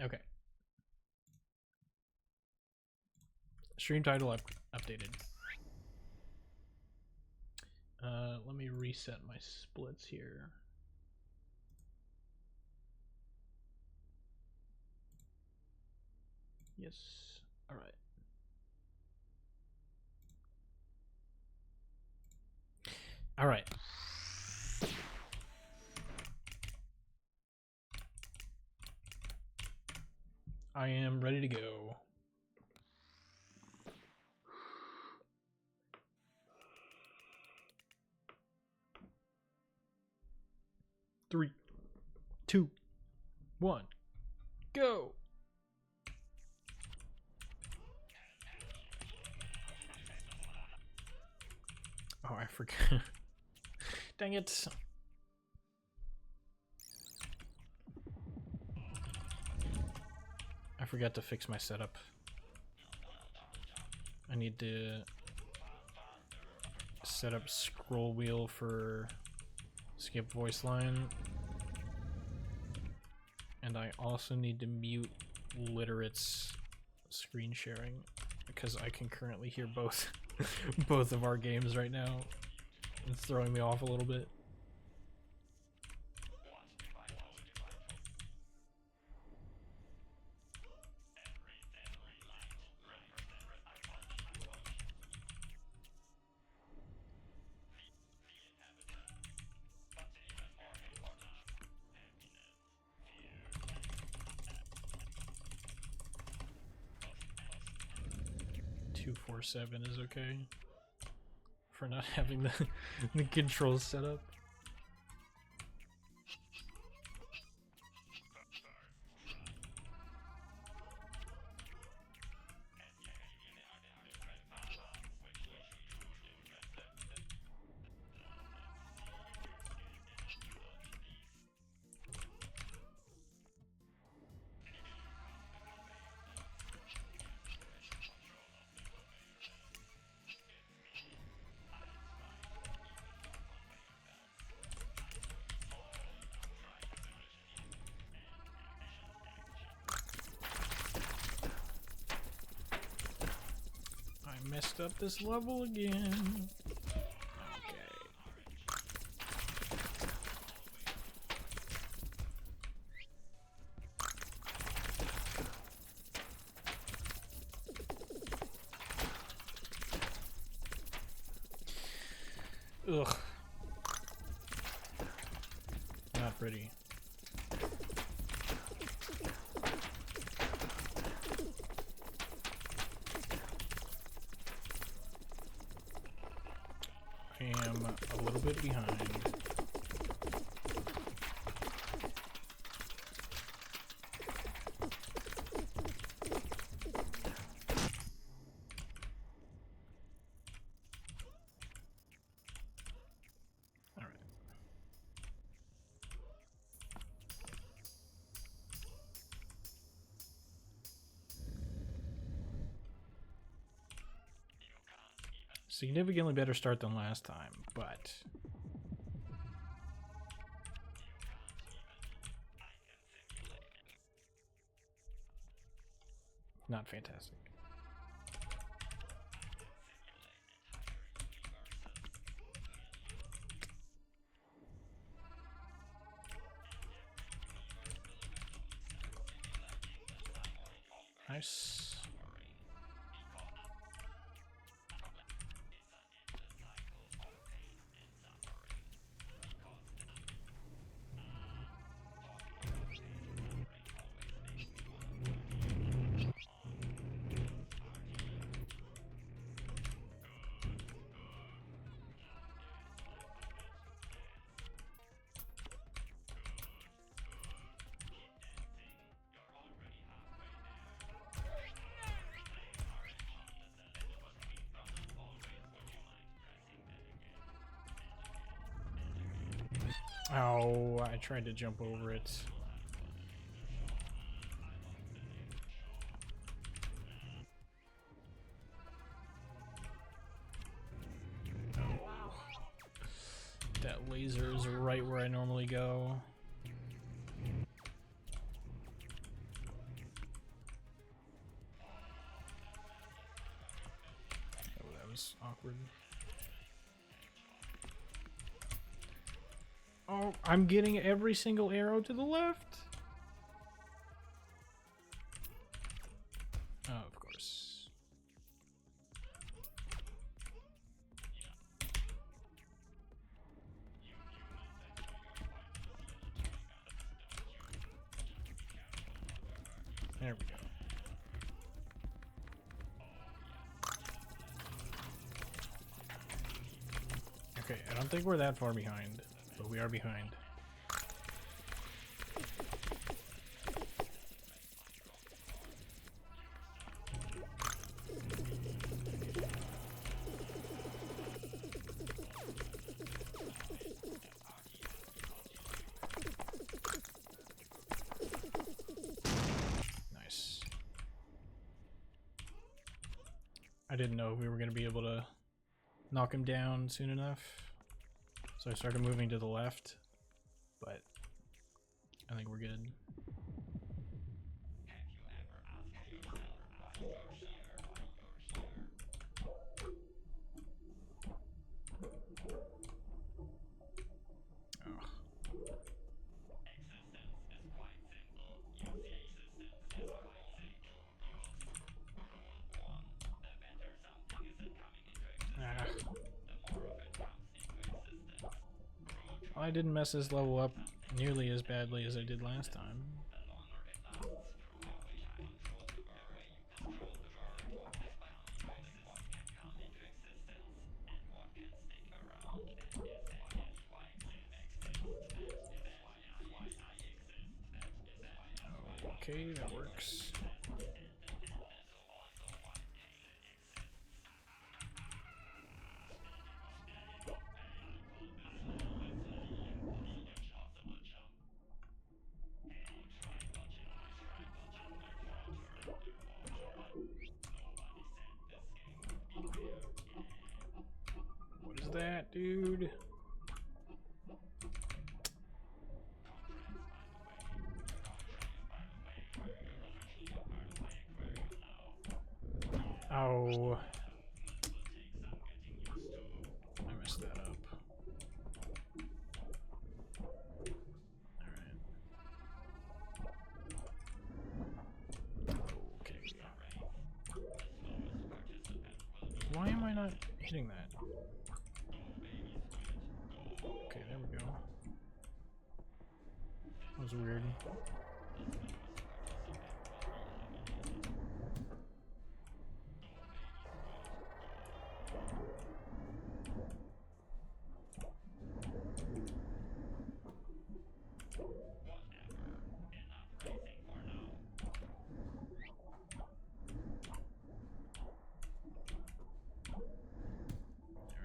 Okay. Stream title updated. Let me reset my splits here. Yes. All right. All right. I am ready to go. Three, 2, 1, go. Oh, I forgot. Dang it. I forgot to fix my setup. I need to set up scroll wheel for skip voice line. And I also need to mute Literate's screen sharing because I can currently hear both both of our games right now. It's throwing me off a little bit. Seven is okay for not having the controls set up. messed up this level again. Okay. Ugh. Not pretty. I am a little bit behind. All right. Significantly better start than last time, but not fantastic. Nice. Oh, I tried to jump over it. That laser is right where I normally go. Oh, that was awkward. Oh, I'm getting every single arrow to the left. Oh, of course. There we go. Okay, I don't think we're that far behind, but we are behind. Nice. I didn't know we were going to be able to knock him down soon enough, so I started moving to the left, but I think we're good. I didn't mess this level up nearly as badly as I did last time. Okay, that works. What is that, dude? Oh. hitting that? Okay, there we go. That was weird.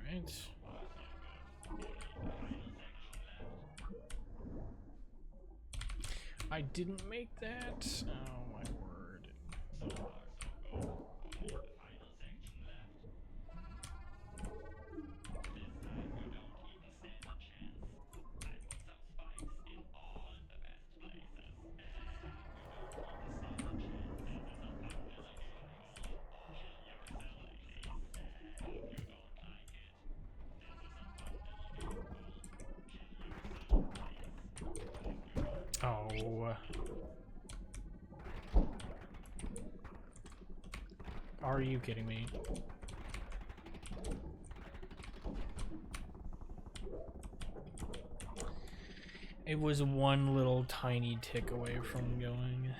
Alright. I didn't make that. Oh my word. Oh. Are you kidding me? It was one little tiny tick away from going.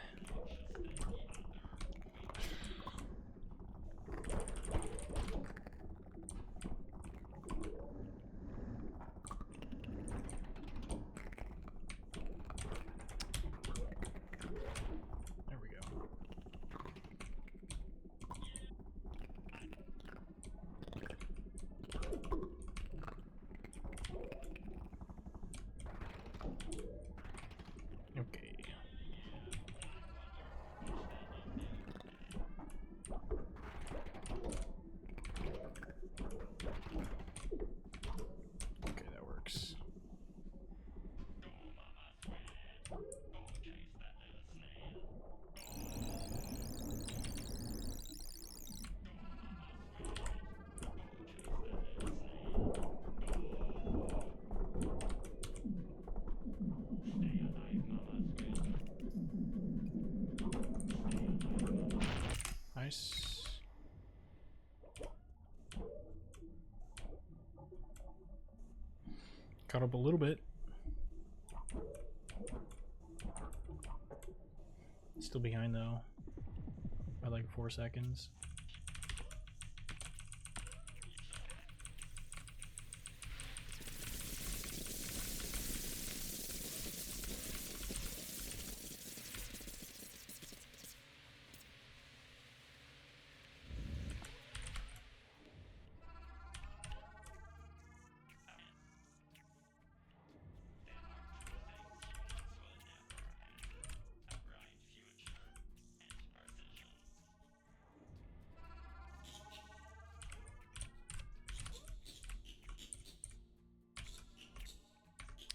There we go. Okay. Okay, that works. Nice. Caught up a little bit. Still behind though. By like 4 seconds.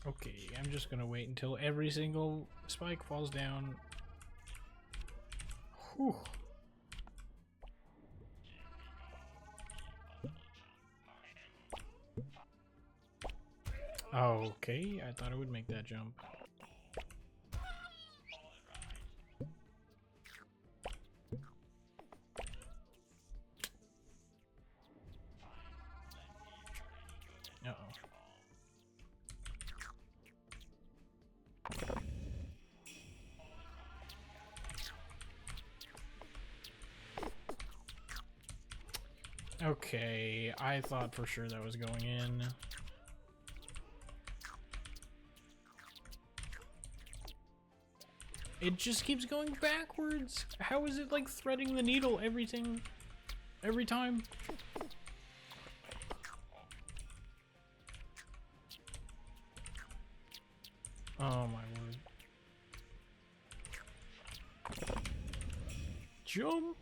Okay, I'm just gonna wait until every single spike falls down. Whew. Okay, I thought I would make that jump. Uh-oh. Okay, I thought for sure that was going in. It just keeps going backwards. How is it like threading the needle every time? Oh my word. Jump!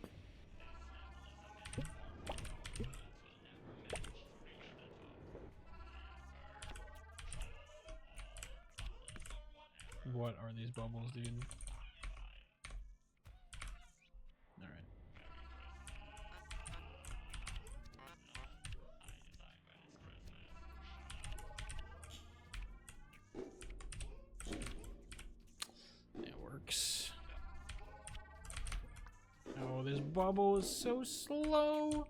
What are these bubbles, dude? Alright. That works. Oh, this bubble is so slow.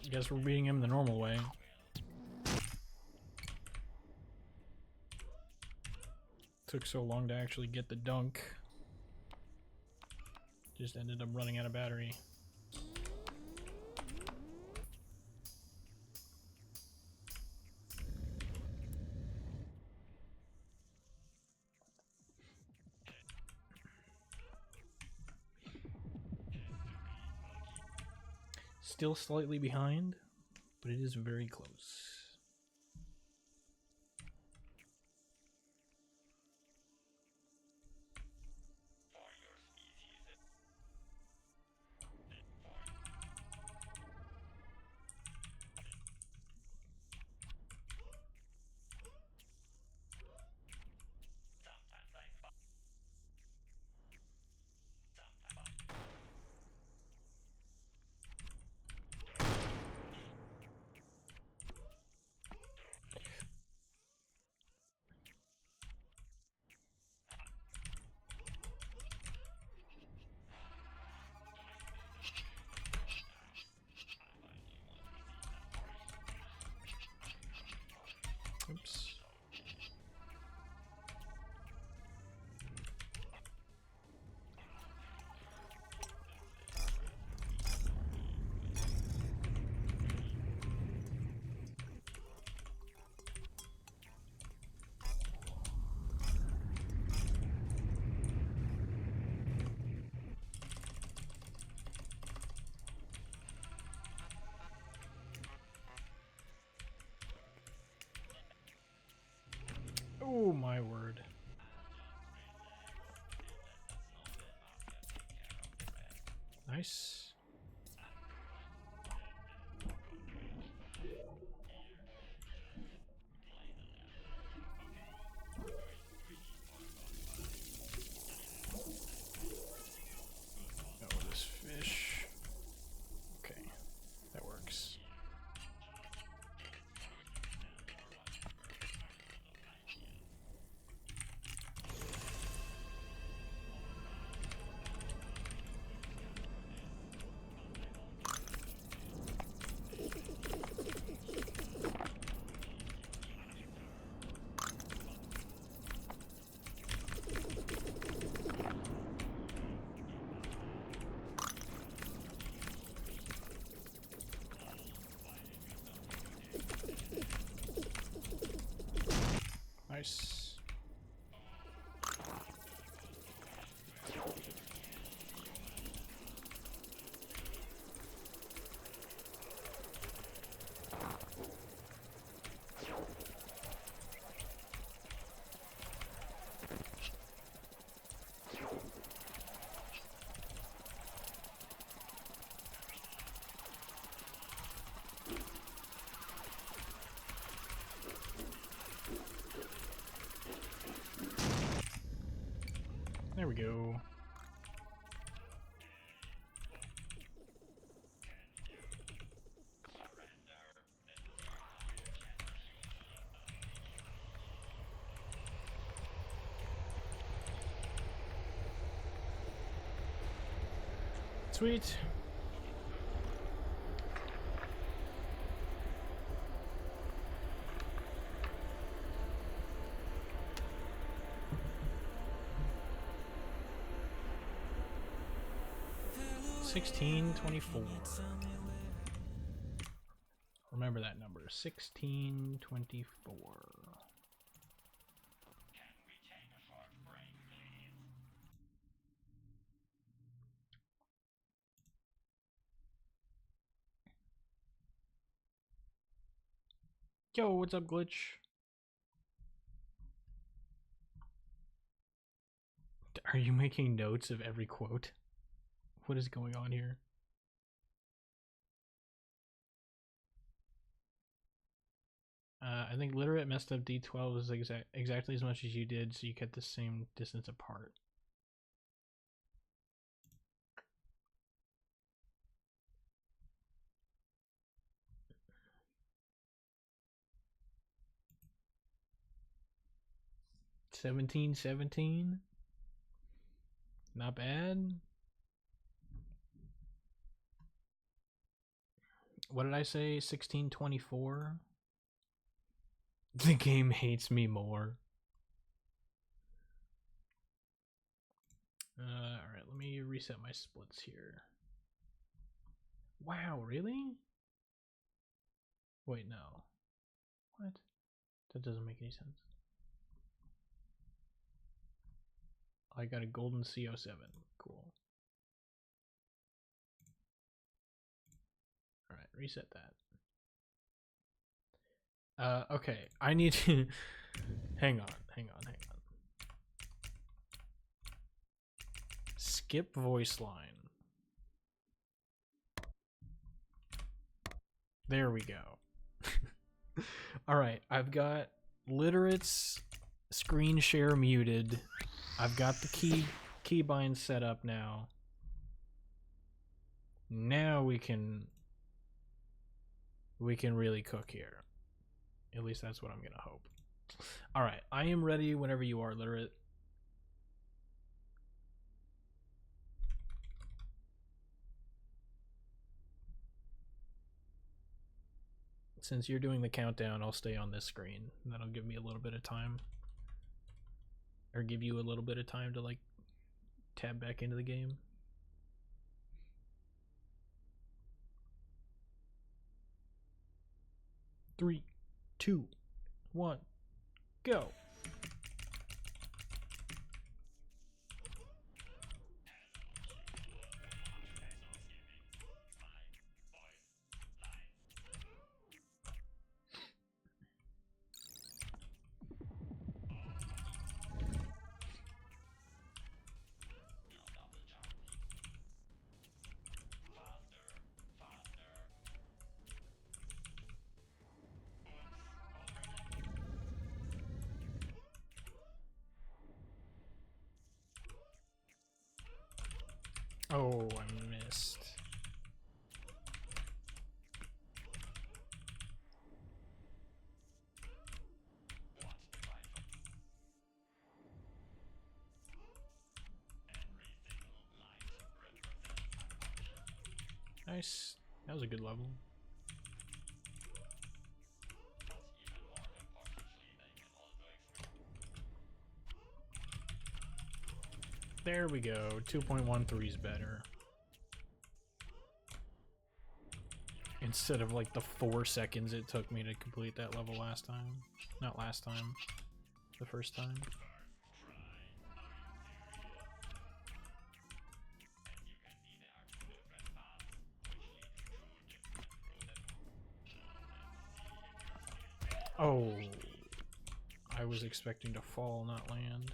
Guess we're beating him the normal way. Took so long to actually get the dunk. Just ended up running out of battery. Still slightly behind, but it is very close. Oops. Oh my word. Nice. Oh, this fish. Okay, that works. Nice. There we go. Sweet. $16.24. Remember that number, $16.24. Yo, what's up, Glitch? Are you making notes of every quote? What is going on here? I think Literate messed up D12 is exactly as much as you did, so you get the same distance apart. $17.17. Not bad. What did I say? 1624? The game hates me more. Alright, let me reset my splits here. Wow, really? Wait, no. What? That doesn't make any sense. I got a golden CO7. Cool. Alright, reset that. Okay, I need to... hang on. Skip voice line. There we go. Alright, I've got Literate's screen share muted. I've got the keybind set up now. Now we can really cook here. At least that's what I'm gonna hope. Alright, I am ready whenever you are, Literate. Since you're doing the countdown, I'll stay on this screen. That'll give me a little bit of time. Or give you a little bit of time to, like, tab back into the game. Three, 2, 1, go. Oh, I missed. Nice. That was a good level. There we go. 2.13 is better. Instead of like the 4 seconds it took me to complete that level last time. Not last time. The first time. Oh. I was expecting to fall, not land.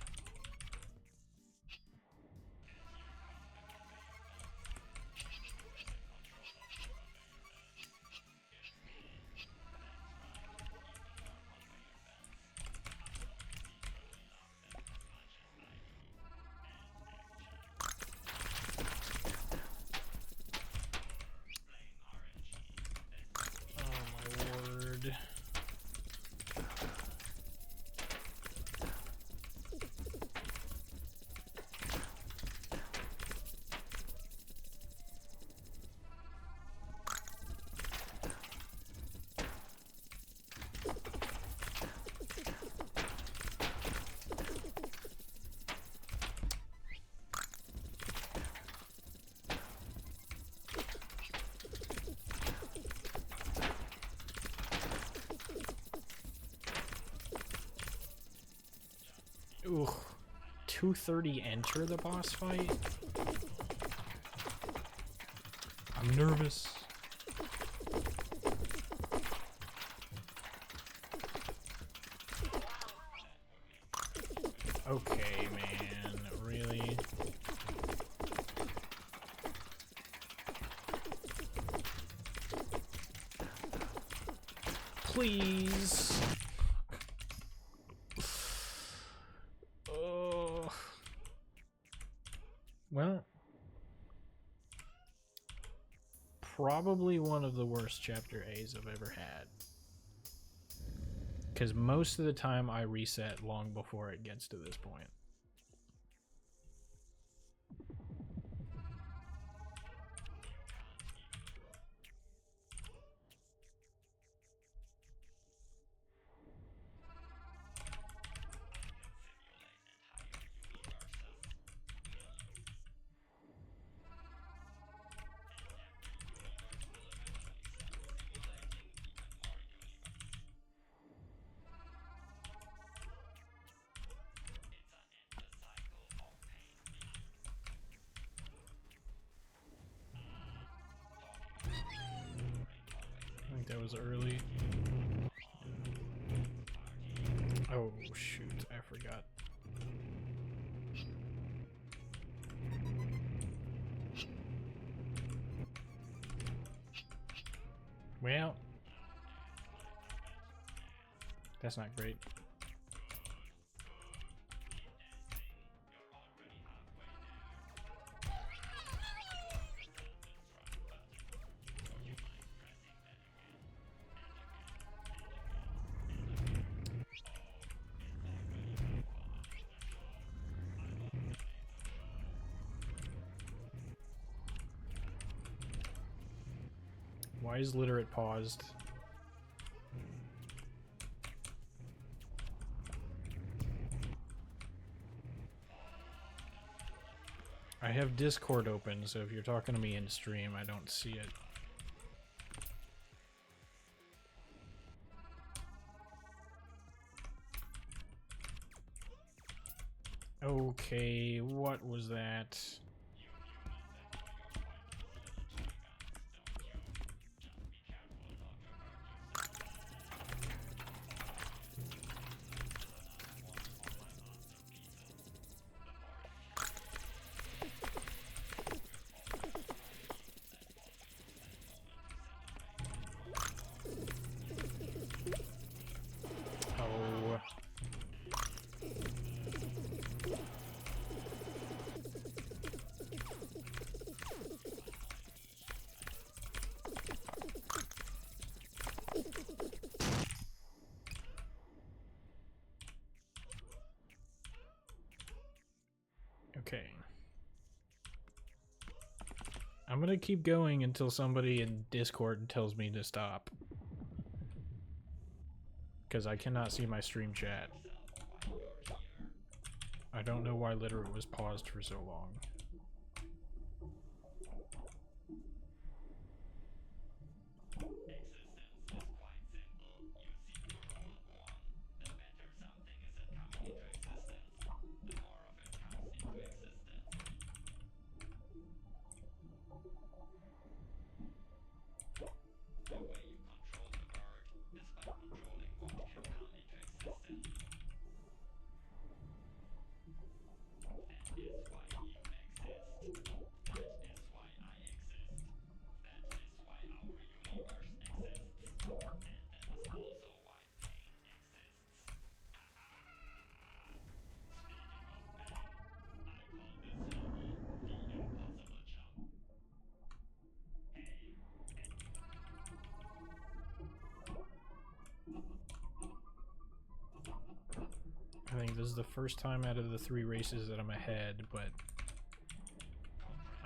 Ooh, 2:30 enter the boss fight? I'm nervous. Okay, man, really? Please. Well, probably one of the worst chapter A's I've ever had. Because most of the time I reset long before it gets to this point. think that was early. Oh shoot, I forgot. Well, that's not great. Why is literate paused? I have Discord open, so if you're talking to me in stream, I don't see it. Okay, what was that? Oh. Okay. I'm gonna keep going until somebody in Discord tells me to stop. Because I cannot see my stream chat. I don't know why literate was paused for so long. I think this is the first time out of the 3 races that I'm ahead, but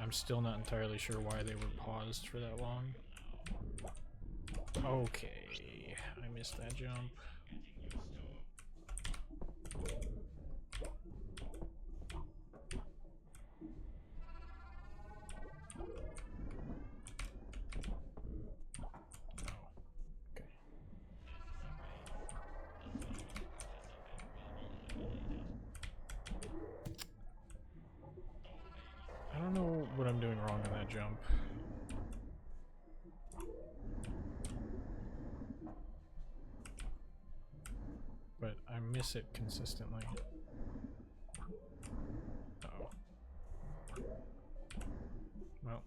I'm still not entirely sure why they were paused for that long. Okay, I missed that jump. I don't know what I'm doing wrong on that jump. But I miss it consistently. Uh-oh. Well,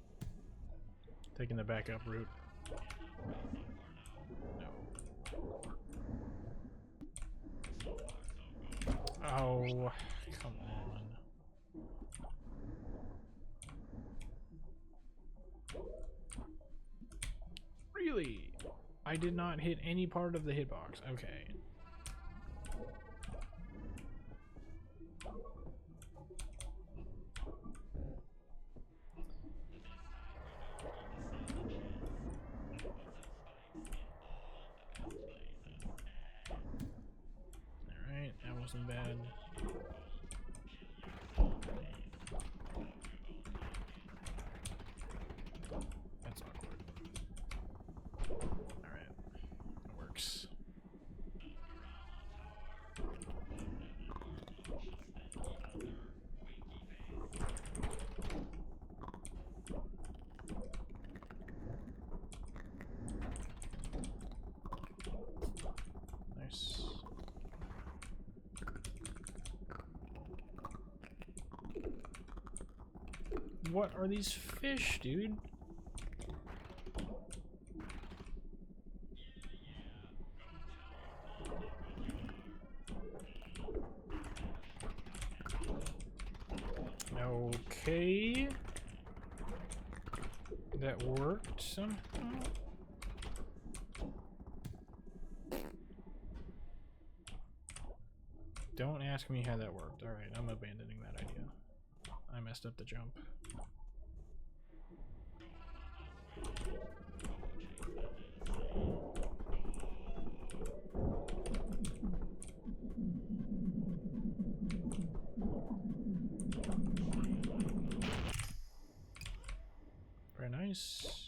taking the backup route. No. Oh, come on. Really? I did not hit any part of the hitbox. Okay. Alright, that wasn't bad. That's awkward. Alright, that works. What are these fish, dude? Okay. That worked somehow. Don't ask me how that worked. Alright, I'm abandoning that idea. I messed up the jump. Very nice.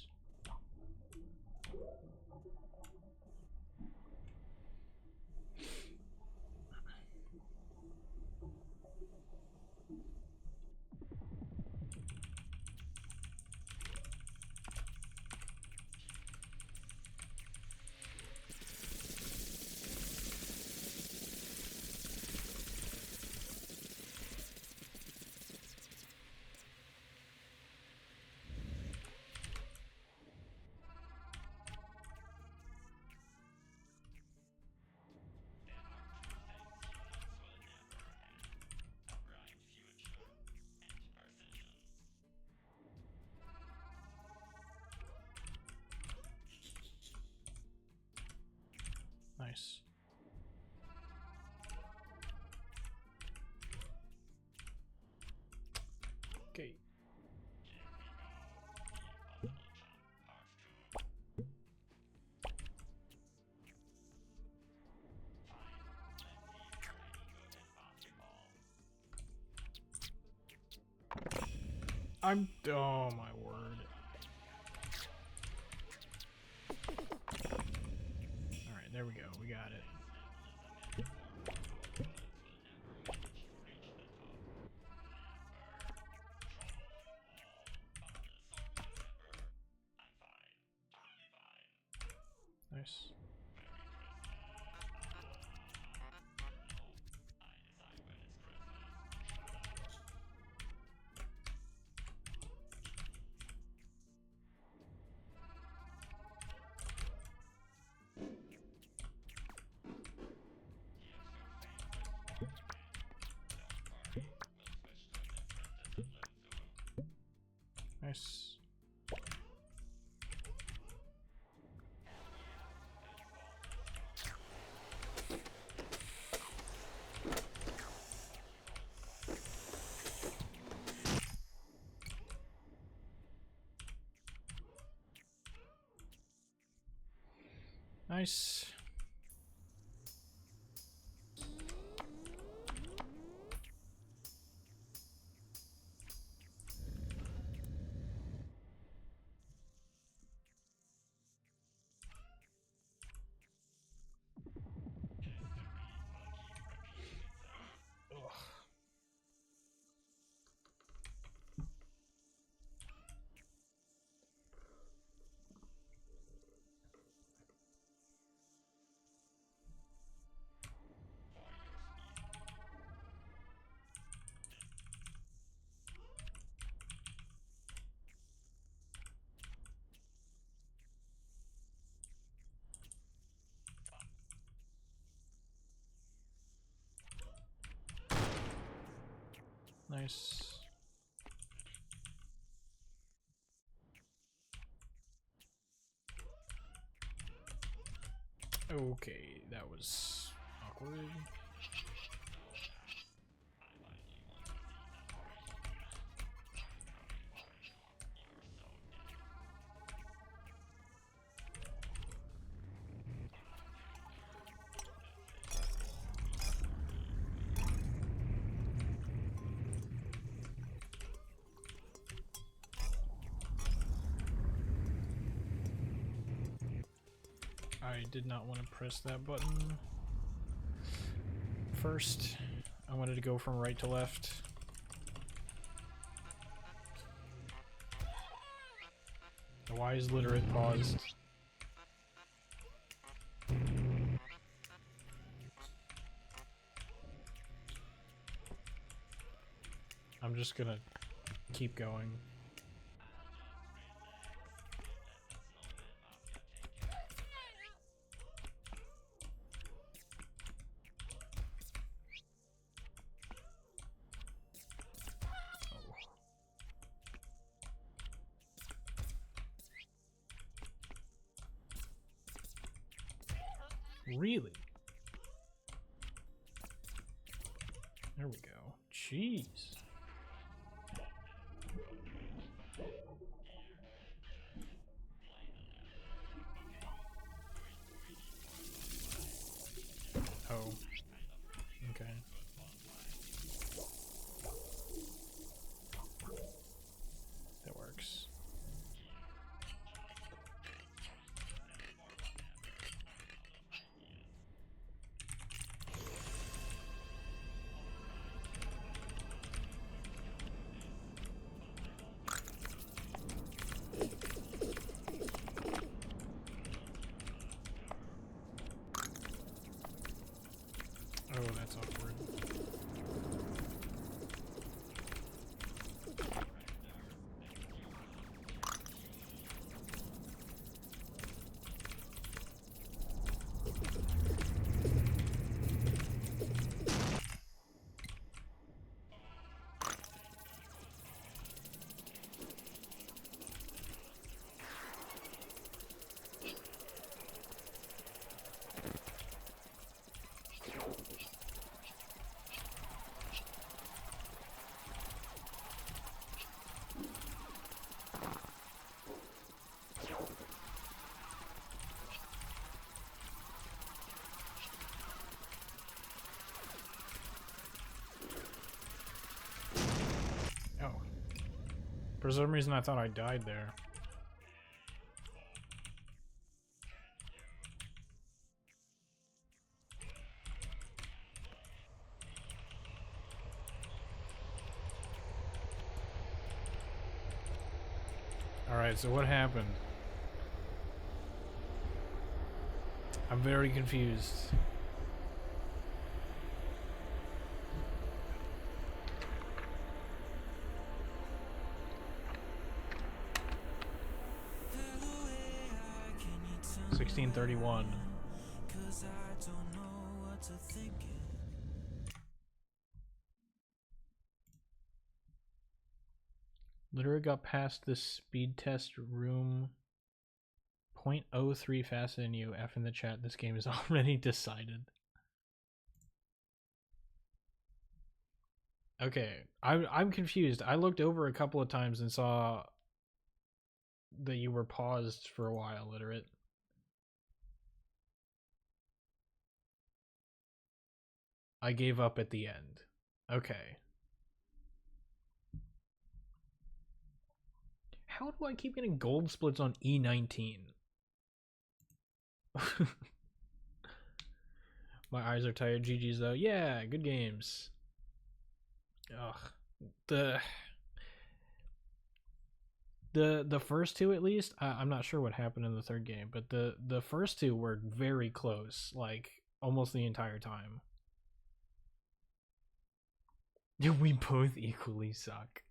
Nice. Okay. Oh my word. Alright, there we go. We got it. Nice. Nice. Nice. Nice. Okay, that was awkward. I did not want to press that button first. I wanted to go from right to left. Why is Literate paused? I'm just gonna keep going. Really? There we go. Jeez. Oh. Okay. That works. Oh, that's awkward. Oh. For some reason I thought I died there. Alright, so what happened? I'm very confused. $16.31. Literally got past the speed test room. 0.03 faster than you. F in the chat. This game is already decided. Okay, I'm confused. I looked over a couple of times and saw that you were paused for a while, Literate. I gave up at the end. Okay. How do I keep getting gold splits on E19? My eyes are tired. GG's though. Yeah, good games. Ugh. The first two, at least, I'm not sure what happened in the third game, but the first two were very close, like almost the entire time. We both equally suck.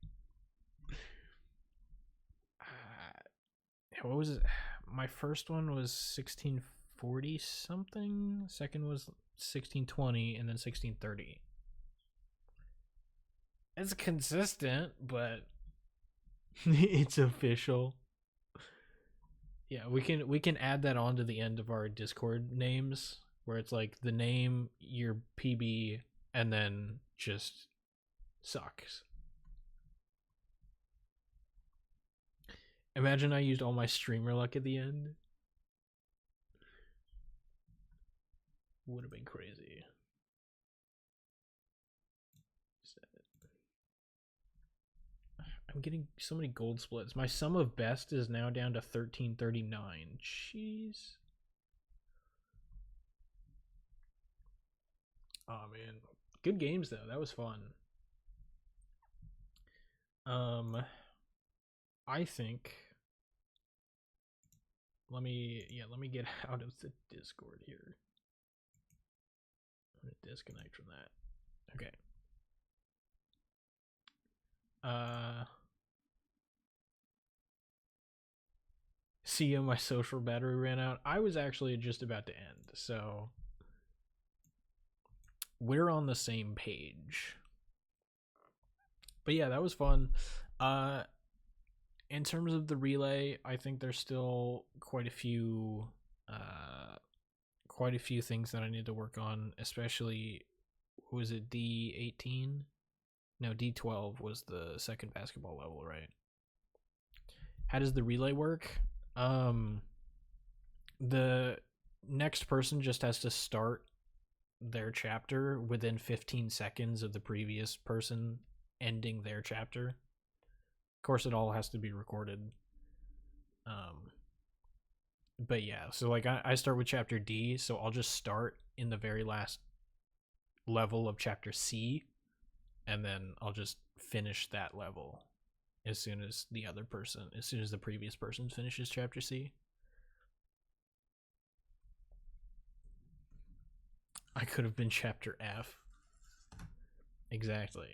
What was it? My first one was 1640 something. Second was 1620, and then 1630. It's consistent, but it's official. Yeah, we can add that on to the end of our Discord names, where it's like the name, your PB, and then just sucks. Imagine I used all my streamer luck at the end. Would have been crazy. I'm getting so many gold splits. My sum of best is now down to 1339. Jeez. Oh man, good games though. That was fun. I think. Let me get out of the Discord here. I'm gonna disconnect from that. Okay. See you, my social battery ran out. I was actually just about to end, so we're on the same page. But yeah, that was fun. In terms of the relay, I think there's still quite a few quite a few things that I need to work on, especially, was it D18? No, D12 was the second basketball level, right? How does the relay work? The next person just has to start their chapter within 15 seconds of the previous person ending their chapter. Of course, it all has to be recorded. But yeah, so like I start with chapter D, so I'll just start in the very last level of chapter C, and then I'll just finish that level as soon as the previous person finishes chapter C. I could have been chapter F. Exactly.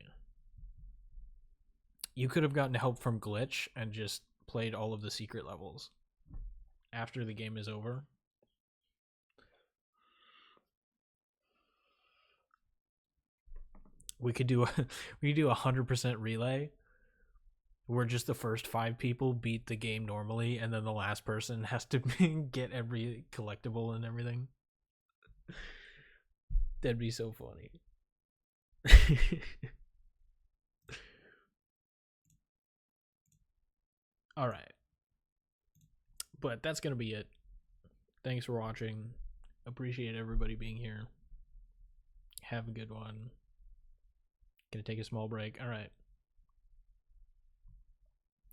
You could have gotten help from Glitch and just played all of the secret levels after the game is over. We could do 100% relay where just the first 5 people beat the game normally, and then the last person has to get every collectible and everything. That'd be so funny. All right. But that's going to be it. Thanks for watching. Appreciate everybody being here. Have a good one. Gonna take a small break. All right.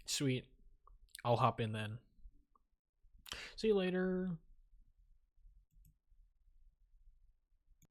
Sweet. I'll hop in then. See you later.